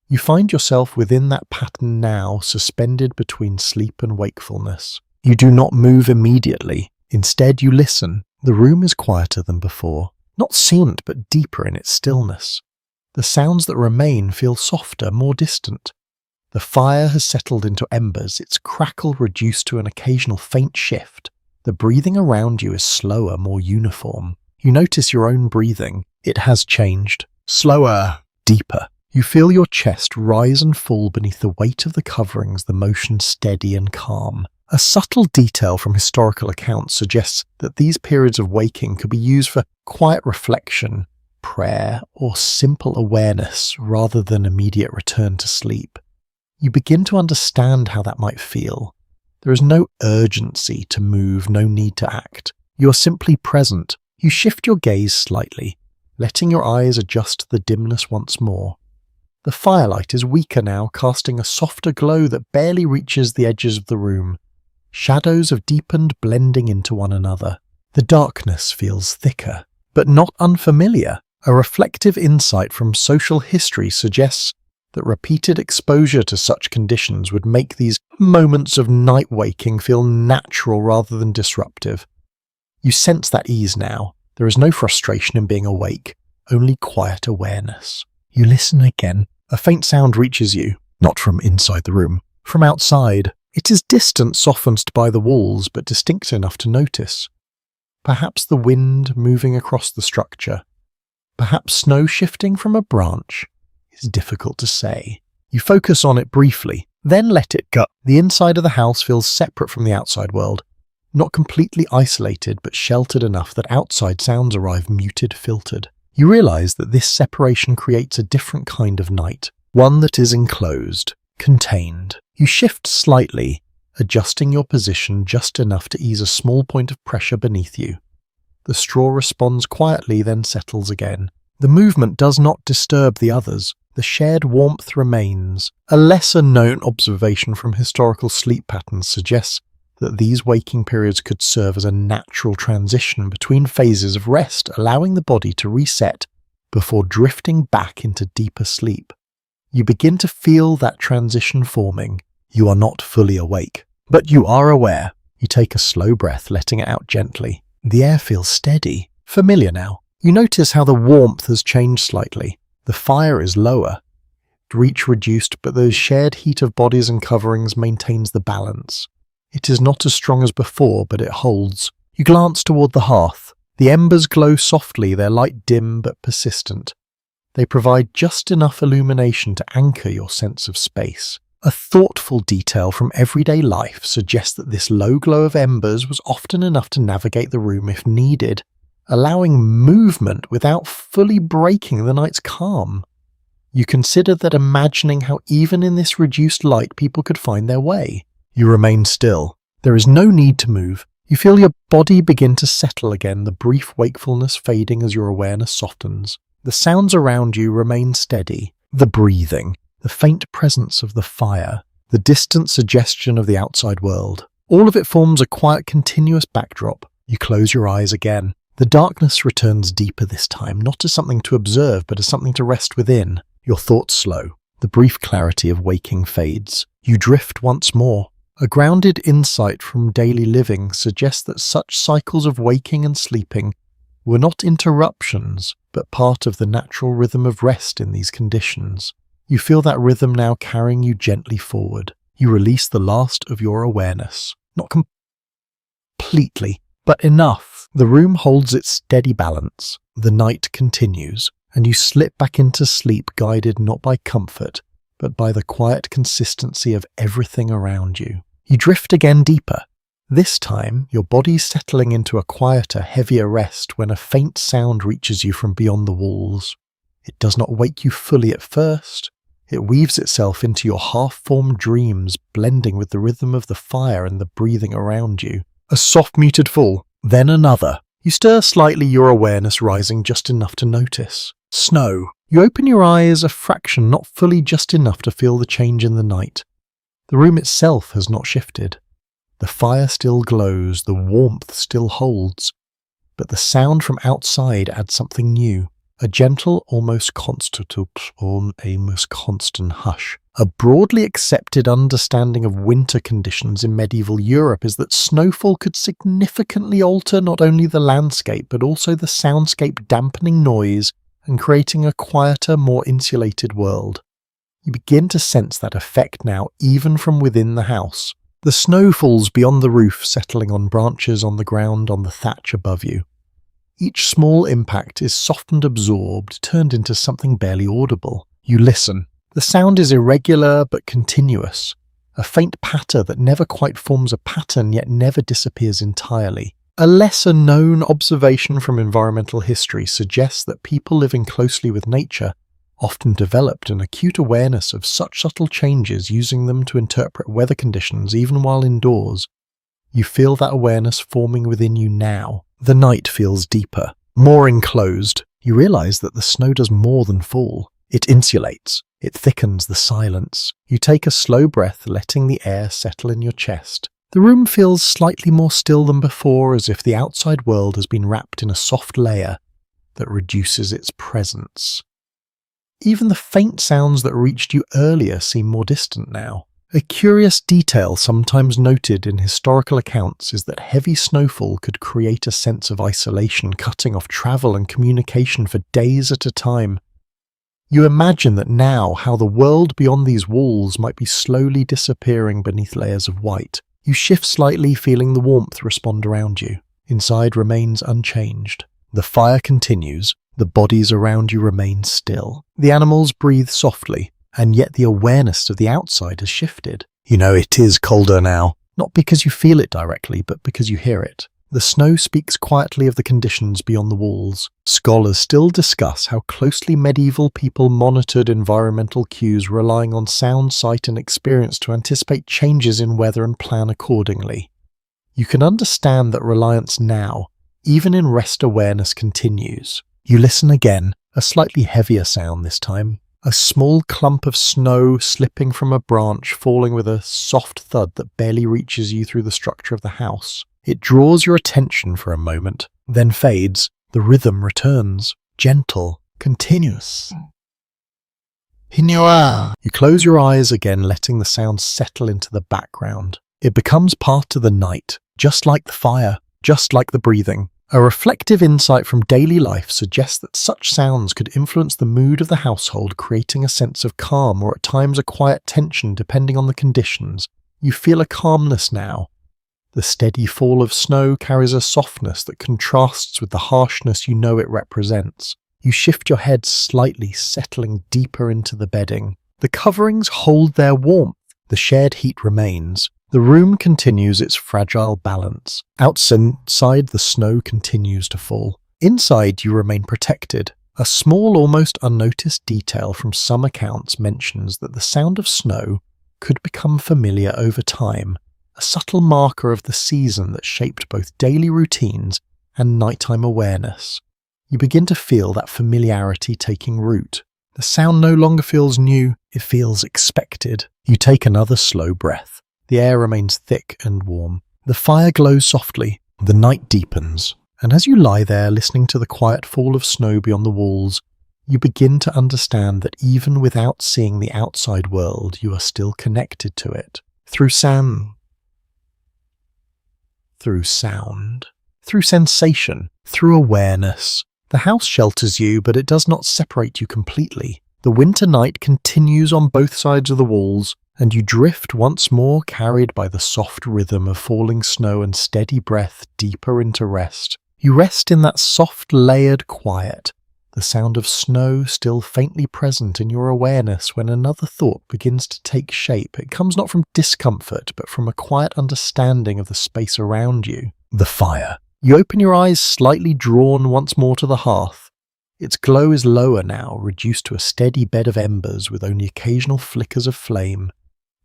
Speaker 1: You find yourself within that pattern now, suspended between sleep and wakefulness. You do not move immediately. Instead, you listen. The room is quieter than before, not silent but deeper in its stillness. The sounds that remain feel softer, more distant. The fire has settled into embers, its crackle reduced to an occasional faint shift. The breathing around you is slower, more uniform. You notice your own breathing. It has changed. Slower, deeper. You feel your chest rise and fall beneath the weight of the coverings, the motion steady and calm. A subtle detail from historical accounts suggests that these periods of waking could be used for quiet reflection, prayer, or simple awareness rather than immediate return to sleep. You begin to understand how that might feel. There is no urgency to move, no need to act. You are simply present. You shift your gaze slightly, letting your eyes adjust to the dimness once more. The firelight is weaker now, casting a softer glow that barely reaches the edges of the room. Shadows have deepened, blending into one another. The darkness feels thicker, but not unfamiliar. A reflective insight from social history suggests that repeated exposure to such conditions would make these moments of night waking feel natural rather than disruptive. You sense that ease now. There is no frustration in being awake, only quiet awareness. You listen again. A faint sound reaches you, not from inside the room, from outside. It is distant, softened by the walls, but distinct enough to notice. Perhaps the wind moving across the structure. Perhaps snow shifting from a branch. It's difficult to say. You focus on it briefly, then let it go. The inside of the house feels separate from the outside world. Not completely isolated, but sheltered enough that outside sounds arrive muted, filtered. You realize that this separation creates a different kind of night, one that is enclosed, contained. You shift slightly, adjusting your position just enough to ease a small point of pressure beneath you. The straw responds quietly, then settles again. The movement does not disturb the others. The shared warmth remains. A lesser-known observation from historical sleep patterns suggests that these waking periods could serve as a natural transition between phases of rest, allowing the body to reset before drifting back into deeper sleep. You begin to feel that transition forming. You are not fully awake, but you are aware. You take a slow breath, letting it out gently. The air feels steady, familiar now. You notice how the warmth has changed slightly. The fire is lower, reach reduced, but the shared heat of bodies and coverings maintains the balance. It is not as strong as before, but it holds. You glance toward the hearth. The embers glow softly, their light dim but persistent. They provide just enough illumination to anchor your sense of space. A thoughtful detail from everyday life suggests that this low glow of embers was often enough to navigate the room if needed, allowing movement without fully breaking the night's calm. You consider that, imagining how even in this reduced light people could find their way. You remain still. There is no need to move. You feel your body begin to settle again, the brief wakefulness fading as your awareness softens. The sounds around you remain steady. The breathing, the faint presence of the fire, the distant suggestion of the outside world. All of it forms a quiet, continuous backdrop. You close your eyes again. The darkness returns deeper this time, not as something to observe, but as something to rest within. Your thoughts slow. The brief clarity of waking fades. You drift once more. A grounded insight from daily living suggests that such cycles of waking and sleeping were not interruptions, but part of the natural rhythm of rest in these conditions. You feel that rhythm now carrying you gently forward. You release the last of your awareness. Not completely, but enough. The room holds its steady balance. The night continues, and you slip back into sleep, guided not by comfort, but by the quiet consistency of everything around you. You drift again deeper. This time, your body settling into a quieter, heavier rest when a faint sound reaches you from beyond the walls. It does not wake you fully at first. It weaves itself into your half-formed dreams, blending with the rhythm of the fire and the breathing around you. A soft muted fall, then another. You stir slightly, your awareness rising just enough to notice. Snow. You open your eyes a fraction, not fully, just enough to feel the change in the night. The room itself has not shifted. The fire still glows, the warmth still holds, but the sound from outside adds something new. A gentle, almost constant hush. A broadly accepted understanding of winter conditions in medieval Europe is that snowfall could significantly alter not only the landscape but also the soundscape, dampening noise and creating a quieter, more insulated world. You begin to sense that effect now, even from within the house. The snow falls beyond the roof, settling on branches, on the ground, on the thatch above you. Each small impact is softened, absorbed, turned into something barely audible. You listen. The sound is irregular but continuous, a faint patter that never quite forms a pattern yet never disappears entirely. A lesser-known observation from environmental history suggests that people living closely with nature often developed an acute awareness of such subtle changes, using them to interpret weather conditions even while indoors. You feel that awareness forming within you now. The night feels deeper, more enclosed. You realize that the snow does more than fall. It insulates. It thickens the silence. You take a slow breath, letting the air settle in your chest. The room feels slightly more still than before, as if the outside world has been wrapped in a soft layer that reduces its presence. Even the faint sounds that reached you earlier seem more distant now. A curious detail sometimes noted in historical accounts is that heavy snowfall could create a sense of isolation, cutting off travel and communication for days at a time. You imagine that now how the world beyond these walls might be slowly disappearing beneath layers of white. You shift slightly, feeling the warmth respond around you. Inside remains unchanged. The fire continues. The bodies around you remain still. The animals breathe softly, and yet the awareness of the outside has shifted. You know it is colder now, not because you feel it directly, but because you hear it. The snow speaks quietly of the conditions beyond the walls. Scholars still discuss how closely medieval people monitored environmental cues, relying on sound, sight, and experience to anticipate changes in weather and plan accordingly. You can understand that reliance now, even in rest awareness, continues. You listen again, a slightly heavier sound this time. A small clump of snow slipping from a branch, falling with a soft thud that barely reaches you through the structure of the house. It draws your attention for a moment, then fades. The rhythm returns, gentle, continuous. You close your eyes again, letting the sound settle into the background. It becomes part of the night, just like the fire, just like the breathing. A reflective insight from daily life suggests that such sounds could influence the mood of the household, creating a sense of calm or at times a quiet tension depending on the conditions. You feel a calmness now. The steady fall of snow carries a softness that contrasts with the harshness you know it represents. You shift your head slightly, settling deeper into the bedding. The coverings hold their warmth. The shared heat remains. The room continues its fragile balance. Outside, the snow continues to fall. Inside, you remain protected. A small, almost unnoticed detail from some accounts mentions that the sound of snow could become familiar over time, a subtle marker of the season that shaped both daily routines and nighttime awareness. You begin to feel that familiarity taking root. The sound no longer feels new, it feels expected. You take another slow breath. The air remains thick and warm. The fire glows softly. The night deepens. And as you lie there listening to the quiet fall of snow beyond the walls, you begin to understand that even without seeing the outside world, you are still connected to it. Through sound, through sensation, through awareness. The house shelters you, but it does not separate you completely. The winter night continues on both sides of the walls, and you drift once more, carried by the soft rhythm of falling snow and steady breath, deeper into rest. You rest in that soft, layered quiet, the sound of snow still faintly present in your awareness when another thought begins to take shape. It comes not from discomfort, but from a quiet understanding of the space around you. The fire. You open your eyes, slightly drawn once more to the hearth. Its glow is lower now, reduced to a steady bed of embers with only occasional flickers of flame.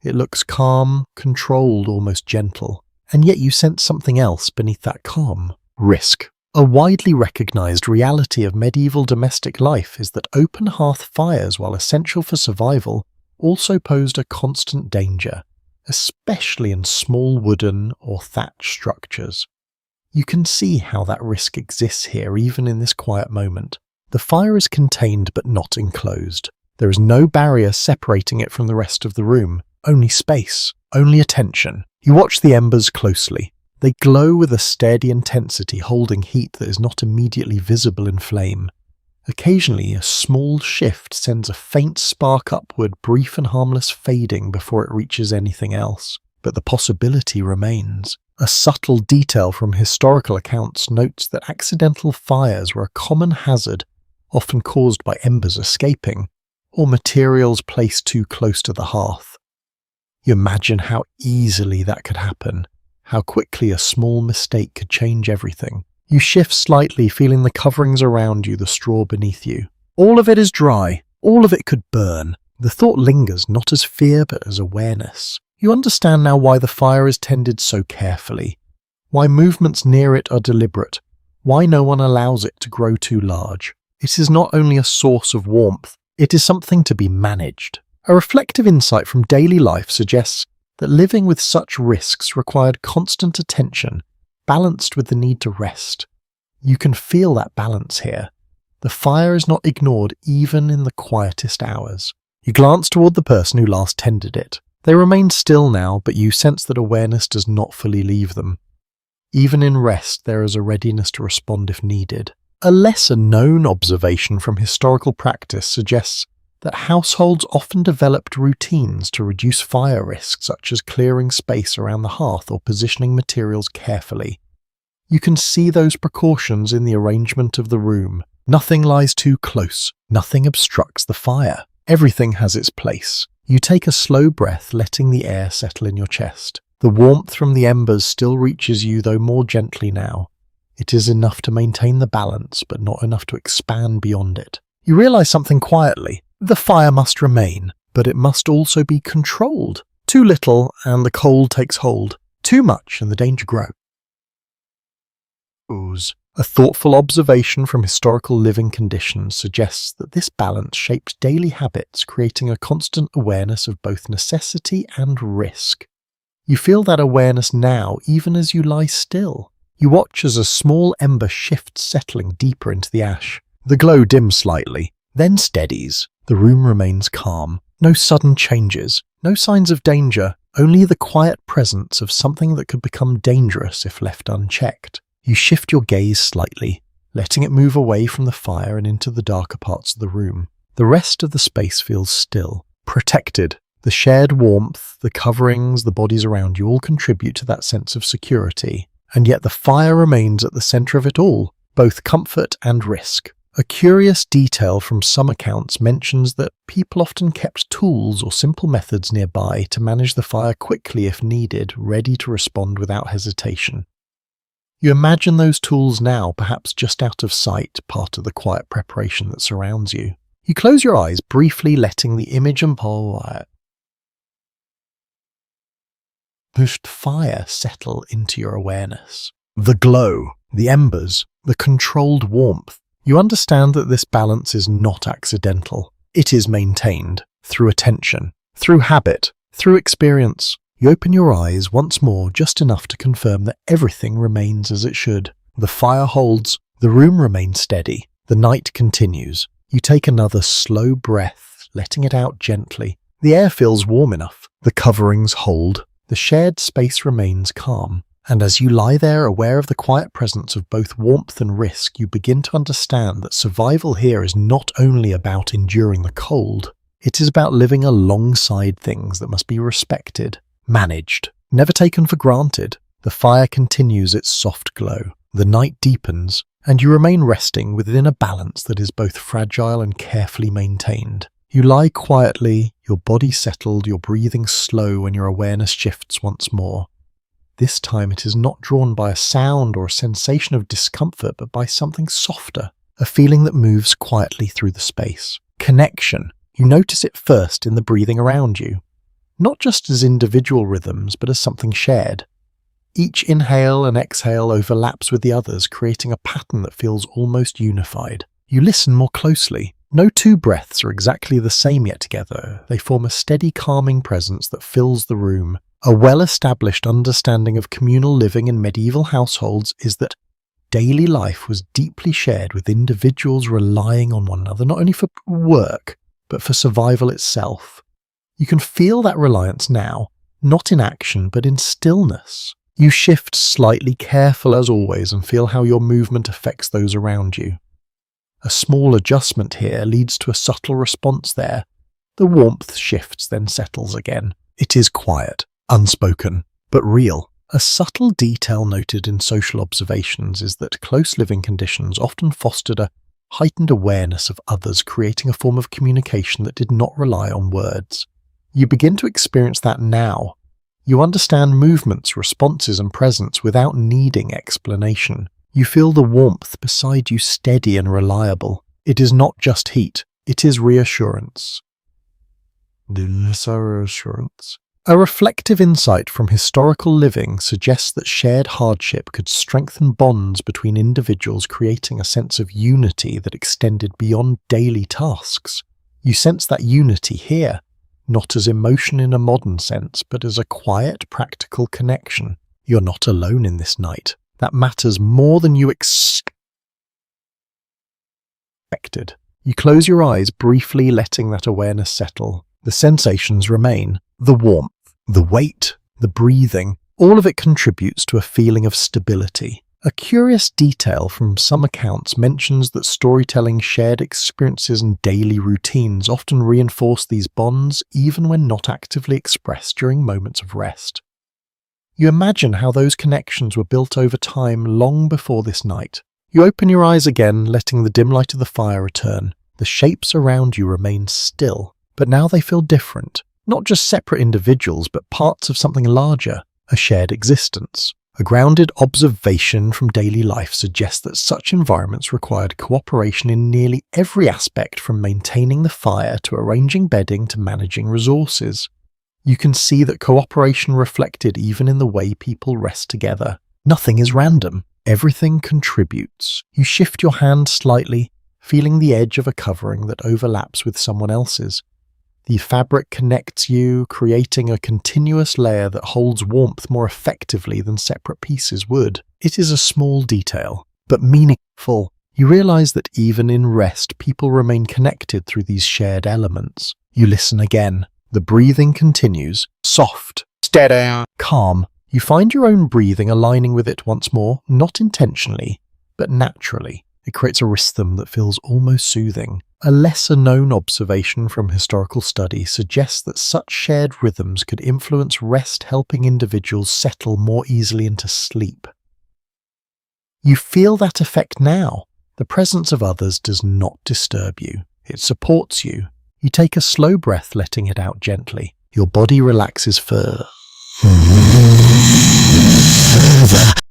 Speaker 1: It looks calm, controlled, almost gentle. And yet you sense something else beneath that calm. Risk. A widely recognized reality of medieval domestic life is that open hearth fires, while essential for survival, also posed a constant danger, especially in small wooden or thatched structures. You can see how that risk exists here even in this quiet moment. The fire is contained but not enclosed. There is no barrier separating it from the rest of the room. Only space, only attention. You watch the embers closely. They glow with a steady intensity, holding heat that is not immediately visible in flame. Occasionally, a small shift sends a faint spark upward, brief and harmless, fading before it reaches anything else. But the possibility remains. A subtle detail from historical accounts notes that accidental fires were a common hazard, often caused by embers escaping, or materials placed too close to the hearth. You imagine how easily that could happen. How quickly a small mistake could change everything. You shift slightly, feeling the coverings around you, the straw beneath you. All of it is dry. All of it could burn. The thought lingers, not as fear, but as awareness. You understand now why the fire is tended so carefully. Why movements near it are deliberate. Why no one allows it to grow too large. It is not only a source of warmth, it is something to be managed. A reflective insight from daily life suggests that living with such risks required constant attention, balanced with the need to rest. You can feel that balance here. The fire is not ignored even in the quietest hours. You glance toward the person who last tended it. They remain still now, but you sense that awareness does not fully leave them. Even in rest, there is a readiness to respond if needed. A lesser-known observation from historical practice suggests that households often developed routines to reduce fire risk, such as clearing space around the hearth or positioning materials carefully. You can see those precautions in the arrangement of the room. Nothing lies too close, nothing obstructs the fire. Everything has its place. You take a slow breath, letting the air settle in your chest. The warmth from the embers still reaches you, though more gently now. It is enough to maintain the balance, but not enough to expand beyond it. You realize something quietly. The fire must remain, but it must also be controlled. Too little, and the cold takes hold. Too much, and the danger grows. A thoughtful observation from historical living conditions suggests that this balance shaped daily habits, creating a constant awareness of both necessity and risk. You feel that awareness now, even as you lie still. You watch as a small ember shifts, settling deeper into the ash. The glow dims slightly, then steadies. The room remains calm. No sudden changes, no signs of danger, only the quiet presence of something that could become dangerous if left unchecked. You shift your gaze slightly, letting it move away from the fire and into the darker parts of the room. The rest of the space feels still, protected. The shared warmth, the coverings, the bodies around you all contribute to that sense of security. And yet the fire remains at the center of it all, both comfort and risk. A curious detail from some accounts mentions that people often kept tools or simple methods nearby to manage the fire quickly if needed, ready to respond without hesitation. You imagine those tools now, perhaps just out of sight, part of the quiet preparation that surrounds you. You close your eyes, briefly letting the image and pushed fire settle into your awareness. The glow, the embers, the controlled warmth. You understand that this balance is not accidental. It is maintained through attention, through habit, through experience. You open your eyes once more, just enough to confirm that everything remains as it should. The fire holds, the room remains steady, the night continues. You take another slow breath, letting it out gently. The air feels warm enough. The coverings hold. The shared space remains calm. And as you lie there, aware of the quiet presence of both warmth and risk, you begin to understand that survival here is not only about enduring the cold. It is about living alongside things that must be respected, managed, never taken for granted. The fire continues its soft glow. The night deepens, and you remain resting within a balance that is both fragile and carefully maintained. You lie quietly, your body settled, your breathing slow when your awareness shifts once more. This time it is not drawn by a sound or a sensation of discomfort, but by something softer, a feeling that moves quietly through the space. Connection. You notice it first in the breathing around you, not just as individual rhythms, but as something shared. Each inhale and exhale overlaps with the others, creating a pattern that feels almost unified. You listen more closely. No two breaths are exactly the same yet together. They form a steady, calming presence that fills the room. A well-established understanding of communal living in medieval households is that daily life was deeply shared, with individuals relying on one another, not only for work, but for survival itself. You can feel that reliance now, not in action, but in stillness. You shift slightly, careful as always, and feel how your movement affects those around you. A small adjustment here leads to a subtle response there. The warmth shifts, then settles again. It is quiet, unspoken, but real. A subtle detail noted in social observations is that close living conditions often fostered a heightened awareness of others, creating a form of communication that did not rely on words. You begin to experience that now. You understand movements, responses, and presence without needing explanation. You feel the warmth beside you, steady and reliable. It is not just heat, it is reassurance. A reflective insight from historical living suggests that shared hardship could strengthen bonds between individuals, creating a sense of unity that extended beyond daily tasks. You sense that unity here, not as emotion in a modern sense, but as a quiet, practical connection. You're not alone in this night. That matters more than you expected. You close your eyes, briefly letting that awareness settle. The sensations remain. The warmth, The weight, the breathing, all of it contributes to a feeling of stability. A curious detail from some accounts mentions that storytelling shared experiences and daily routines often reinforce these bonds even when not actively expressed during moments of rest. You imagine how those connections were built over time long before this night. You open your eyes again, letting the dim light of the fire return. The shapes around you remain still, but now they feel different. Not just separate individuals, but parts of something larger, a shared existence. A grounded observation from daily life suggests that such environments required cooperation in nearly every aspect, from maintaining the fire to arranging bedding to managing resources. You can see that cooperation reflected even in the way people rest together. Nothing is random. Everything contributes. You shift your hand slightly, feeling the edge of a covering that overlaps with someone else's. The fabric connects you, creating a continuous layer that holds warmth more effectively than separate pieces would. It is a small detail, but meaningful. You realize that even in rest, people remain connected through these shared elements. You listen again. The breathing continues, soft, steady, calm. You find your own breathing aligning with it once more, not intentionally, but naturally. It creates a rhythm that feels almost soothing. A lesser-known observation from historical study suggests that such shared rhythms could influence rest, helping individuals settle more easily into sleep. You feel that effect now. The presence of others does not disturb you. It supports you. You take a slow breath, letting it out gently. Your body relaxes further.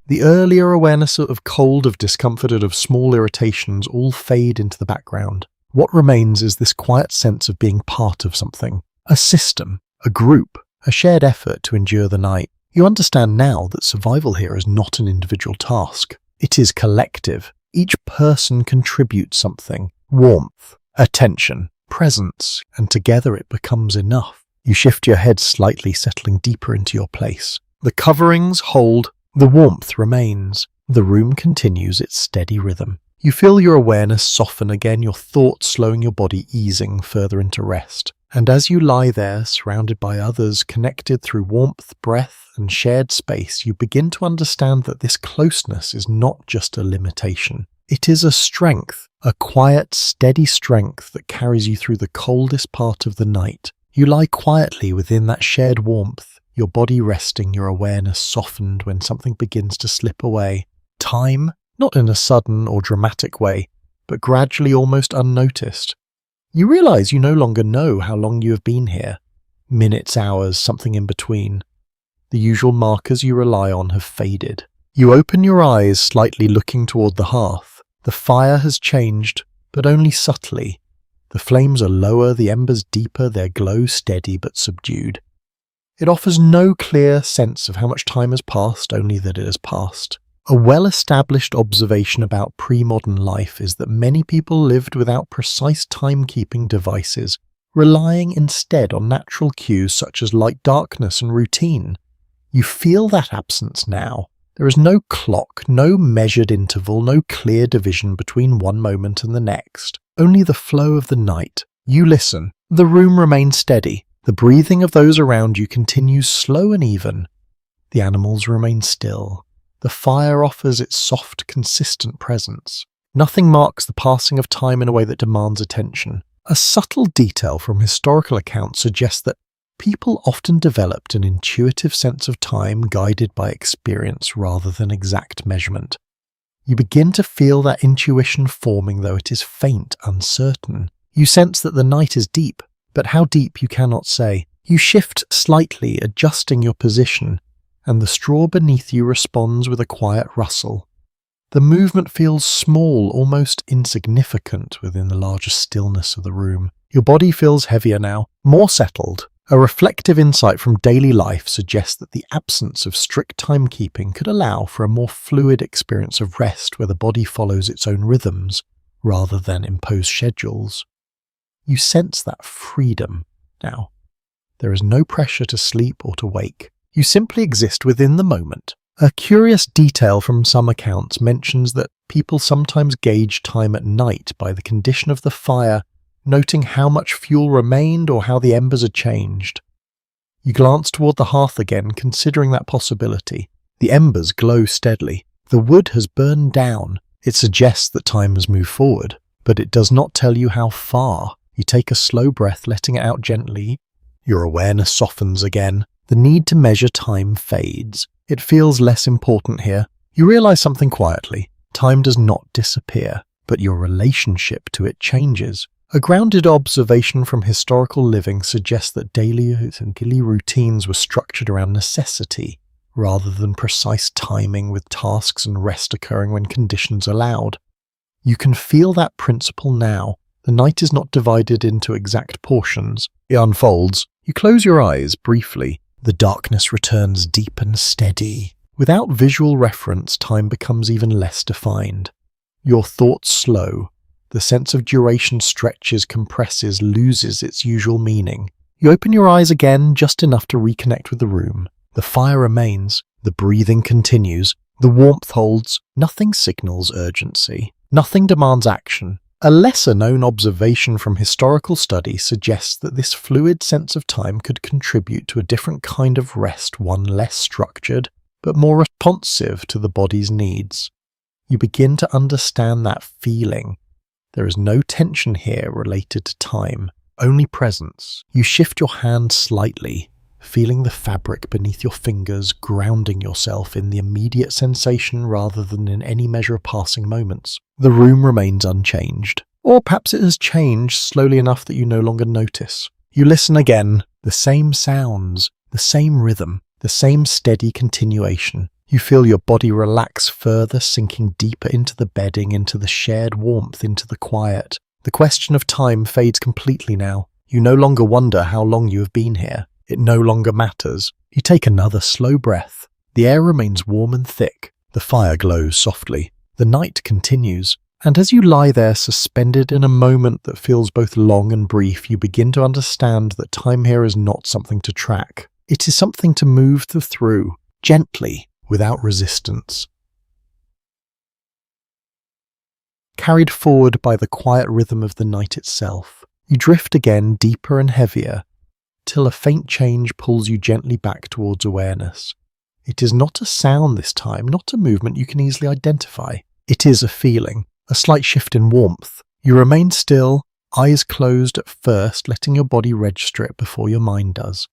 Speaker 1: The earlier awareness of cold, of discomfort, and of small irritations all fade into the background. What remains is this quiet sense of being part of something, a system, a group, a shared effort to endure the night. You understand now that survival here is not an individual task. It is collective. Each person contributes something, warmth, attention, presence, and together it becomes enough. You shift your head slightly, settling deeper into your place. The coverings hold, the warmth remains. The room continues its steady rhythm. You feel your awareness soften again, your thoughts slowing, your body easing further into rest. And as you lie there, surrounded by others, connected through warmth, breath, and shared space, you begin to understand that this closeness is not just a limitation. It is a strength, a quiet, steady strength that carries you through the coldest part of the night. You lie quietly within that shared warmth, your body resting, your awareness softened when something begins to slip away. Time, not in a sudden or dramatic way, but gradually, almost unnoticed. You realize you no longer know how long you have been here. Minutes, hours, something in between. The usual markers you rely on have faded. You open your eyes, slightly looking toward the hearth. The fire has changed, but only subtly. The flames are lower, the embers deeper, their glow steady but subdued. It offers no clear sense of how much time has passed, only that it has passed. A well-established observation about pre-modern life is that many people lived without precise timekeeping devices, relying instead on natural cues such as light, darkness, and routine. You feel that absence now. There is no clock, no measured interval, no clear division between one moment and the next. Only the flow of the night. You listen. The room remains steady. The breathing of those around you continues slow and even. The animals remain still. The fire offers its soft, consistent presence. Nothing marks the passing of time in a way that demands attention. A subtle detail from historical accounts suggests that people often developed an intuitive sense of time guided by experience rather than exact measurement. You begin to feel that intuition forming, though it is faint, uncertain. You sense that the night is deep, but how deep you cannot say. You shift slightly, adjusting your position, and the straw beneath you responds with a quiet rustle. The movement feels small, almost insignificant within the larger stillness of the room. Your body feels heavier now, more settled. A reflective insight from daily life suggests that the absence of strict timekeeping could allow for a more fluid experience of rest where the body follows its own rhythms rather than imposed schedules. You sense that freedom now. There is no pressure to sleep or to wake. You simply exist within the moment. A curious detail from some accounts mentions that people sometimes gauge time at night by the condition of the fire, noting how much fuel remained or how the embers had changed. You glance toward the hearth again, considering that possibility. The embers glow steadily. The wood has burned down. It suggests that time has moved forward, but it does not tell you how far. You take a slow breath, letting it out gently. Your awareness softens again. The need to measure time fades. It feels less important here. You realize something quietly. Time does not disappear, but your relationship to it changes. A grounded observation from historical living suggests that daily routines were structured around necessity, rather than precise timing, with tasks and rest occurring when conditions allowed. You can feel that principle now. The night is not divided into exact portions. It unfolds. You close your eyes briefly. The darkness returns deep and steady. Without visual reference, time becomes even less defined. Your thoughts slow. The sense of duration stretches, compresses, loses its usual meaning. You open your eyes again, just enough to reconnect with the room. The fire remains. The breathing continues. The warmth holds. Nothing signals urgency. Nothing demands action. A lesser-known observation from historical study suggests that this fluid sense of time could contribute to a different kind of rest, one less structured, but more responsive to the body's needs. You begin to understand that feeling. There is no tension here related to time, only presence. You shift your hand slightly, feeling the fabric beneath your fingers, grounding yourself in the immediate sensation rather than in any measure of passing moments. The room remains unchanged, or perhaps it has changed slowly enough that you no longer notice. You listen again, the same sounds, the same rhythm, the same steady continuation. You feel your body relax further, sinking deeper into the bedding, into the shared warmth, into the quiet. The question of time fades completely now. You no longer wonder how long you have been here. It no longer matters. You take another slow breath. The air remains warm and thick. The fire glows softly. The night continues. And as you lie there suspended in a moment that feels both long and brief, you begin to understand that time here is not something to track. It is something to move through, gently, without resistance. Carried forward by the quiet rhythm of the night itself, you drift again deeper and heavier, till a faint change pulls you gently back towards awareness. It is not a sound this time, not a movement you can easily identify. It is a feeling, a slight shift in warmth. You remain still, eyes closed at first, letting your body register it before your mind does.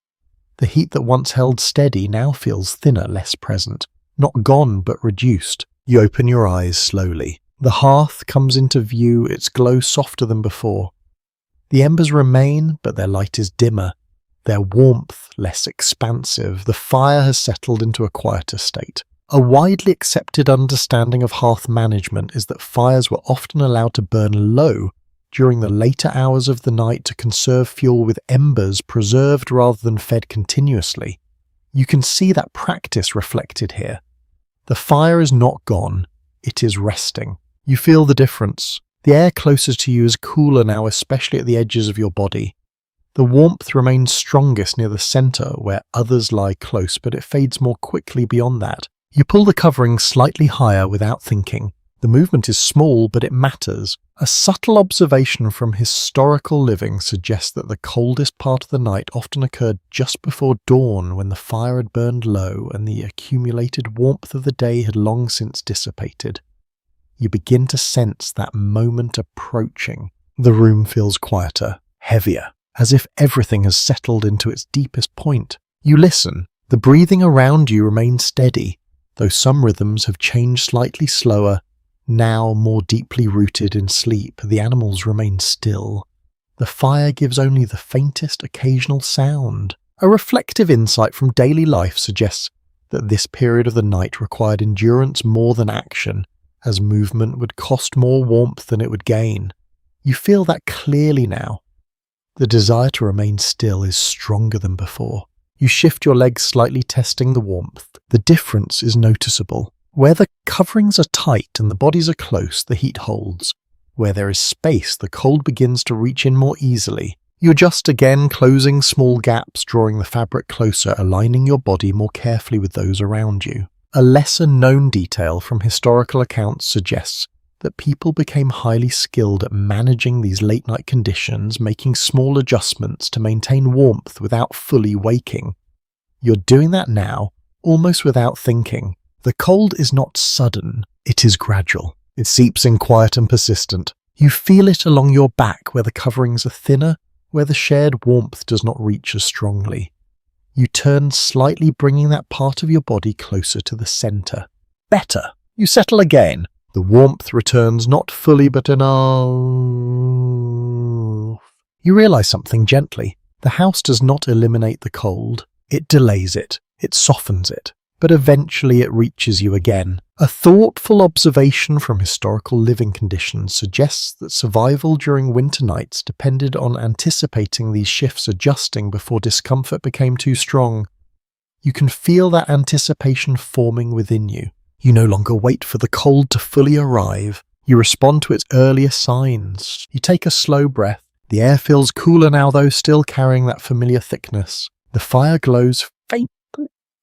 Speaker 1: The heat that once held steady now feels thinner, less present. Not gone, but reduced. You open your eyes slowly. The hearth comes into view, its glow softer than before. The embers remain, but their light is dimmer. Their warmth less expansive. The fire has settled into a quieter state. A widely accepted understanding of hearth management is that fires were often allowed to burn low during the later hours of the night to conserve fuel, with embers preserved rather than fed continuously. You can see that practice reflected here. The fire is not gone, it is resting. You feel the difference. The air closer to you is cooler now, especially at the edges of your body. The warmth remains strongest near the center, where others lie close, but it fades more quickly beyond that. You pull the covering slightly higher without thinking. The movement is small, but it matters. A subtle observation from historical living suggests that the coldest part of the night often occurred just before dawn, when the fire had burned low and the accumulated warmth of the day had long since dissipated. You begin to sense that moment approaching. The room feels quieter, heavier, as if everything has settled into its deepest point. You listen. The breathing around you remains steady, though some rhythms have changed slightly slower. Now more deeply rooted in sleep, the animals remain still. The fire gives only the faintest occasional sound. A reflective insight from daily life suggests that this period of the night required endurance more than action, as movement would cost more warmth than it would gain. You feel that clearly now. The desire to remain still is stronger than before. You shift your legs slightly, testing the warmth. The difference is noticeable. Where the coverings are tight and the bodies are close, the heat holds. Where there is space, the cold begins to reach in more easily. You adjust again, closing small gaps, drawing the fabric closer, aligning your body more carefully with those around you. A lesser-known detail from historical accounts suggests that people became highly skilled at managing these late-night conditions, making small adjustments to maintain warmth without fully waking. You're doing that now, almost without thinking. The cold is not sudden, it is gradual. It seeps in quiet and persistent. You feel it along your back where the coverings are thinner, where the shared warmth does not reach as strongly. You turn slightly, bringing that part of your body closer to the center. Better. You settle again. The warmth returns, not fully but enough. You realize something gently. The house does not eliminate the cold. It delays it. It softens it. But eventually it reaches you again. A thoughtful observation from historical living conditions suggests that survival during winter nights depended on anticipating these shifts adjusting before discomfort became too strong. You can feel that anticipation forming within you. You no longer wait for the cold to fully arrive. You respond to its earlier signs. You take a slow breath. The air feels cooler now, though still carrying that familiar thickness. The fire glows faintly.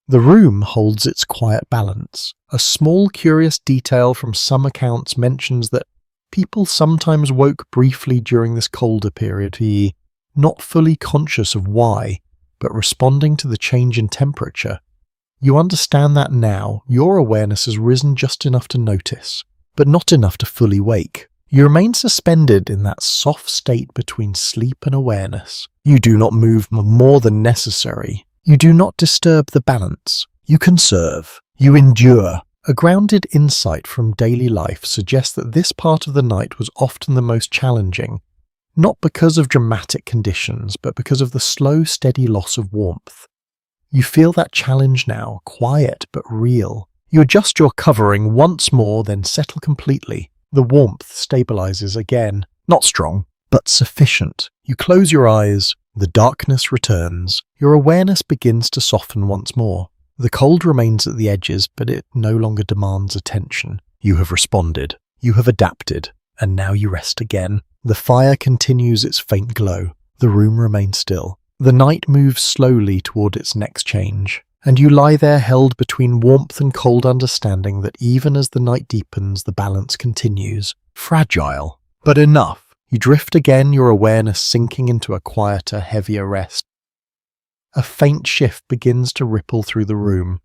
Speaker 1: The room holds its quiet balance. A small curious detail from some accounts mentions that people sometimes woke briefly during this colder period, not fully conscious of why, but responding to the change in temperature. You understand that now. Your awareness has risen just enough to notice, but not enough to fully wake. You remain suspended in that soft state between sleep and awareness. You do not move more than necessary. You do not disturb the balance. You conserve. You endure. A grounded insight from daily life suggests that this part of the night was often the most challenging, not because of dramatic conditions, but because of the slow, steady loss of warmth. You feel that challenge now, quiet but real. You adjust your covering once more, then settle completely. The warmth stabilizes again. Not strong, but sufficient. You close your eyes. The darkness returns. Your awareness begins to soften once more. The cold remains at the edges, but it no longer demands attention. You have responded. You have adapted. And now you rest again. The fire continues its faint glow. The room remains still. The night moves slowly toward its next change. And you lie there held between warmth and cold, understanding that even as the night deepens, the balance continues. Fragile, but enough. You drift again, your awareness sinking into a quieter, heavier rest. A faint shift begins to ripple through the room.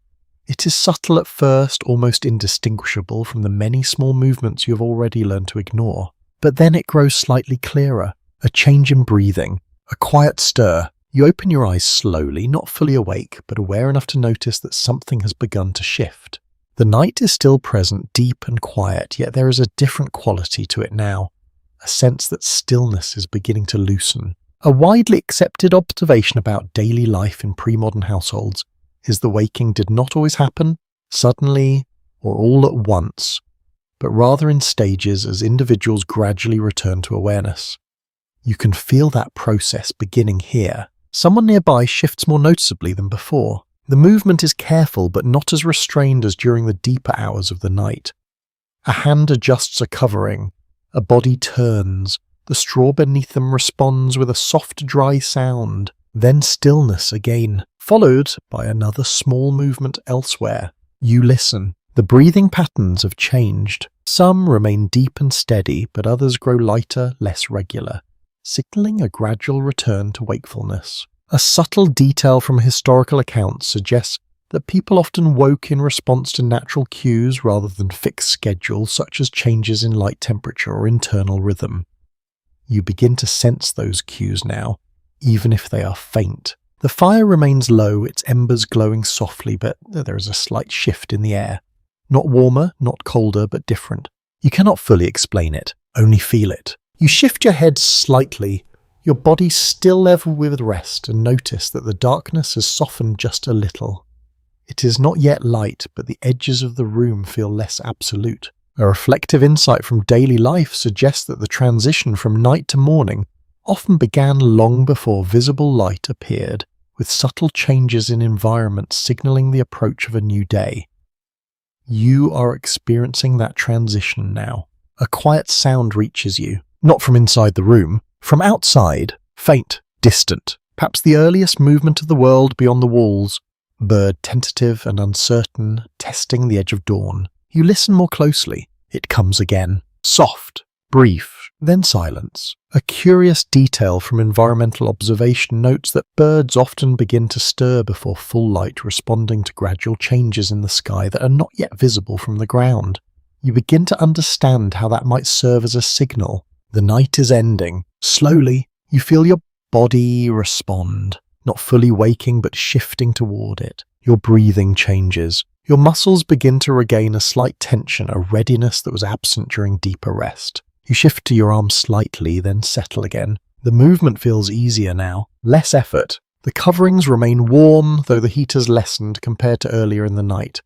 Speaker 1: It is subtle at first, almost indistinguishable from the many small movements you have already learned to ignore. But then it grows slightly clearer. A change in breathing. A quiet stir. You open your eyes slowly, not fully awake, but aware enough to notice that something has begun to shift. The night is still present, deep and quiet, yet there is a different quality to it now. A sense that stillness is beginning to loosen. A widely accepted observation about daily life in pre-modern households is the waking did not always happen suddenly or all at once, but rather in stages as individuals gradually return to awareness. You can feel that process beginning here. Someone nearby shifts more noticeably than before. The movement is careful but not as restrained as during the deeper hours of the night. A hand adjusts a covering. A body turns. The straw beneath them responds with a soft, dry sound. Then stillness again, followed by another small movement elsewhere. You listen. The breathing patterns have changed. Some remain deep and steady, but others grow lighter, less regular, signaling a gradual return to wakefulness. A subtle detail from historical accounts suggests that people often woke in response to natural cues rather than fixed schedules, such as changes in light temperature or internal rhythm. You begin to sense those cues now, even if they are faint. The fire remains low, its embers glowing softly, but there is a slight shift in the air. Not warmer, not colder, but different. You cannot fully explain it, only feel it. You shift your head slightly, your body still level with rest, and notice that the darkness has softened just a little. It is not yet light, but the edges of the room feel less absolute. A reflective insight from daily life suggests that the transition from night to morning often began long before visible light appeared, with subtle changes in environment signaling the approach of a new day. You are experiencing that transition now. A quiet sound reaches you, not from inside the room, from outside, faint, distant, perhaps the earliest movement of the world beyond the walls. Bird tentative and uncertain, testing the edge of dawn. You listen more closely. It comes again. Soft, Brief, then silence. A curious detail from environmental observation notes that birds often begin to stir before full light, responding to gradual changes in the sky that are not yet visible from the ground. You begin to understand how that might serve as a signal. The night is ending. Slowly, you feel your body respond, not fully waking but shifting toward it. Your breathing changes. Your muscles begin to regain a slight tension, a readiness that was absent during deeper rest. You shift to your arms slightly, then settle again. The movement feels easier now, less effort. The coverings remain warm, though the heat has lessened compared to earlier in the night.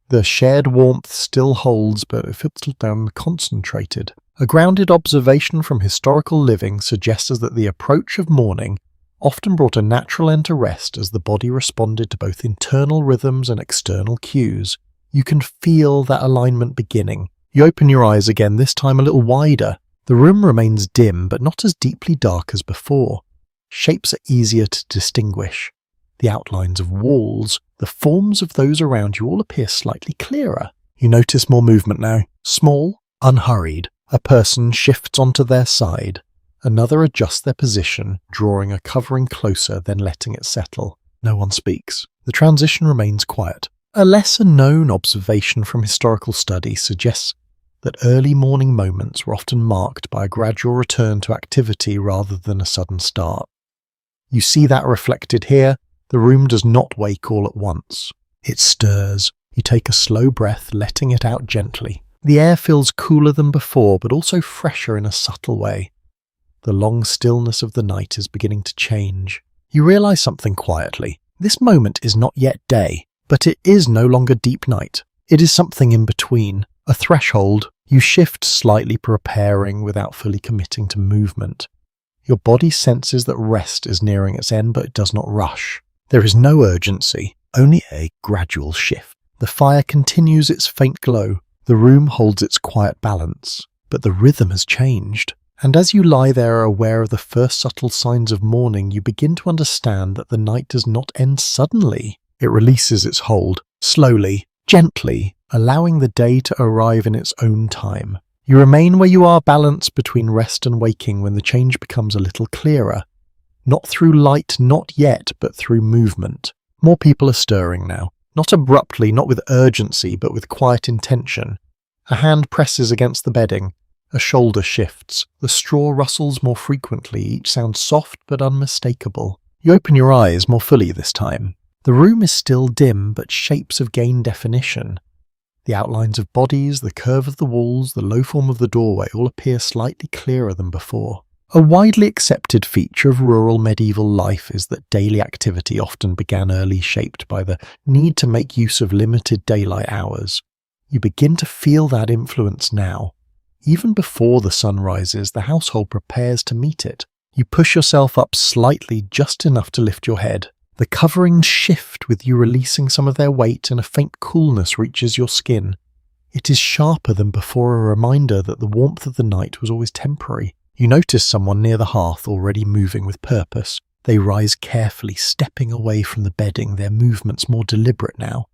Speaker 1: The shared warmth still holds, but it feels concentrated. A grounded observation from historical living suggests that the approach of morning often brought a natural end to rest as the body responded to both internal rhythms and external cues. You can feel that alignment beginning. You open your eyes again, this time a little wider. The room remains dim, but not as deeply dark as before. Shapes are easier to distinguish. The outlines of walls, the forms of those around you all appear slightly clearer. You notice more movement now. Small, unhurried. A person shifts onto their side. Another adjusts their position, drawing a covering closer, then letting it settle. No one speaks. The transition remains quiet. A lesser-known observation from historical study suggests that early morning moments were often marked by a gradual return to activity rather than a sudden start. You see that reflected here. The room does not wake all at once. It stirs. You take a slow breath, letting it out gently. The air feels cooler than before, but also fresher in a subtle way. The long stillness of the night is beginning to change. You realize something quietly. This moment is not yet day, but it is no longer deep night. It is something in between. A threshold. You shift slightly, preparing without fully committing to movement. Your body senses that rest is nearing its end, but it does not rush. There is no urgency, only a gradual shift. The fire continues its faint glow. The room holds its quiet balance, but the rhythm has changed. And as you lie there aware of the first subtle signs of morning, you begin to understand that the night does not end suddenly. It releases its hold, slowly, gently, allowing the day to arrive in its own time. You remain where you are, balanced between rest and waking, when the change becomes a little clearer. Not through light, not yet, but through movement. More people are stirring now. Not abruptly, not with urgency, but with quiet intention. A hand presses against the bedding. A shoulder shifts. The straw rustles more frequently, each sound soft but unmistakable. You open your eyes more fully this time. The room is still dim, but shapes have gained definition. The outlines of bodies, the curve of the walls, the low form of the doorway all appear slightly clearer than before. A widely accepted feature of rural medieval life is that daily activity often began early, shaped by the need to make use of limited daylight hours. You begin to feel that influence now. Even before the sun rises, the household prepares to meet it. You push yourself up slightly, just enough to lift your head. The coverings shift with you releasing some of their weight, and a faint coolness reaches your skin. It is sharper than before, a reminder that the warmth of the night was always temporary. You notice someone near the hearth, already moving with purpose. They rise carefully, stepping away from the bedding, their movements more deliberate now.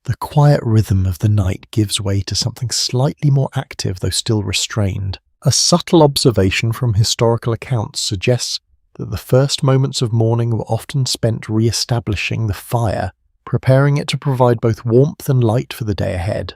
Speaker 1: The quiet rhythm of the night gives way to something slightly more active, though still restrained. A subtle observation from historical accounts suggests that the first moments of morning were often spent re-establishing the fire, preparing it to provide both warmth and light for the day ahead.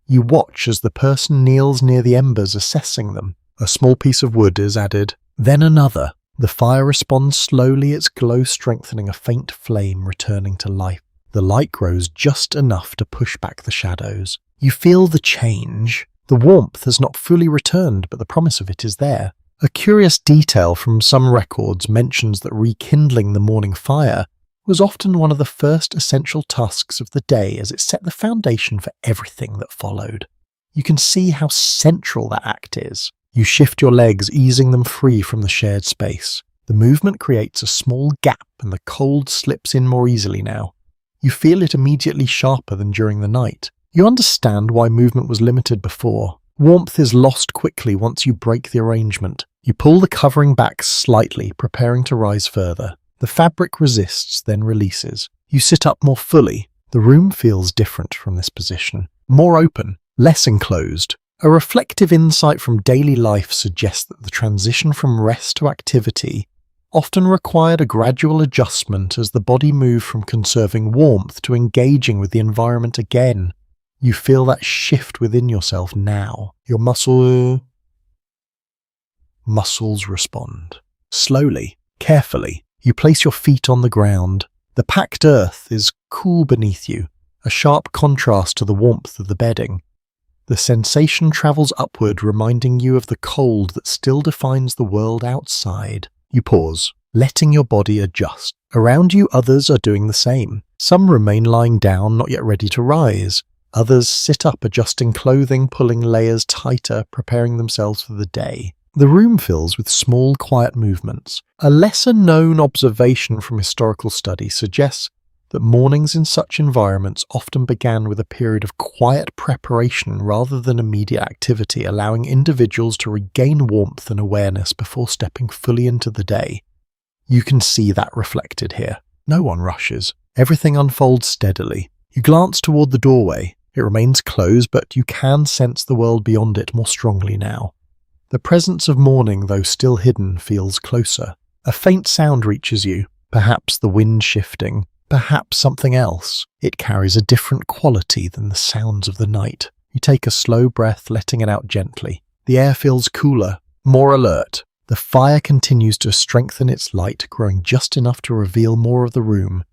Speaker 1: You watch as the person kneels near the embers, assessing them. A small piece of wood is added, then another. The fire responds slowly, its glow strengthening, a faint flame returning to life. The light grows just enough to push back the shadows. You feel the change. The warmth has not fully returned, but the promise of it is there. A curious detail from some records mentions that rekindling the morning fire was often one of the first essential tasks of the day, as it set the foundation for everything that followed. You can see how central that act is. You shift your legs, easing them free from the shared space. The movement creates a small gap, and the cold slips in more easily now. You feel it immediately sharper than during the night. You understand why movement was limited before. Warmth is lost quickly once you break the arrangement. You pull the covering back slightly, preparing to rise further. The fabric resists, then releases. You sit up more fully. The room feels different from this position. More open, less enclosed. A reflective insight from daily life suggests that the transition from rest to activity often required a gradual adjustment as the body moved from conserving warmth to engaging with the environment again. You feel that shift within yourself now. Your muscles respond. Slowly, carefully, you place your feet on the ground. The packed earth is cool beneath you, a sharp contrast to the warmth of the bedding. The sensation travels upward, reminding you of the cold that still defines the world outside. You pause, letting your body adjust. Around you, others are doing the same. Some remain lying down, not yet ready to rise. Others sit up, adjusting clothing, pulling layers tighter, preparing themselves for the day. The room fills with small, quiet movements. A lesser-known observation from historical study suggests that mornings in such environments often began with a period of quiet preparation rather than immediate activity, allowing individuals to regain warmth and awareness before stepping fully into the day. You can see that reflected here. No one rushes. Everything unfolds steadily. You glance toward the doorway. It remains closed, but you can sense the world beyond it more strongly now. The presence of morning, though still hidden, feels closer. A faint sound reaches you, perhaps the wind shifting, perhaps something else. It carries a different quality than the sounds of the night. You take a slow breath, letting it out gently. The air feels cooler, more alert. The fire continues to strengthen its light, growing just enough to reveal more of the room.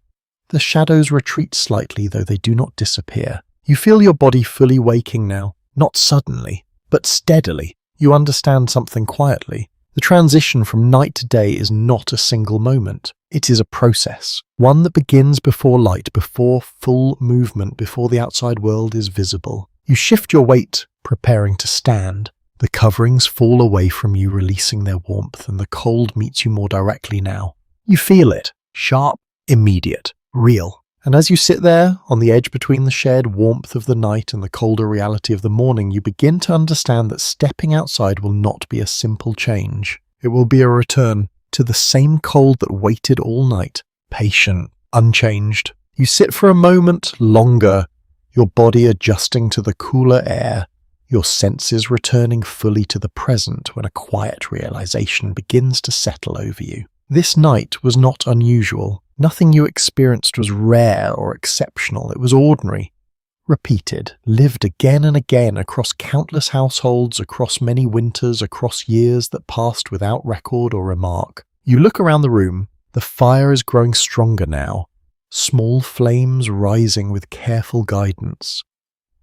Speaker 1: The shadows retreat slightly, though they do not disappear. You feel your body fully waking now, not suddenly, but steadily. You understand something quietly. The transition from night to day is not a single moment. It is a process, one that begins before light, before full movement, before the outside world is visible. You shift your weight, preparing to stand. The coverings fall away from you, releasing their warmth, and the cold meets you more directly now. You feel it, sharp, immediate, real. And as you sit there, on the edge between the shared warmth of the night and the colder reality of the morning, you begin to understand that stepping outside will not be a simple change. It will be a return to the same cold that waited all night, patient, unchanged. You sit for a moment longer, your body adjusting to the cooler air, your senses returning fully to the present when a quiet realization begins to settle over you. This night was not unusual. Nothing you experienced was rare or exceptional. It was ordinary, repeated, lived again and again across countless households, across many winters, across years that passed without record or remark. You look around the room. The fire is growing stronger now, small flames rising with careful guidance.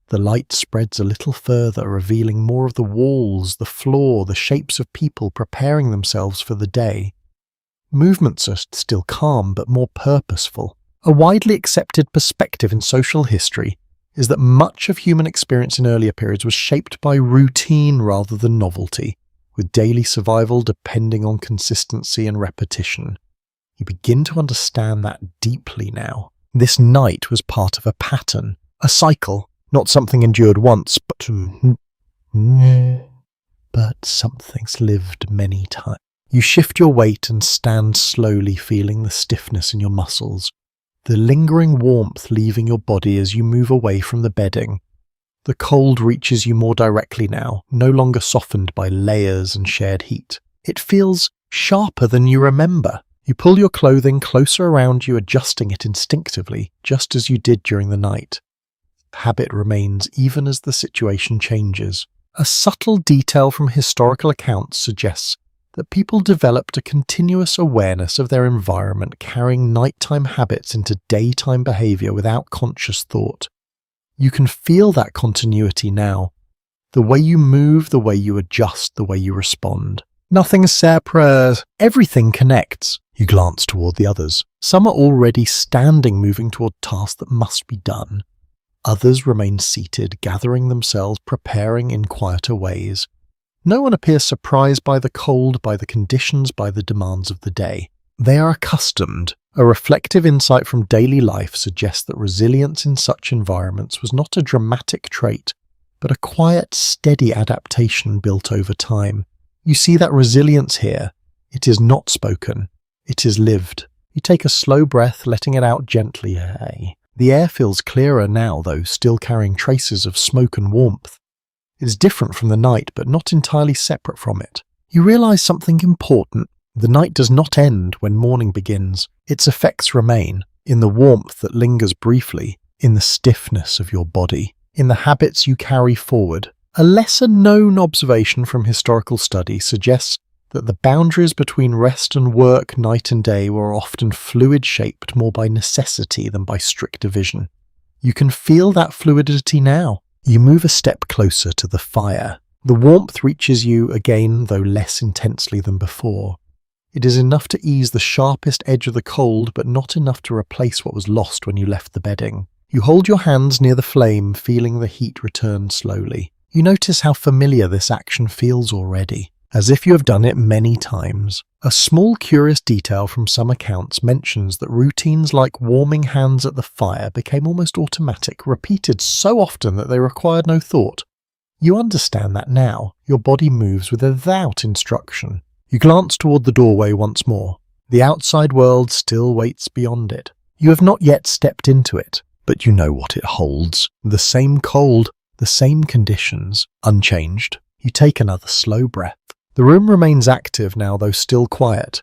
Speaker 1: The light spreads a little further, revealing more of the walls, the floor, the shapes of people preparing themselves for the day. Movements are still calm, but more purposeful. A widely accepted perspective in social history is that much of human experience in earlier periods was shaped by routine rather than novelty, with daily survival depending on consistency and repetition. You begin to understand that deeply now. This night was part of a pattern, a cycle, not something endured once, but something's lived many times. You shift your weight and stand slowly, feeling the stiffness in your muscles, the lingering warmth leaving your body as you move away from the bedding. The cold reaches you more directly now, no longer softened by layers and shared heat. It feels sharper than you remember. You pull your clothing closer around you, adjusting it instinctively, just as you did during the night. Habit remains even as the situation changes. A subtle detail from historical accounts suggests that people developed a continuous awareness of their environment, carrying nighttime habits into daytime behavior without conscious thought. You can feel that continuity now. The way you move, the way you adjust, the way you respond. Nothing is separate. Everything connects. You glance toward the others. Some are already standing, moving toward tasks that must be done. Others remain seated, gathering themselves, preparing in quieter ways. No one appears surprised by the cold, by the conditions, by the demands of the day. They are accustomed. A reflective insight from daily life suggests that resilience in such environments was not a dramatic trait, but a quiet, steady adaptation built over time. You see that resilience here. It is not spoken. It is lived. You take a slow breath, letting it out gently. The air feels clearer now, though still carrying traces of smoke and warmth. It's different from the night, but not entirely separate from it. You realize something important. The night does not end when morning begins. Its effects remain, in the warmth that lingers briefly, in the stiffness of your body, in the habits you carry forward. A lesser-known observation from historical study suggests that the boundaries between rest and work, night and day, were often fluid-shaped more by necessity than by strict division. You can feel that fluidity now. You move a step closer to the fire. The warmth reaches you again, though less intensely than before. It is enough to ease the sharpest edge of the cold, but not enough to replace what was lost when you left the bedding. You hold your hands near the flame, feeling the heat return slowly. You notice how familiar this action feels already, as if you have done it many times. A small curious detail from some accounts mentions that routines like warming hands at the fire became almost automatic, repeated so often that they required no thought. You understand that now. Your body moves without instruction. You glance toward the doorway once more. The outside world still waits beyond it. You have not yet stepped into it, but you know what it holds. The same cold, the same conditions, unchanged. You take another slow breath. The room remains active now, though still quiet.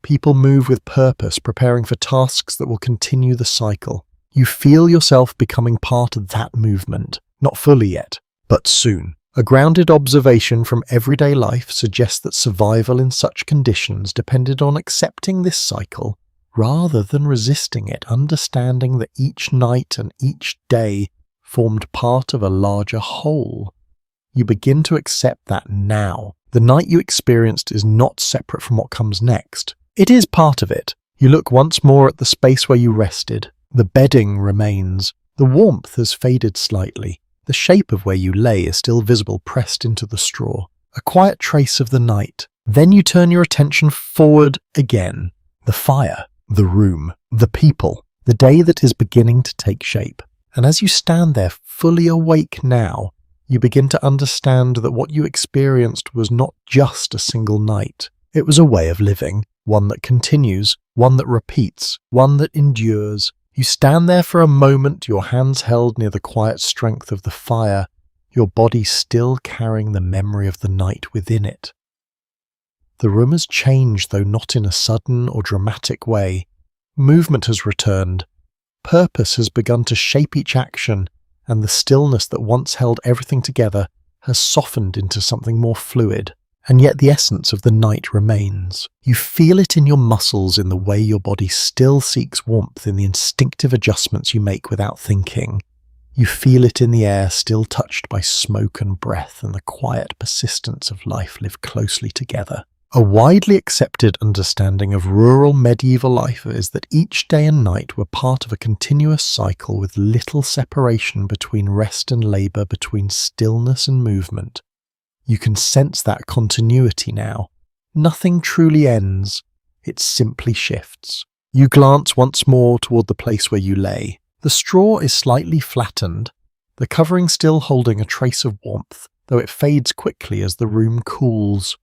Speaker 1: People move with purpose, preparing for tasks that will continue the cycle. You feel yourself becoming part of that movement. Not fully yet, but soon. A grounded observation from everyday life suggests that survival in such conditions depended on accepting this cycle rather than resisting it, understanding that each night and each day formed part of a larger whole. You begin to accept that now. The night you experienced is not separate from what comes next. It is part of it. You look once more at the space where you rested. The bedding remains. The warmth has faded slightly. The shape of where you lay is still visible, pressed into the straw. A quiet trace of the night. Then you turn your attention forward again. The fire, the room, the people, the day that is beginning to take shape. And as you stand there, fully awake now, you begin to understand that what you experienced was not just a single night. It was a way of living, one that continues, one that repeats, one that endures. You stand there for a moment, your hands held near the quiet strength of the fire, your body still carrying the memory of the night within it. The room has changed, though not in a sudden or dramatic way. Movement has returned. Purpose has begun to shape each action, and the stillness that once held everything together has softened into something more fluid. And yet the essence of the night remains. You feel it in your muscles, in the way your body still seeks warmth, in the instinctive adjustments you make without thinking. You feel it in the air, still touched by smoke and breath, and the quiet persistence of life lived closely together. A widely accepted understanding of rural medieval life is that each day and night were part of a continuous cycle with little separation between rest and labour, between stillness and movement. You can sense that continuity now. Nothing truly ends, it simply shifts. You glance once more toward the place where you lay. The straw is slightly flattened, the covering still holding a trace of warmth, though it fades quickly as the room cools.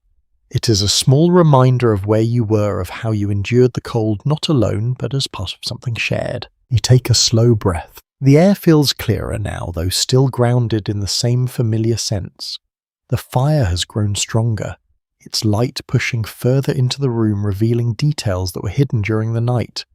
Speaker 1: It is a small reminder of where you were, of how you endured the cold not alone, but as part of something shared. You take a slow breath. The air feels clearer now, though still grounded in the same familiar sense. The fire has grown stronger, its light pushing further into the room, revealing details that were hidden during the night.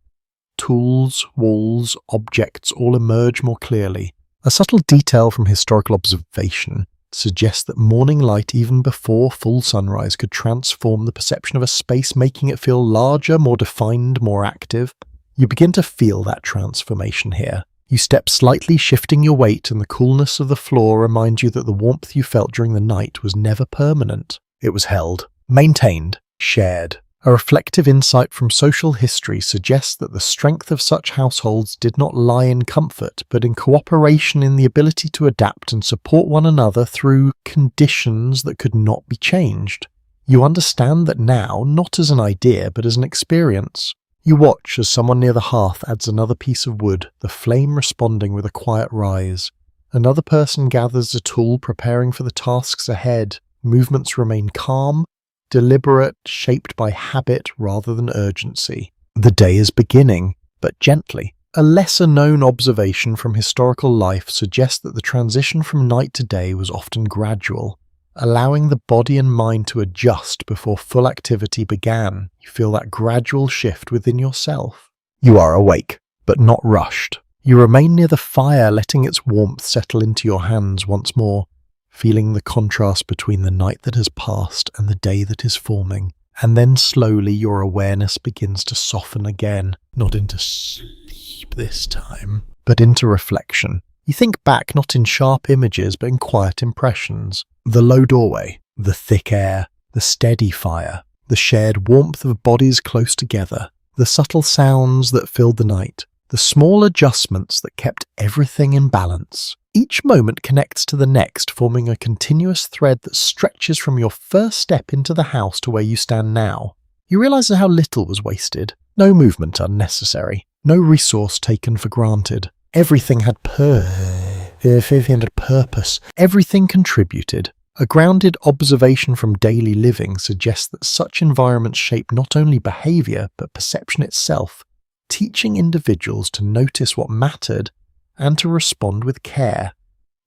Speaker 1: Tools, walls, objects all emerge more clearly. A subtle detail from historical observation suggests that morning light, even before full sunrise, could transform the perception of a space, making it feel larger, more defined, more active. You begin to feel that transformation here. You step slightly, shifting your weight, and the coolness of the floor reminds you that the warmth you felt during the night was never permanent. It was held, maintained, shared. A reflective insight from social history suggests that the strength of such households did not lie in comfort, but in cooperation, in the ability to adapt and support one another through conditions that could not be changed. You understand that now, not as an idea, but as an experience. You watch as someone near the hearth adds another piece of wood, the flame responding with a quiet rise. Another person gathers a tool, preparing for the tasks ahead. Movements remain calm, deliberate, shaped by habit rather than urgency. The day is beginning, but gently. A lesser-known observation from historical life suggests that the transition from night to day was often gradual, allowing the body and mind to adjust before full activity began. You feel that gradual shift within yourself. You are awake, but not rushed. You remain near the fire, letting its warmth settle into your hands once more, feeling the contrast between the night that has passed and the day that is forming. And then slowly your awareness begins to soften again, not into sleep this time, but into reflection. You think back not in sharp images, but in quiet impressions. The low doorway, the thick air, the steady fire, the shared warmth of bodies close together, the subtle sounds that filled the night, the small adjustments that kept everything in balance. Each moment connects to the next, forming a continuous thread that stretches from your first step into the house to where you stand now. You realize how little was wasted. No movement unnecessary. No resource taken for granted. Everything had purpose. Everything contributed. A grounded observation from daily living suggests that such environments shape not only behavior, but perception itself, teaching individuals to notice what mattered and to respond with care.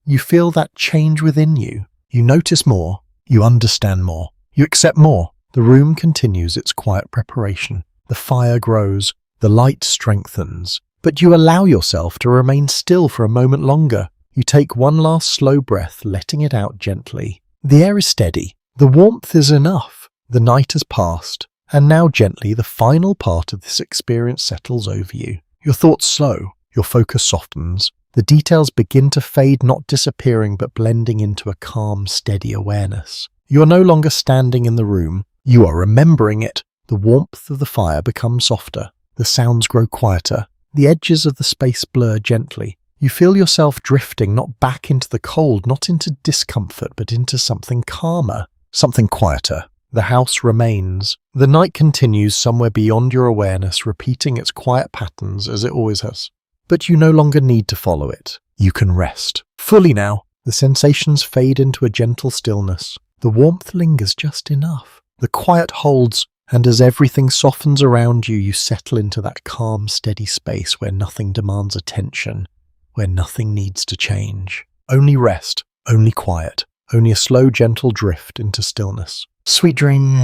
Speaker 1: You feel that change within you. You notice more. You understand more. You accept more. The room continues its quiet preparation. The fire grows. The light strengthens. But you allow yourself to remain still for a moment longer. You take one last slow breath, letting it out gently. The air is steady. The warmth is enough. The night has passed. And now gently the final part of this experience settles over you. Your thoughts slow. Your focus softens. The details begin to fade, not disappearing, but blending into a calm, steady awareness. You are no longer standing in the room. You are remembering it. The warmth of the fire becomes softer. The sounds grow quieter. The edges of the space blur gently. You feel yourself drifting, not back into the cold, not into discomfort, but into something calmer, something quieter. The house remains. The night continues somewhere beyond your awareness, repeating its quiet patterns as it always has. But you no longer need to follow it. You can rest. Fully now. The sensations fade into a gentle stillness. The warmth lingers just enough. The quiet holds, and as everything softens around you, you settle into that calm, steady space where nothing demands attention, where nothing needs to change. Only rest, only quiet, only a slow, gentle drift into stillness. Sweet dream.